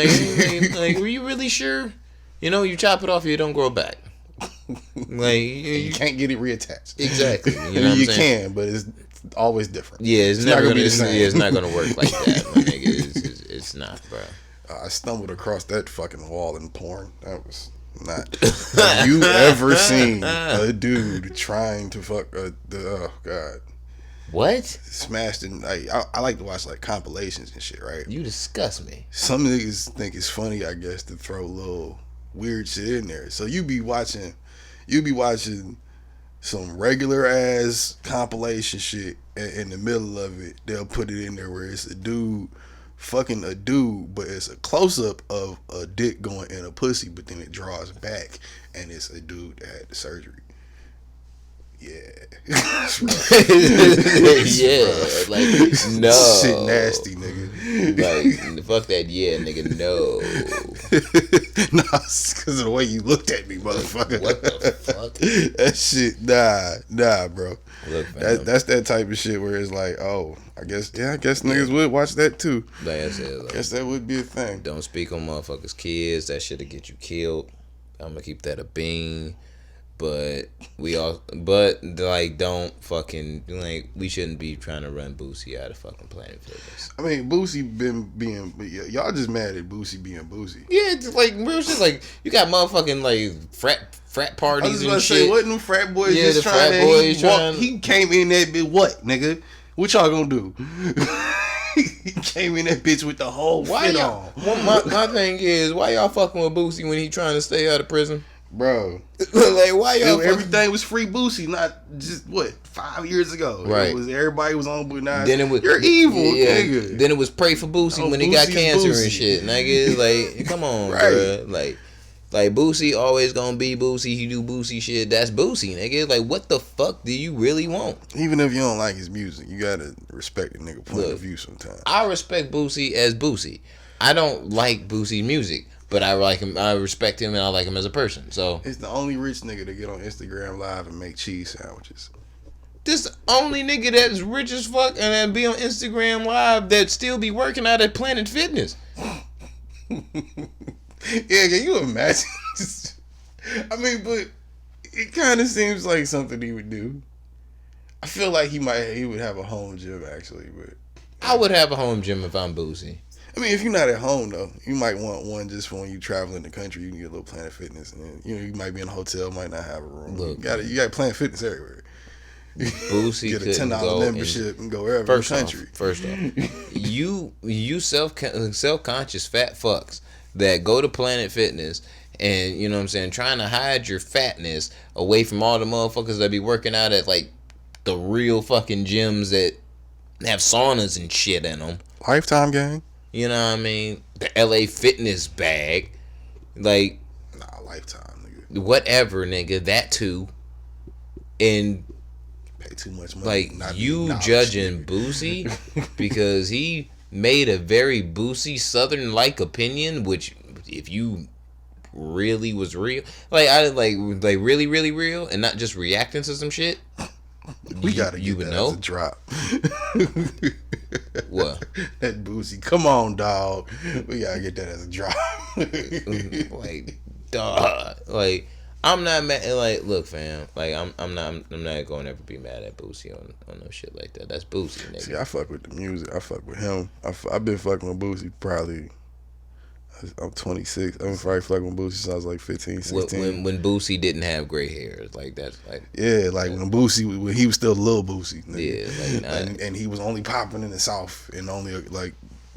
like, were you really sure? You know, you chop it off, you don't grow back. Like, you can't get it reattached. Exactly. You know what I'm saying? Can, but it's always different. Yeah, it's never gonna be the same. Yeah, it's not gonna work like that, my nigga. It's not, bro. I stumbled across that fucking wall in porn. That was not. Have you ever seen a dude trying to fuck oh god. What? Smashed in. I like to watch like compilations and shit, right? You disgust me. Some niggas think it's funny, I guess, to throw a little weird shit in there. So you be watching some regular ass compilation shit, and in the middle of it, they'll put it in there where it's a dude fucking a dude, but it's a close up of a dick going in a pussy, but then it draws back, and it's a dude that had the surgery. Yeah. Yeah, like, no. Shit nasty, nigga. Like, fuck that, yeah, nigga, no. Nah, it's because of the way you looked at me, motherfucker. What the fuck? That shit, nah, bro. Look, that's that type of shit where it's like, oh, I guess niggas would watch that too. Like I said, I guess that would be a thing. Don't speak on motherfuckers' kids. That shit'll get you killed. I'm gonna keep that a bean. But like, don't fucking, like, we shouldn't be trying to run Boosie out of fucking Planet Fitness. I mean, Boosie been being, y'all just mad at Boosie being Boosie. Yeah, it's like real shit. Like, you got motherfucking like frat parties I was and about to shit. say, wasn't them frat boys Yeah, just the trying frat to? boys trying. He came in that bitch. What, nigga? What y'all gonna do? He came in that bitch with the whole fit on. My thing is, why y'all fucking with Boosie when he trying to stay out of prison? Bro, like, why y'all? Everything was free Boosie, not just 5 years ago. Right. It was everybody was on, but now then it was, you're evil, nigga. Then it was pray for Boosie when he got cancer and shit. Nigga, like, come on, right. Bro. Like Boosie always gonna be Boosie. He do Boosie shit. That's Boosie, nigga. Like, what the fuck do you really want? Even if you don't like his music, you gotta respect the nigga point of view sometimes. I respect Boosie as Boosie. I don't like Boosie's music, but I like him. I respect him, and I like him as a person. So it's the only rich nigga to get on Instagram Live and make cheese sandwiches. This the only nigga that's rich as fuck and then be on Instagram Live that still be working out at Planet Fitness. Yeah, can you imagine? I mean, but it kind of seems like something he would do. I feel like he would have a home gym actually, but I would have a home gym if I'm Boosie. I mean, if you're not at home though, you might want one just for when you travel in the country. You can get a little Planet Fitness, and then, you might be in a hotel, might not have a room. Look, you got Planet Fitness everywhere. Boosie get a $10 membership and go wherever in the country. First off, you self-conscious fat fucks that go to Planet Fitness and, you know what I'm saying, trying to hide your fatness away from all the motherfuckers that be working out at like the real fucking gyms that have saunas and shit in them. Lifetime gang. You know what I mean? The LA Fitness bag. Like, nah, Lifetime, nigga. Whatever, nigga. That too. And pay too much money. Like, you judging Boosie because he made a very Boosie Southern-like opinion, which if you really was real, like really, really real, and not just reacting to some shit, we gotta get that as a drop. What? That Boosie, come on, dog. We gotta get that as a drop. Like, dog. Like, I'm not mad. Like, look, fam. Like, I'm not gonna ever be mad at Boosie on no shit like that. That's Boosie, nigga. See, I fuck with the music. I fuck with him. I've been fucking with Boosie probably. I'm 26. I've been probably fucking with Boosie since I was like 15, 16. When Boosie didn't have gray hair, like that's like. Yeah, like when he was still Lil Boosie. Nigga. Yeah, like and he was only popping in the South, and only like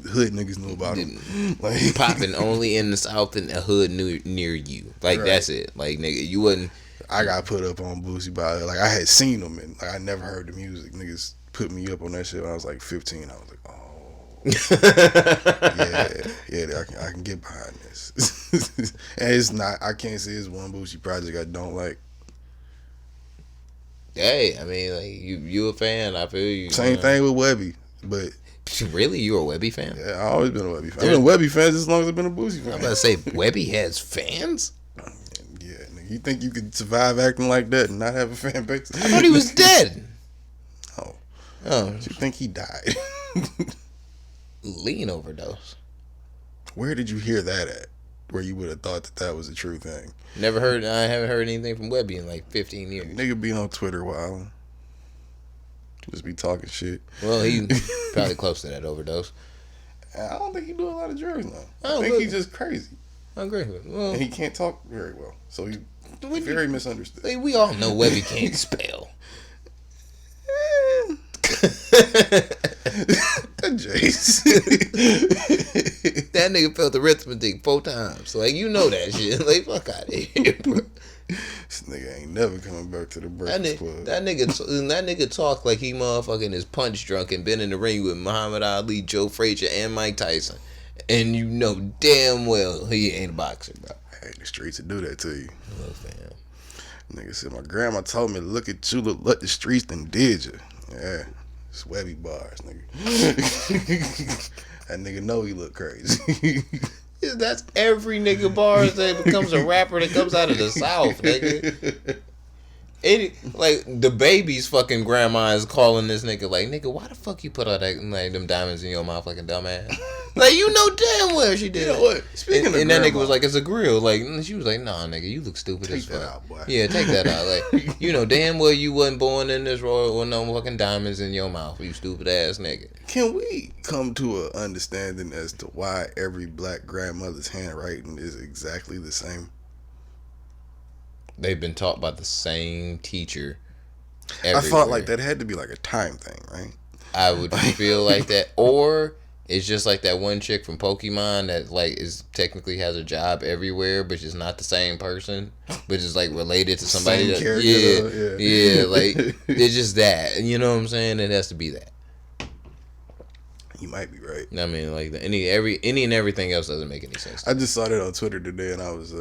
hood niggas knew about him. Like, popping only in the South and a hood near you. Like, right. That's it. Like, nigga, you wouldn't. I got put up on Boosie by, like, I had seen him and like I never heard the music. Niggas put me up on that shit when I was like 15. I was like, oh. yeah, I can get behind this. And it's not. I can't say it's one Boosie project I don't like. Hey, I mean, like you a fan. I feel you. Same thing with Webby, but really, you a Webby fan? Yeah, I always been a Webby fan. I've been a Webby fan as long as I've been a Boosie fan. I'm about to say Webby has fans. Yeah, nigga, you think you could survive acting like that and not have a fan base? I thought he was dead. Oh, you think he died? Lean overdose. Where did you hear that at? Where you would have thought that was a true thing? Never heard. I haven't heard anything from Webby in like 15 years. Nigga be on Twitter wilding. Just be talking shit. Well, he probably close to that overdose. I don't think he do a lot of drugs now. I think he's just crazy. I agree with him. Well, and he can't talk very well, so he's very misunderstood. Like, we all know Webby can't spell. Jace. That nigga felt arithmetic 4 times. Like, you know that shit. Like, fuck out of here, bro. This nigga ain't never coming back to the Breakfast Club. That nigga talk like he motherfucking is punch drunk and been in the ring with Muhammad Ali, Joe Frazier, and Mike Tyson. And you know damn well he ain't a boxer, bro. Hey, the streets will do that to you. Look, fam. Nigga said, my grandma told me to look at you, look the streets, then did you? Yeah. It's Webby bars, nigga. That nigga know he look crazy. Yeah, that's every nigga bars that becomes a rapper that comes out of the South, nigga. Like the baby's fucking grandma is calling this nigga like, nigga, why the fuck you put all that like them diamonds in your mouth like a dumbass? Like you know damn well she did. You know what? Speaking of and grandma, that nigga was like, it's a grill. Like she was like, nah, nigga, you look stupid as fuck. Take that out, boy. Yeah, take that out. Like you know damn well you wasn't born in this world with no fucking diamonds in your mouth, you stupid ass nigga. Can we come to an understanding as to why every black grandmother's handwriting is exactly the same? They've been taught by the same teacher. Everywhere. I thought like that had to be like a time thing, right? I would feel like that, or it's just like that one chick from Pokemon that like is technically has a job everywhere, but she's not the same person, but is like related to somebody. Same character, yeah, like it's just that. You know what I'm saying? It has to be that. You might be right. I mean, like any and everything else doesn't make any sense. I just saw that on Twitter today, and I was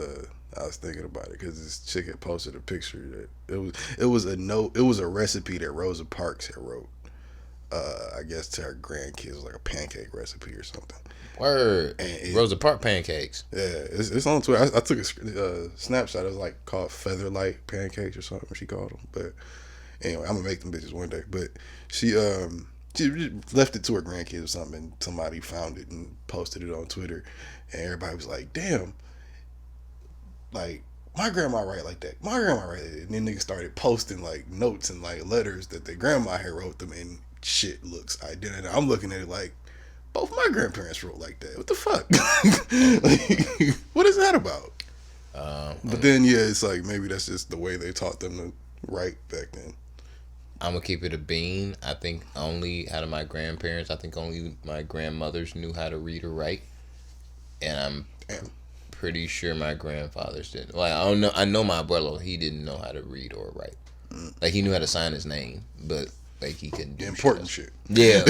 thinking about it because this chick had posted a picture that it was a recipe that Rosa Parks had wrote. I guess to her grandkids, like a pancake recipe or something. Word. Rosa Parks pancakes. Yeah, it's on Twitter. I took a snapshot. It was like called Featherlight pancakes or something. She called them. But anyway, I'm gonna make them bitches one day. But she left it to her grandkids or something, and somebody found it and posted it on Twitter, and everybody was like, "Damn, like my grandma write like that. My grandma write like that." And then niggas started posting like notes and like letters that their grandma had wrote them, and shit looks identical. I'm looking at it like both my grandparents wrote like that. What the fuck? Like, what is that about? But then yeah, it's like maybe that's just the way they taught them to write back then. I'm gonna keep it a bean. I think only out of my grandparents, I think only my grandmothers knew how to read or write, and I'm pretty sure my grandfathers didn't. Like I don't know. I know my abuelo, he didn't know how to read or write. Like he knew how to sign his name, but like he couldn't do important shit. Yeah,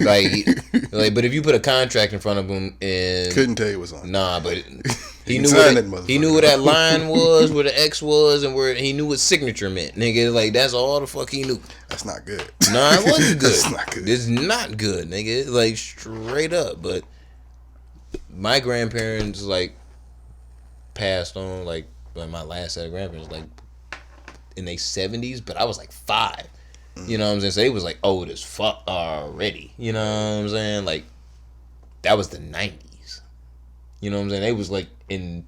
like but if you put a contract in front of him and couldn't tell you what's on. Nah, but he knew where that line was, where the X was, and where he knew what signature meant. Nigga, like that's all the fuck he knew. That's not good. Nah, it wasn't good. That's not good. It's not good, nigga. Like straight up. But my grandparents like passed on like my last set of grandparents like in their 70s, but I was like 5. You know what I'm saying? So they was like old as fuck already. You know what I'm saying? Like that was the 90s. You know what I'm saying? They was like in,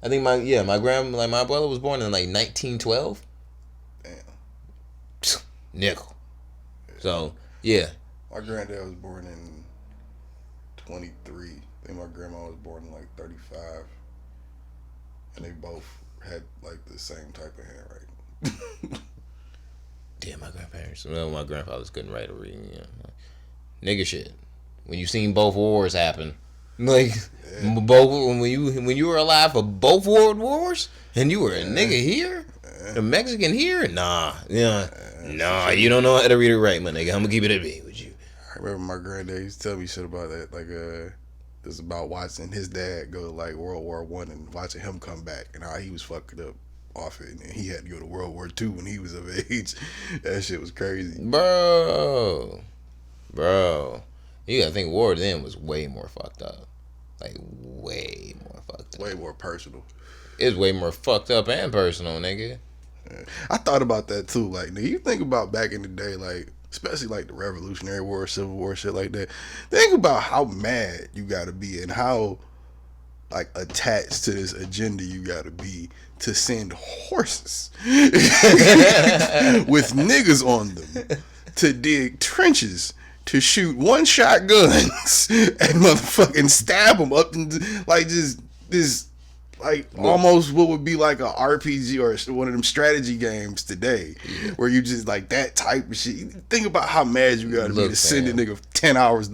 I think my brother was born in like 1912. Damn. Nickel. So yeah. My granddad was born in 23. I think my grandma was born in like 35. And they both had like the same type of handwriting. Yeah, my grandparents. Well, my grandfathers couldn't write or read. You know. Nigga shit. When you seen both wars happen, like both when you were alive for both world wars, and you were a nigga here, a Mexican here, nah, you don't know how to read or write, my nigga. I'm gonna keep it a beat with you. I remember my granddad used to tell me shit about that, like this about watching his dad go to like World War I and watching him come back and how he was fucked up off it, and then he had to go to World War II when he was of age. That shit was crazy, bro. You gotta think war then was way more fucked up, like way more fucked up, way more personal. It's way more fucked up and personal, nigga. Yeah. I thought about that too. Like, nigga, you think about back in the day, like especially like the Revolutionary War, Civil War, shit like that. Think about how mad you gotta be and how like attached to this agenda you gotta be to send horses with niggas on them to dig trenches to shoot one-shot guns and motherfucking stab them up and like just this like almost what would be like a RPG or one of them strategy games today, where you just like that type of shit. Think about how mad you gotta be to send a nigga 10 hours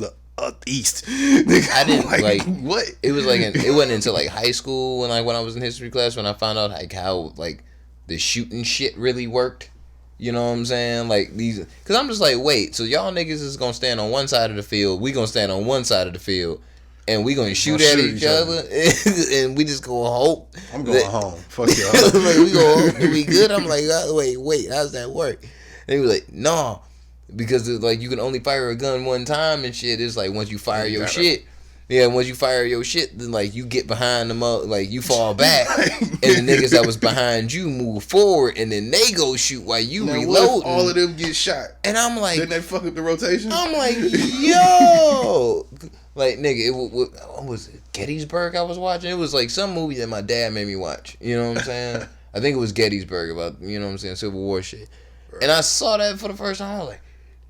east. Nigga, I didn't like what it was like. It wasn't until like high school when I was in history class when I found out like how like the shooting shit really worked. You know what I'm saying? Like these, because I'm just like, wait, so y'all niggas is gonna stand on one side of the field, we gonna stand on one side of the field, and we gonna shoot at each other, and we just gonna hope. I'm going home. Fuck y'all. Like, we gonna hope we good. I'm like, wait, how's that work? And he was like, no, because like you can only fire a gun one time and shit. It's like once you fire your shit, Yeah, once you fire your shit, then like you get behind them up, like you fall back, and the niggas that was behind you move forward, and then they go shoot while you reload. What if all of them get shot? And I'm like, didn't that fuck up the rotation? I'm like, yo, like nigga, what was it? Gettysburg I was watching. It was like some movie that my dad made me watch. You know what I'm saying? I think it was Gettysburg about Civil War shit. Right. And I saw that for the first time. I was like,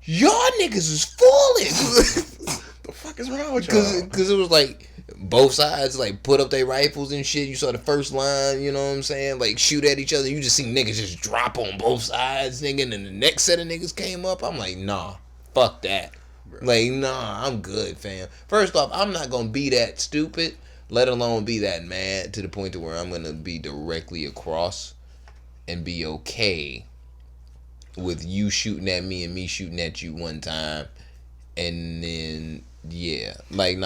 y'all niggas is falling. The fuck is wrong with y'all? Because it was like both sides like put up their rifles and shit. You saw the first line, you know what I'm saying? Like shoot at each other. You just see niggas just drop on both sides, nigga. And then the next set of niggas came up. I'm like, nah, fuck that. Bro. Like, nah, I'm good, fam. First off, I'm not gonna be that stupid, let alone be that mad to the point to where I'm gonna be directly across and be okay with you shooting at me and me shooting at you one time, and then. Yeah, like I'm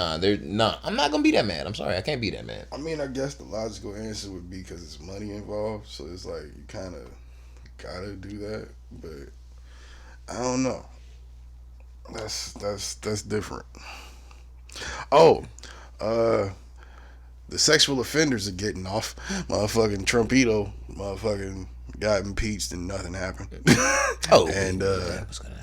not gonna be that mad. I'm sorry, I can't be that mad. I mean, I guess the logical answer would be because it's money involved, so it's like you kind of gotta do that. But I don't know. That's different. Oh, the sexual offenders are getting off. Motherfucking Trumpito, motherfucking got impeached and nothing happened. And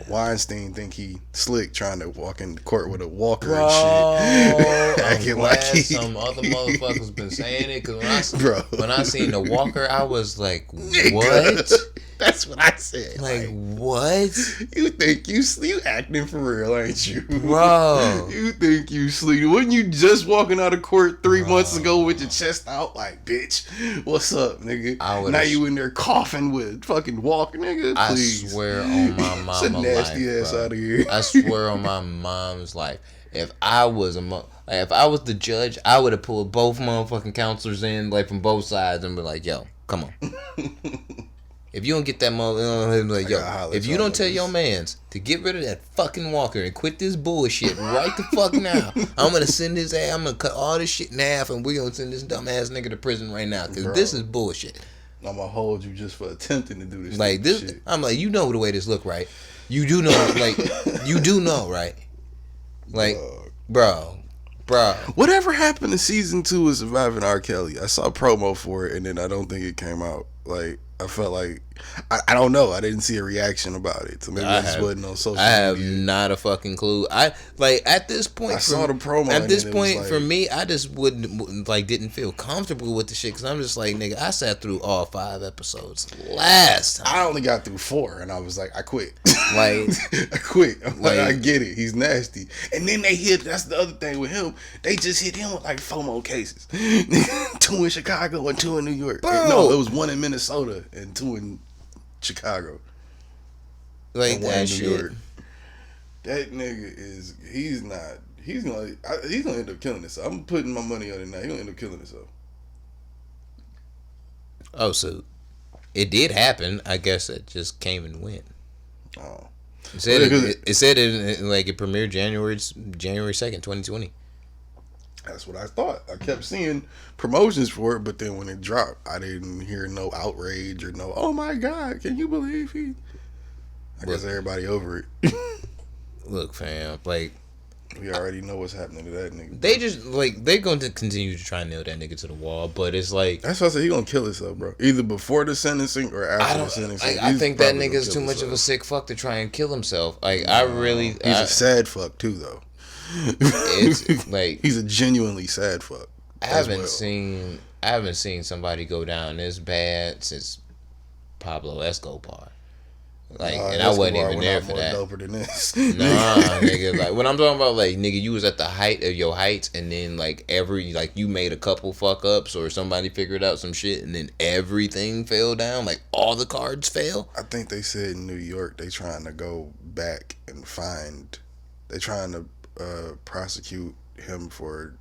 Weinstein think he slick trying to walk in the court with a walker and shit. Acting like some other motherfuckers been saying it, because when I seen the walker, I was like, what? That's what I said. Like what? You think you acting for real, ain't you? Bro. You think you sleep. Wasn't you just walking out of court 3 months ago with your chest out like, bitch, what's up, nigga? Now you in there coughing with fucking walking, nigga? Please. I swear on my mama life, nasty ass bro. Out of here. I swear on my mom's life. If I was the judge, I would have pulled both motherfucking counselors in, like from both sides, and be like, yo, come on. If you don't get that like, yo, if you don't tell your mans to get rid of that fucking walker and quit this bullshit right the fuck now, I'm gonna send his ass. I'm gonna cut all this shit in half, and we're gonna send this dumb ass nigga to prison right now, because this is bullshit. I'm gonna hold you just for attempting to do this. Like this, shit. I'm like, you know the way this look, right? You do know, like, you do know, right? Like, bro. Whatever happened to season 2 of Surviving R. Kelly? I saw a promo for it, and then I don't think it came out. Like, I felt like I don't know. I didn't see a reaction about it, so maybe I just wasn't on social media. I have not a fucking clue. I like at this point. I saw the promo. At this point, like, for me, I just didn't feel comfortable with the shit, because I'm just like, nigga, I sat through all 5 episodes last time. I only got through 4, and I was like, I quit. Like I quit. I'm like, I get it. He's nasty. And then they hit. That's the other thing with him. They just hit him with like 4 more cases. 2 in Chicago and 2 in New York. No, it was 1 in Minnesota and 2 in Chicago. Like that shit. New York. That nigga he's gonna end up killing himself. I'm putting my money on it now. He's gonna end up killing himself. Oh, so it did happen. I guess it just came and went. Oh. It said it premiered January 2nd, 2020. That's what I thought. I kept seeing promotions for it, but then when it dropped, I didn't hear no outrage or no, oh my God, can you believe he? I guess everybody over it. Look, fam, like, we already know what's happening to that nigga. They just, like, they're going to continue to try and nail that nigga to the wall, but it's like... That's why I said he gonna kill himself, bro. Either before the sentencing or after the sentencing. I think that nigga's too much of a sick fuck to try and kill himself. Like, he's a sad fuck, too, though. It's like... He's a genuinely sad fuck. I haven't seen somebody go down this bad since Pablo Escobar. Like, and I wasn't even there for that. Doper than this. Nah, nigga. Like, when I'm talking about, like, nigga, you was at the height of your heights, and then, like, you made a couple fuck ups, or somebody figured out some shit, and then everything fell down. Like, all the cards fell. I think they said in New York they trying to go back and they trying to prosecute him for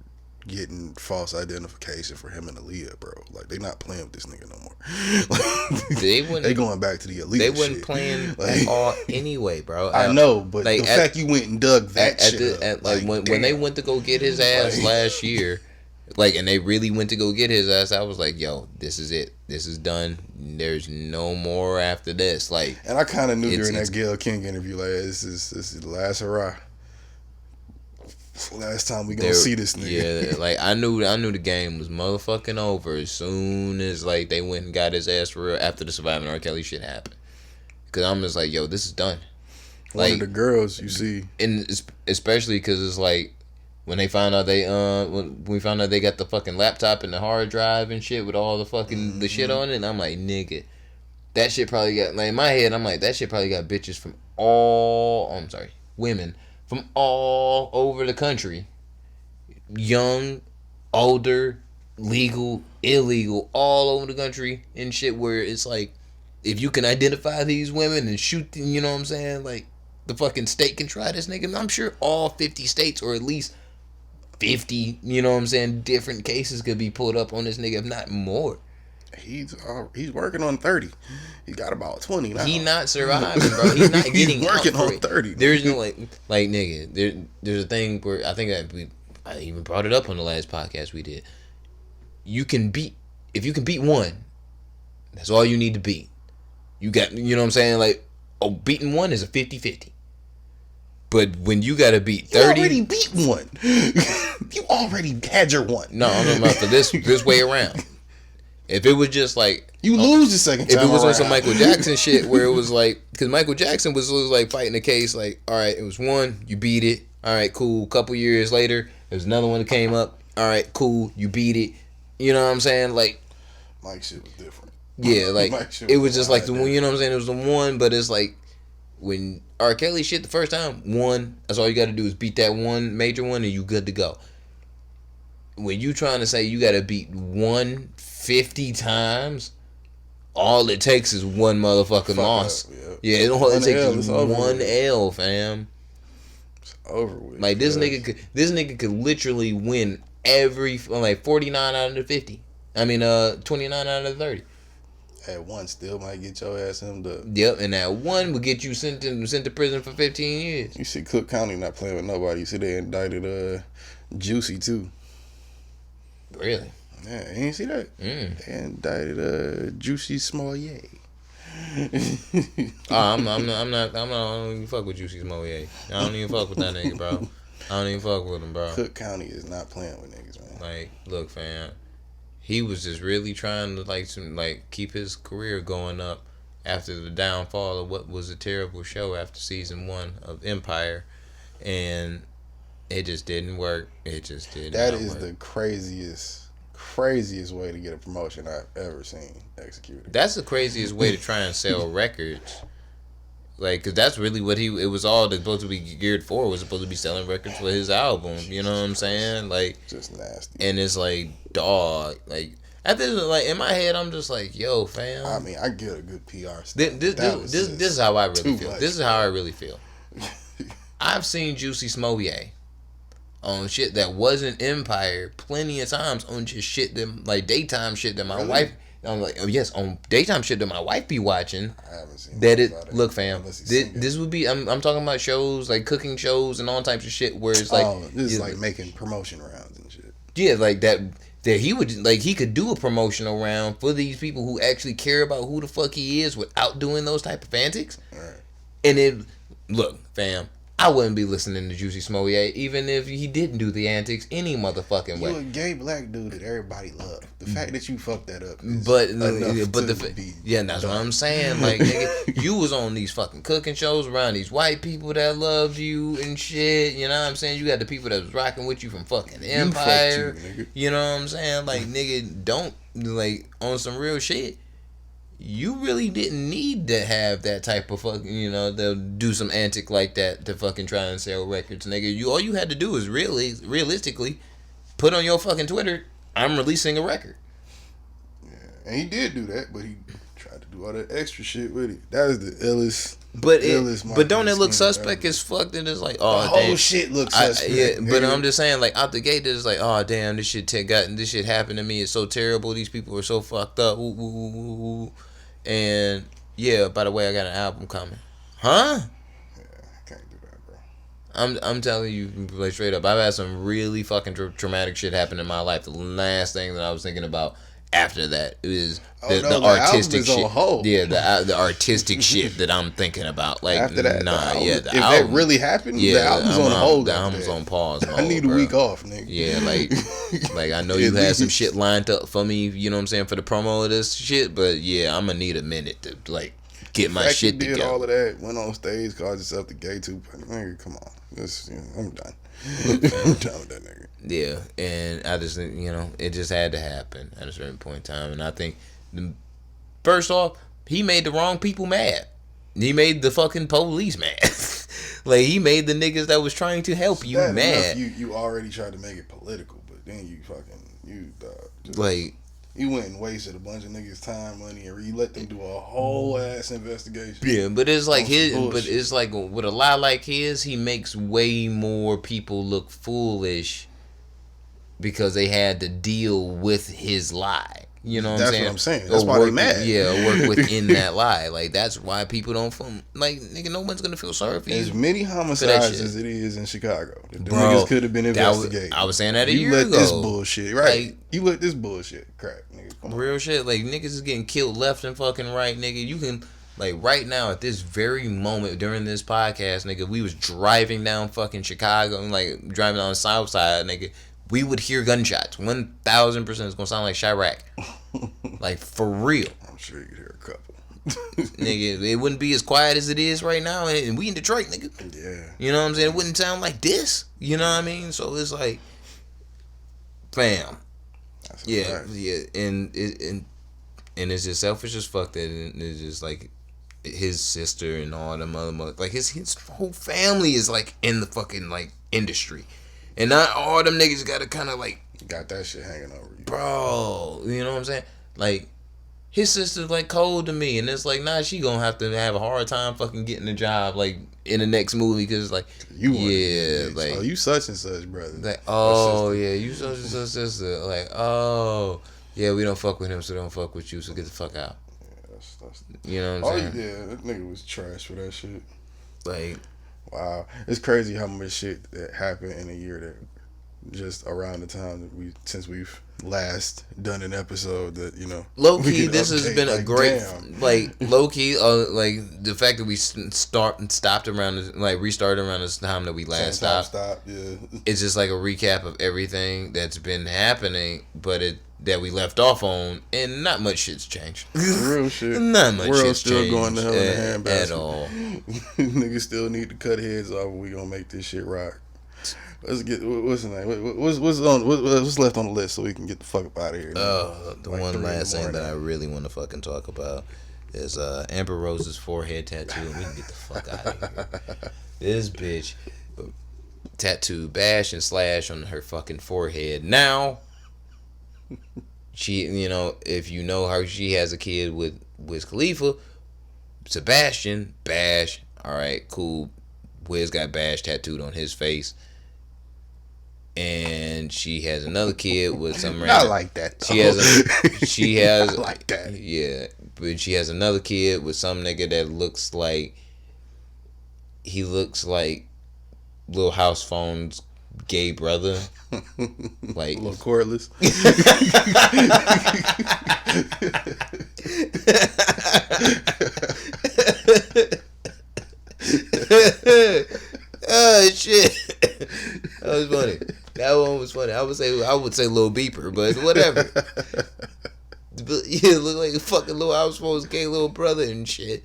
getting false identification for him and Aaliyah, bro. Like, they not playing with this nigga no more. Like, they going back to the Aaliyah. They wasn't playing like, at all anyway, bro. I know, but like, the fact you went and dug that shit up, like when they went to go get his ass last year, like, and they really went to go get his ass, I was like, yo, this is it. This is done. There's no more after this. Like, and I kind of knew during that Gayle King interview, like, this is the last hurrah. Last time we gonna see this nigga. Yeah, like I knew the game was motherfucking over as soon as like they went and got his ass for real after the Surviving R. Kelly shit happened. Cause I'm just like, yo, this is done. One of the girls you see, and especially because it's like when they found out when we found out they got the fucking laptop and the hard drive and shit with all the fucking the shit on it, and I'm like, nigga, that shit probably got like in my head. I'm like, that shit probably got bitches from women from all over the country, young, older, legal, illegal, all over the country and shit. Where it's like, if you can identify these women and shoot them, you know what I'm saying? Like, the fucking state can try this nigga. I'm sure all 50 states, or at least 50, you know what I'm saying, different cases could be pulled up on this nigga, if not more. He's working on 30. He got about 20 now. He not surviving, bro. He's not getting He's working on 30. There's no like nigga. There's a thing where I think I even brought it up on the last podcast we did. If you can beat one, that's all you need to beat. You got, you know what I'm saying? Like, beating one is a 50-50. But when you gotta beat 30, you already beat one. You already had your one. No, I'm talking about for this way around. If it was just like you lose the second time, if it was around. on some Michael Jackson shit where it was like, because Michael Jackson was like fighting the case, like, all right, it was one, you beat it, all right, cool. Couple years later, there's another one that came up, all right, cool, you beat it. You know what I'm saying? Like, Mike shit was different. Yeah, like it was just like the one, you know what I'm saying? It was the one, but it's like when R. Kelly shit the first time, one, that's all you got to do is beat that one major one, and you good to go. When you trying to say you got to beat 150 times, all it takes is one motherfucking loss. Yeah, it takes one L, fam. It's over with. Like this nigga could literally win every 49 out of the 50. I mean 29 out of the 30. At one still might get your ass hemmed up. Yep, and that one would get you sent to prison for 15 years. You see Cook County not playing with nobody. You see they indicted Juicy too. Really? Yeah, you ain't see that? They indicted Juicy Smollett. I don't even fuck with Juicy Smollett. I don't even fuck with that nigga, bro. I don't even fuck with him, bro. Cook County is not playing with niggas, man. Like, look, fam. He was just really trying to keep his career going up after the downfall of what was a terrible show after season 1 of Empire, and it just didn't work. It just did. That is the craziest way to get a promotion I've ever seen executed. That's the craziest way to try and sell records. Like, cause that's really what it was all supposed to be geared for. Was supposed to be selling records for his album. You know what I'm saying? Like, just nasty. And it's like, dog. Like, at this, like in my head, I'm just like, yo, fam. I mean, I get a good PR. This is how I really feel. This is how I really feel. I've seen Juicy Smollett on shit that wasn't Empire plenty of times on just shit that like daytime shit that my wife. I'm like, oh yes, on daytime shit that my wife be watching. I haven't seen that. Look, fam, this would be. I'm talking about shows like cooking shows and all types of shit where it's like, this is like making promotion rounds and shit. Yeah, like that he would like he could do a promotional round for these people who actually care about who the fuck he is without doing those type of antics. Right. And look, fam, I wouldn't be listening to Juicy Smollett even if he didn't do the antics any motherfucking way. You a gay black dude that everybody loved. The fact that you fucked that up is that's what I'm saying. Like, nigga, you was on these fucking cooking shows around these white people that loved you and shit. You know what I'm saying? You got the people that was rocking with you from fucking Empire. You know what I'm saying? Like, nigga, don't like on some real shit. You really didn't need to have that type of fucking, you know, they'll do some antic like that to fucking try and sell records, nigga. All you had to do is realistically put on your fucking Twitter, I'm releasing a record. Yeah, and he did do that, but he tried to do all that extra shit with it. That is the illest. But don't it look suspect as fuck? That it's like, oh, the whole shit looks suspect. Yeah, but I'm just saying, like out the gate, it's like, oh damn, this shit happened to me. It's so terrible. These people are so fucked up. Ooh, ooh, ooh, ooh. And yeah, by the way, I got an album coming. Huh? Yeah, I can't do that, bro. I'm telling you, like straight up, I've had some really fucking traumatic shit happen in my life. The last thing that I was thinking about after that. It was the artistic album is on hold. Yeah, the artistic shit that I'm thinking about. Like after that, nah, if the album, that really happened, yeah, the album's on hold. The album's on pause mode, I need a week off, nigga. Yeah, like I know you had some shit lined up for me. You know what I'm saying, for the promo of this shit. But yeah, I'm gonna need a minute to like get my shit together. Did all of that, went on stage, called yourself the gay Tupac. Nigga, come on, I'm done. I'm done with that nigga. Yeah, and I just it just had to happen at a certain point in time, and I think first off, he made the wrong people mad. He made the fucking police mad. Like he made the niggas that was trying to help you mad. You already tried to make it political, but then you like. You went and wasted a bunch of niggas' time, money, and you let them do a whole ass investigation. Yeah, but it's like but it's like with a lie like his, he makes way more people look foolish because they had to deal with his lie. You know what I'm saying? That's what I'm saying. That's why they mad. Yeah, work within that lie. Like that's why people don't like nigga. No one's gonna feel sorry for you. As many homicides as it is in Chicago, the niggas could have been investigated. I was saying that a year ago. You let this bullshit, right? Like, you let this bullshit crack, nigga. Come on. Real shit. Like niggas is getting killed left and fucking right, nigga. You can like right now at this very moment during this podcast, nigga. We was driving down fucking Chicago and like driving down the South Side, nigga. We would hear gunshots. 1,000%. It's gonna sound like Chirac. Like for real. I'm sure you could hear a couple. Nigga, it wouldn't be as quiet as it is right now, and we in Detroit, nigga. Yeah. You know what I'm saying? It wouldn't sound like this. You know what I mean? So it's like, fam. Yeah, and it's just selfish as fuck that it's just like his sister and all them other like his whole family is like in the fucking like industry. And not all them niggas gotta kind of like got that shit hanging over you, bro. You know what I'm saying? Like his sister's like cold to me, and it's like she gonna have to have a hard time fucking getting a job like in the next movie because like like you such and such brother. Like you such and such sister. Like we don't fuck with him, so don't fuck with you. So get the fuck out. Yeah, that's you know what I'm saying? Yeah, that nigga was trash for that shit. Like. Wow, it's crazy how much shit that happened in a year that just around the time that since we've last done an episode that low key this has been a great low key like the fact that we stopped around restarted around this time that we last stopped. Yeah, it's just like a recap of everything that's been happening, but that we left off on, and not much shit's changed. Real shit. Not much World's shit's still changed going to hell in a handbasket at all. Niggas still need to cut heads off, and we gonna make this shit rock. Let's get what's the name? What's left on the list so we can get the fuck up out of here. The one last thing that I really want to fucking talk about is Amber Rose's forehead tattoo, and we can get the fuck out of here. This bitch tattooed bash and slash on her fucking forehead. Now she, if you know how she has a kid with Wiz Khalifa, Sebastian, bash. All right, cool. Wiz got bash tattooed on his face. And she has another kid with some random. I like that. She has. I like that. Yeah, but she has another kid with some nigga that looks like. He looks like Lil House Phone's gay brother, like little cordless. Oh shit! That was funny. That one was funny. I would say Lil Beeper, but whatever. But yeah, look like a fucking Lil House Phone's gay little brother and shit.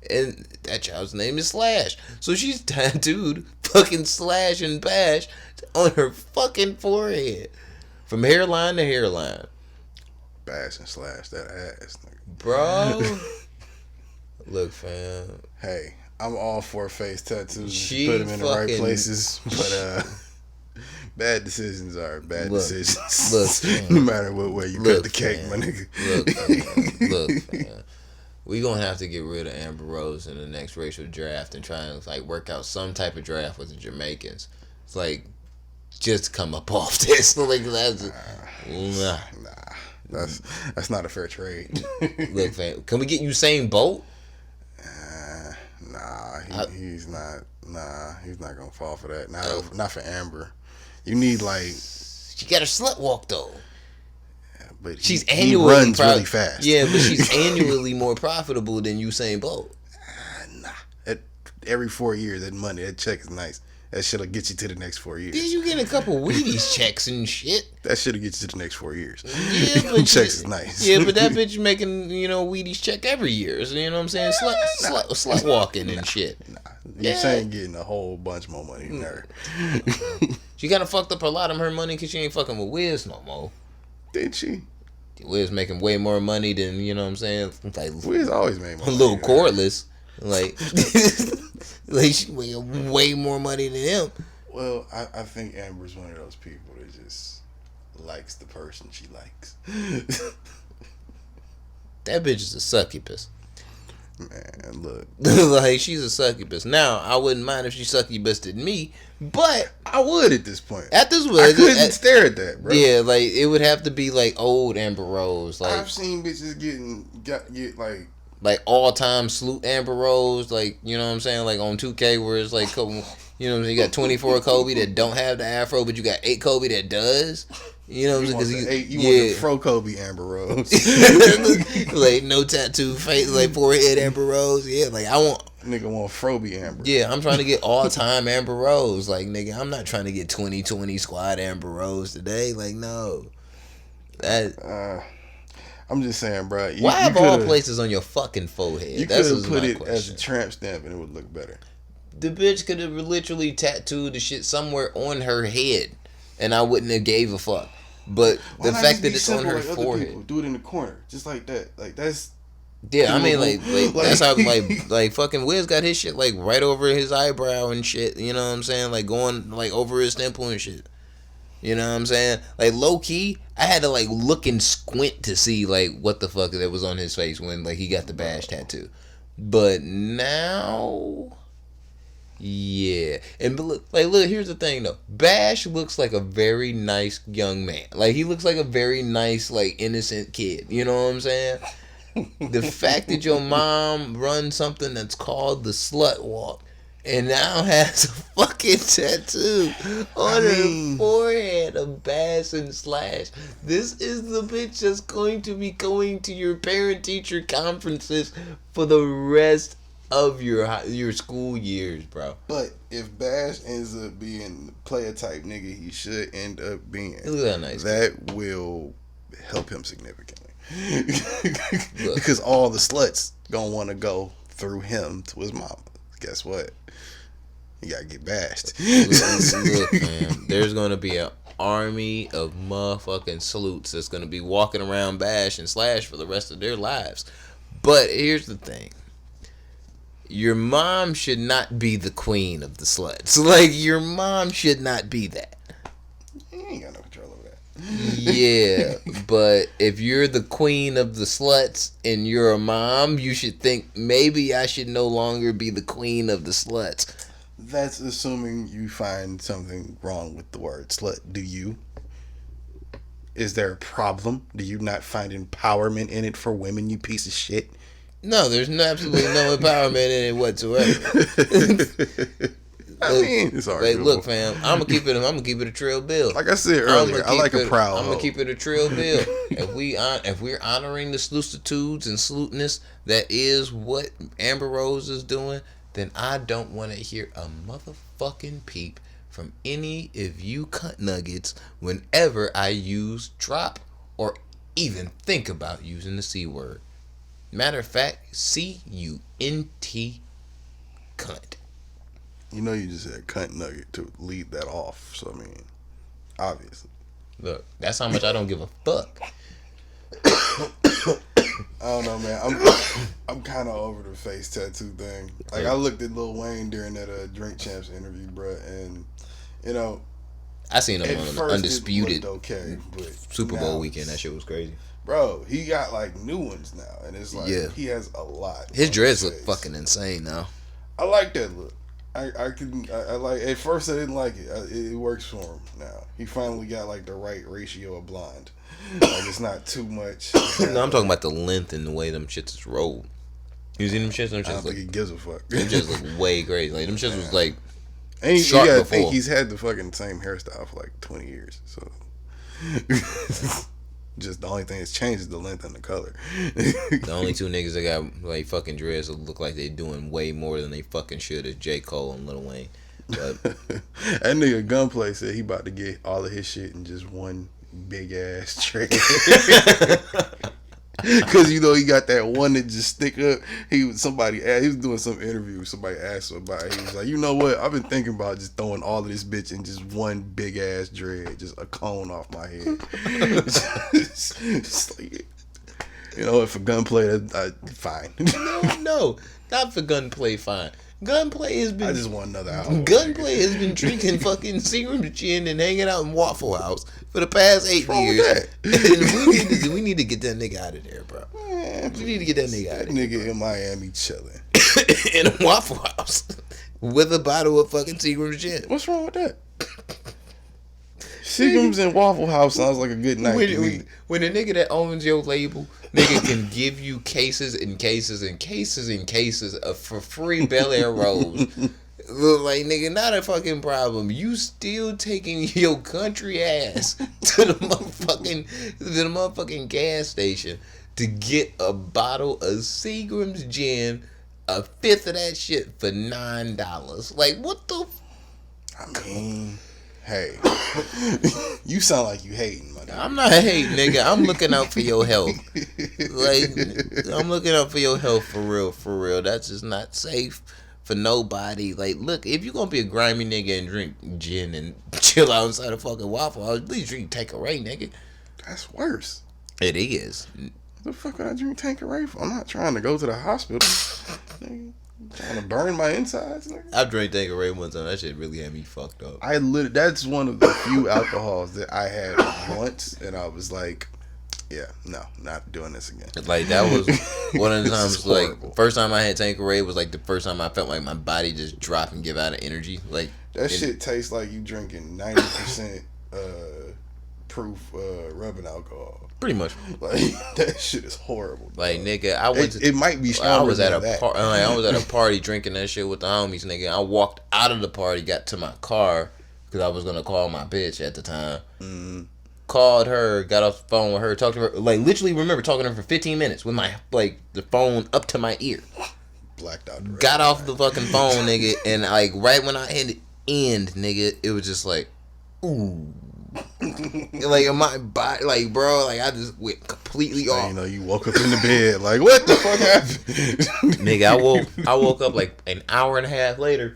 And that child's name is Slash. So she's tattooed fucking Slash and Bash on her fucking forehead. From hairline to hairline. Bash and Slash that ass, nigga. Bro. Look, fam. Hey, I'm all for face tattoos. Put them in the right places. But bad decisions are bad decisions. Look, no matter what way you cut the cake, my nigga. Look, man. We gonna have to get rid of Amber Rose in the next racial draft and try and work out some type of draft with the Jamaicans. It's like just come up off this. Nah, that's not a fair trade. Look, fam, can we get Usain Bolt? He's not. Nah, he's not gonna fall for that. Not for Amber. You need she got her slut walk though. Yeah, But she's he annually runs really fast. Yeah, but she's annually more profitable than Usain Bolt. Nah. Every 4 years, that money, that check is nice. That shit'll get you to the next 4 years. Did you get a couple Wheaties checks and shit? That shit'll get you to the next 4 years. Yeah, but checks is nice. Yeah, but that bitch making, Wheaties check every year. So, you know what I'm saying? Slut walking and shit. Nah. You're saying getting a whole bunch more money than her. She kind of fucked up a lot of her money because she ain't fucking with Wiz no more. Did she? Wiz making way more money than, you know what I'm saying? Like, Wiz always made more money. A little cordless. Like, like she making way more money than him. Well, I think Amber's one of those people that just likes the person she likes. That bitch is a succubus. Man, look. Like, she's a succubus. Now, I wouldn't mind if she succubusted me, but I would at this point. At this point, I couldn't stare at that, bro. Yeah, like, it would have to be like old Amber Rose. Like, I've seen bitches get like all-time salute Amber Rose, like, you know what I'm saying, like on 2K where it's like, you know what I'm saying, you got 24 Kobe that don't have the afro, but you got 8 Kobe that does. You know what I'm saying? Want the fro Kobe Amber Rose. Like no tattoo face, like forehead Amber Rose. Yeah, like I want. Nigga want Froby Amber. Yeah, I'm trying to get all-time Amber Rose. Like, nigga, I'm not trying to get 2020 squad Amber Rose today. Like, no. I'm just saying, bro. Why have all places on your fucking forehead? You could have put it as a tramp stamp and it would look better. The bitch could have literally tattooed the shit somewhere on her head, and I wouldn't have gave a fuck. But the fact that it's on her forehead, do it in the corner, just like that. Like that's. Yeah, I mean, like that's how like fucking Wiz got his shit like right over his eyebrow and shit. You know what I'm saying? Like going like over his temple and shit. You know what I'm saying? Like low key, I had to like look and squint to see like what the fuck that was on his face when like he got the Bash tattoo. But now, yeah, and look, here's the thing though. Bash looks like a very nice young man. Like he looks like a very nice like innocent kid. You know what I'm saying? The fact that your mom runs something that's called the slut walk and now has a fucking tattoo on her forehead of Bash and Slash. This is the bitch that's going to be going to your parent-teacher conferences for the rest of your school years, bro. But if Bash ends up being the player type nigga he should end up being, look at that nice that kid. Will help him significantly. Because all the sluts gonna want to go through him to his mama. Guess what? You gotta get bashed. Look, man, there's gonna be an army of motherfucking salutes that's gonna be walking around Bash and Slash for the rest of their lives. But here's the thing. Your mom should not be the queen of the sluts. Like, your mom should not be that. You ain't got no control over that. Yeah, but if you're the queen of the sluts and you're a mom, you should think maybe I should no longer be the queen of the sluts. That's assuming you find something wrong with the word slut. Do you? Is there a problem? Do you not find empowerment in it for women, you piece of shit? No, there's absolutely no empowerment in it whatsoever. I mean, it's arguable. Like, look, fam, I'm gonna keep it a trill bill. Like I said earlier, I like a proud. I'm gonna keep it a trill bill. If we're honoring the salutitudes and saluteness that is what Amber Rose is doing, then I don't want to hear a motherfucking peep from any of you cunt nuggets whenever I use drop or even think about using the C word. Matter of fact, C-U-N-T cunt. You know you just said cunt nugget to lead that off. So, I mean, obviously. Look, that's how much I don't give a fuck. I don't know, man. I'm kind of over the face tattoo thing. Like, I looked at Lil Wayne during that Drink Champs interview, bro, and, you know, I seen him on the Undisputed but Super Bowl weekend. That shit was crazy. Bro, he got, like, new ones now, and it's like, he has a lot. His dreads look fucking insane now. I like that look. I like. At first, I didn't like it. It works for him now. He finally got like the right ratio of blonde. Like it's not too much. No, I'm talking about the length and the way them shits is rolled. You seen them shits? Them shits I don't think he gives a fuck. Them shits look way crazy. Like them shits was like. And you gotta think he's had the fucking same hairstyle for like 20 years. So. Just the only thing that's changed is the length and the color. The only two niggas that got like fucking dreads that look like they doing way more than they fucking should is J. Cole and Lil Wayne. But that nigga Gunplay said he about to get all of his shit in just one big ass tray. Cause you know he got that one that just stick up. He was doing some interview. Somebody asked him about it. He was like, you know what? I've been thinking about just throwing all of this bitch in just one big ass dread, just a cone off my head. It's like, you know, if a Gunplay, fine. No, not for Gunplay. Fine. Gunplay has been. I just want another album. Gunplay has been drinking fucking Seagram's gin and hanging out in Waffle House for the past 8 years. we need to get that nigga out of there, bro. Man, we need to get that nigga out of there. Nigga in Miami chilling in a Waffle House with a bottle of fucking Seagram's gin. What's wrong with that? Seagram's and Waffle House sounds like a good night to me. When a nigga that owns your label, nigga can give you cases and cases and cases and cases of for free Bel Air rolls. Like, nigga, not a fucking problem. You still taking your country ass to the motherfucking gas station to get a bottle of Seagram's gin, a fifth of that shit for $9. Like, what the? I mean, hey, you sound like you hating, my nigga. I'm not hating, nigga. I'm looking out for your health. Like, I'm looking out for your health for real, for real. That's just not safe for nobody. Like, look, if you gonna be a grimy nigga and drink gin and chill outside a fucking Waffle House, at least drink Tanqueray, nigga. That's worse. It is. What the fuck would I drink Tanqueray for? I'm not trying to go to the hospital. Nigga, I'm trying to burn my insides, nigga. I drank Tanqueray one time. That shit really had me fucked up. That's one of the few alcohols that I had once, and I was like, yeah, no, not doing this again. Like, that was one of the times, like, first time I had Tanqueray was like the first time I felt like my body just drop and give out of energy. Like, that shit tastes like you drinking 90% proof rubbing alcohol. Pretty much. Like, that shit is horrible. Like, nigga, I went to, it might be stronger. I was at a party drinking that shit with the homies, nigga. I walked out of the party, got to my car because I was gonna call my bitch at the time. Mm-hmm. Called her, got off the phone with her, talked to her. Like, literally remember talking to her for 15 minutes with my, like, the phone up to my ear. Blacked out. Got off the fucking phone, nigga, and like right when I hit end, nigga, it was just like, ooh. Like, in my body, like, bro, like, I just went completely off. You know, you woke up in the bed, like, what the fuck happened? Nigga, I woke up like an hour and a half later.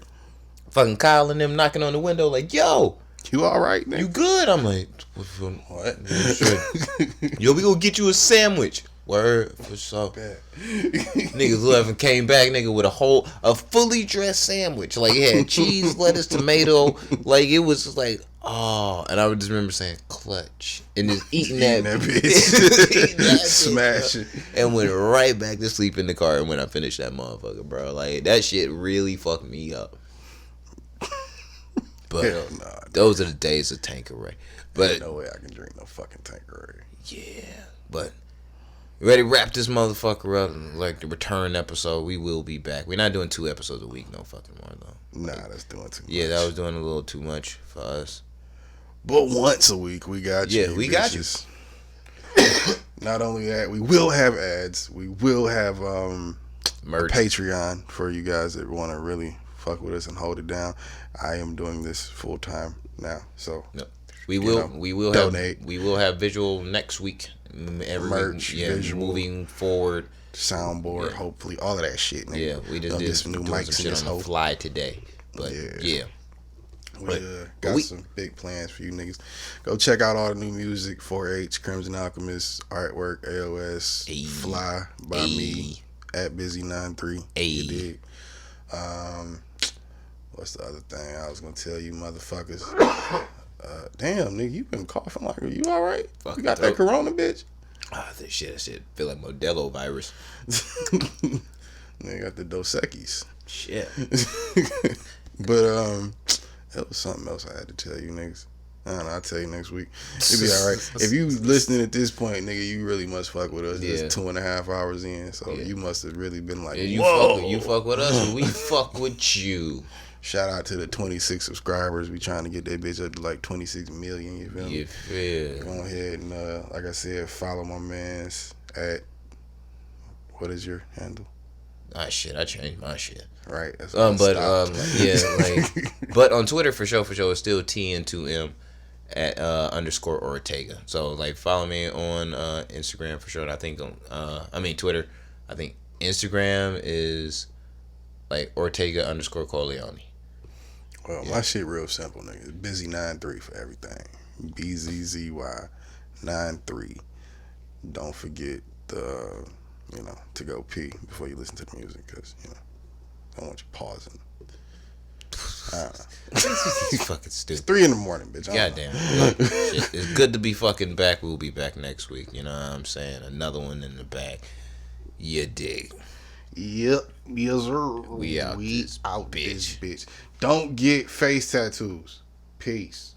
Fucking Kyle and them knocking on the window, like, yo, you all right, nigga? You good? I'm like, what? Yo, we gonna get you a sandwich. Word, for sure. Niggas left and came back, nigga, with a fully dressed sandwich. Like, it had cheese, lettuce, tomato. Like, it was just like, oh. And I would just remember saying, clutch. And just eating that bitch. Smashing. And went right back to sleep in the car when I finished that motherfucker, bro. Like, that shit really fucked me up. But hell nah, those are the days of Tanqueray. But ain't no way I can drink no fucking Tanqueray. Yeah, but ready to wrap this motherfucker up. Like the return episode, we will be back. We're not doing 2 episodes a week, no fucking more though. Nah, that's doing too much. Yeah, that was doing a little too much for us. But once a week, we got you. Yeah, we got you. Not only that, we will have ads. We will have merch, a Patreon for you guys that want to really fuck with us and hold it down. I am doing this full time now, so we will donate. We will have visual next week. Merch, visual, moving forward, soundboard, hopefully all of that shit. Nigga. Yeah, we just did some new mics some shit on the fly today, but yeah. We got some big plans for you niggas. Go check out all the new music. 4H, Crimson Alchemist, artwork, AOS, Fly by me at Busy93. You dig? What's the other thing I was gonna tell you, motherfuckers? Damn, nigga, you been coughing like, are you all right? You got that corona, bitch? That shit feel like Modelo virus. Nigga got the Dos Equis. Shit. But that was something else I had to tell you niggas. I don't know, I'll tell you next week. It'll be alright. If you listening at this point, nigga, you really must fuck with us. It's 2.5 hours in, so you must have really been like, whoa. You fuck with us, and we fuck with you. Shout out to the 26 subscribers. We trying to get that bitch up to like 26 million. You feel me? You feel? Go ahead and like I said, follow my man's at. What is your handle? Ah shit, I changed my shit. Right. That's yeah, like, but on Twitter for sure, it's still TN2M at _ Ortega. So like, follow me on Instagram for sure. And I think on Twitter. I think Instagram is like Ortega _ Corleone. Well, my shit real simple, nigga. Busy93 for everything. BZZY93. Don't forget the. To go pee before you listen to the music, because I don't want you pausing. I don't know. You fucking stupid. It's 3 in the morning, bitch. Goddamn. Shit. It's good to be fucking back. We'll be back next week. You know what I'm saying? Another one in the bag. You dig? Yep. Yes, sir. We out this bitch. Don't get face tattoos. Peace.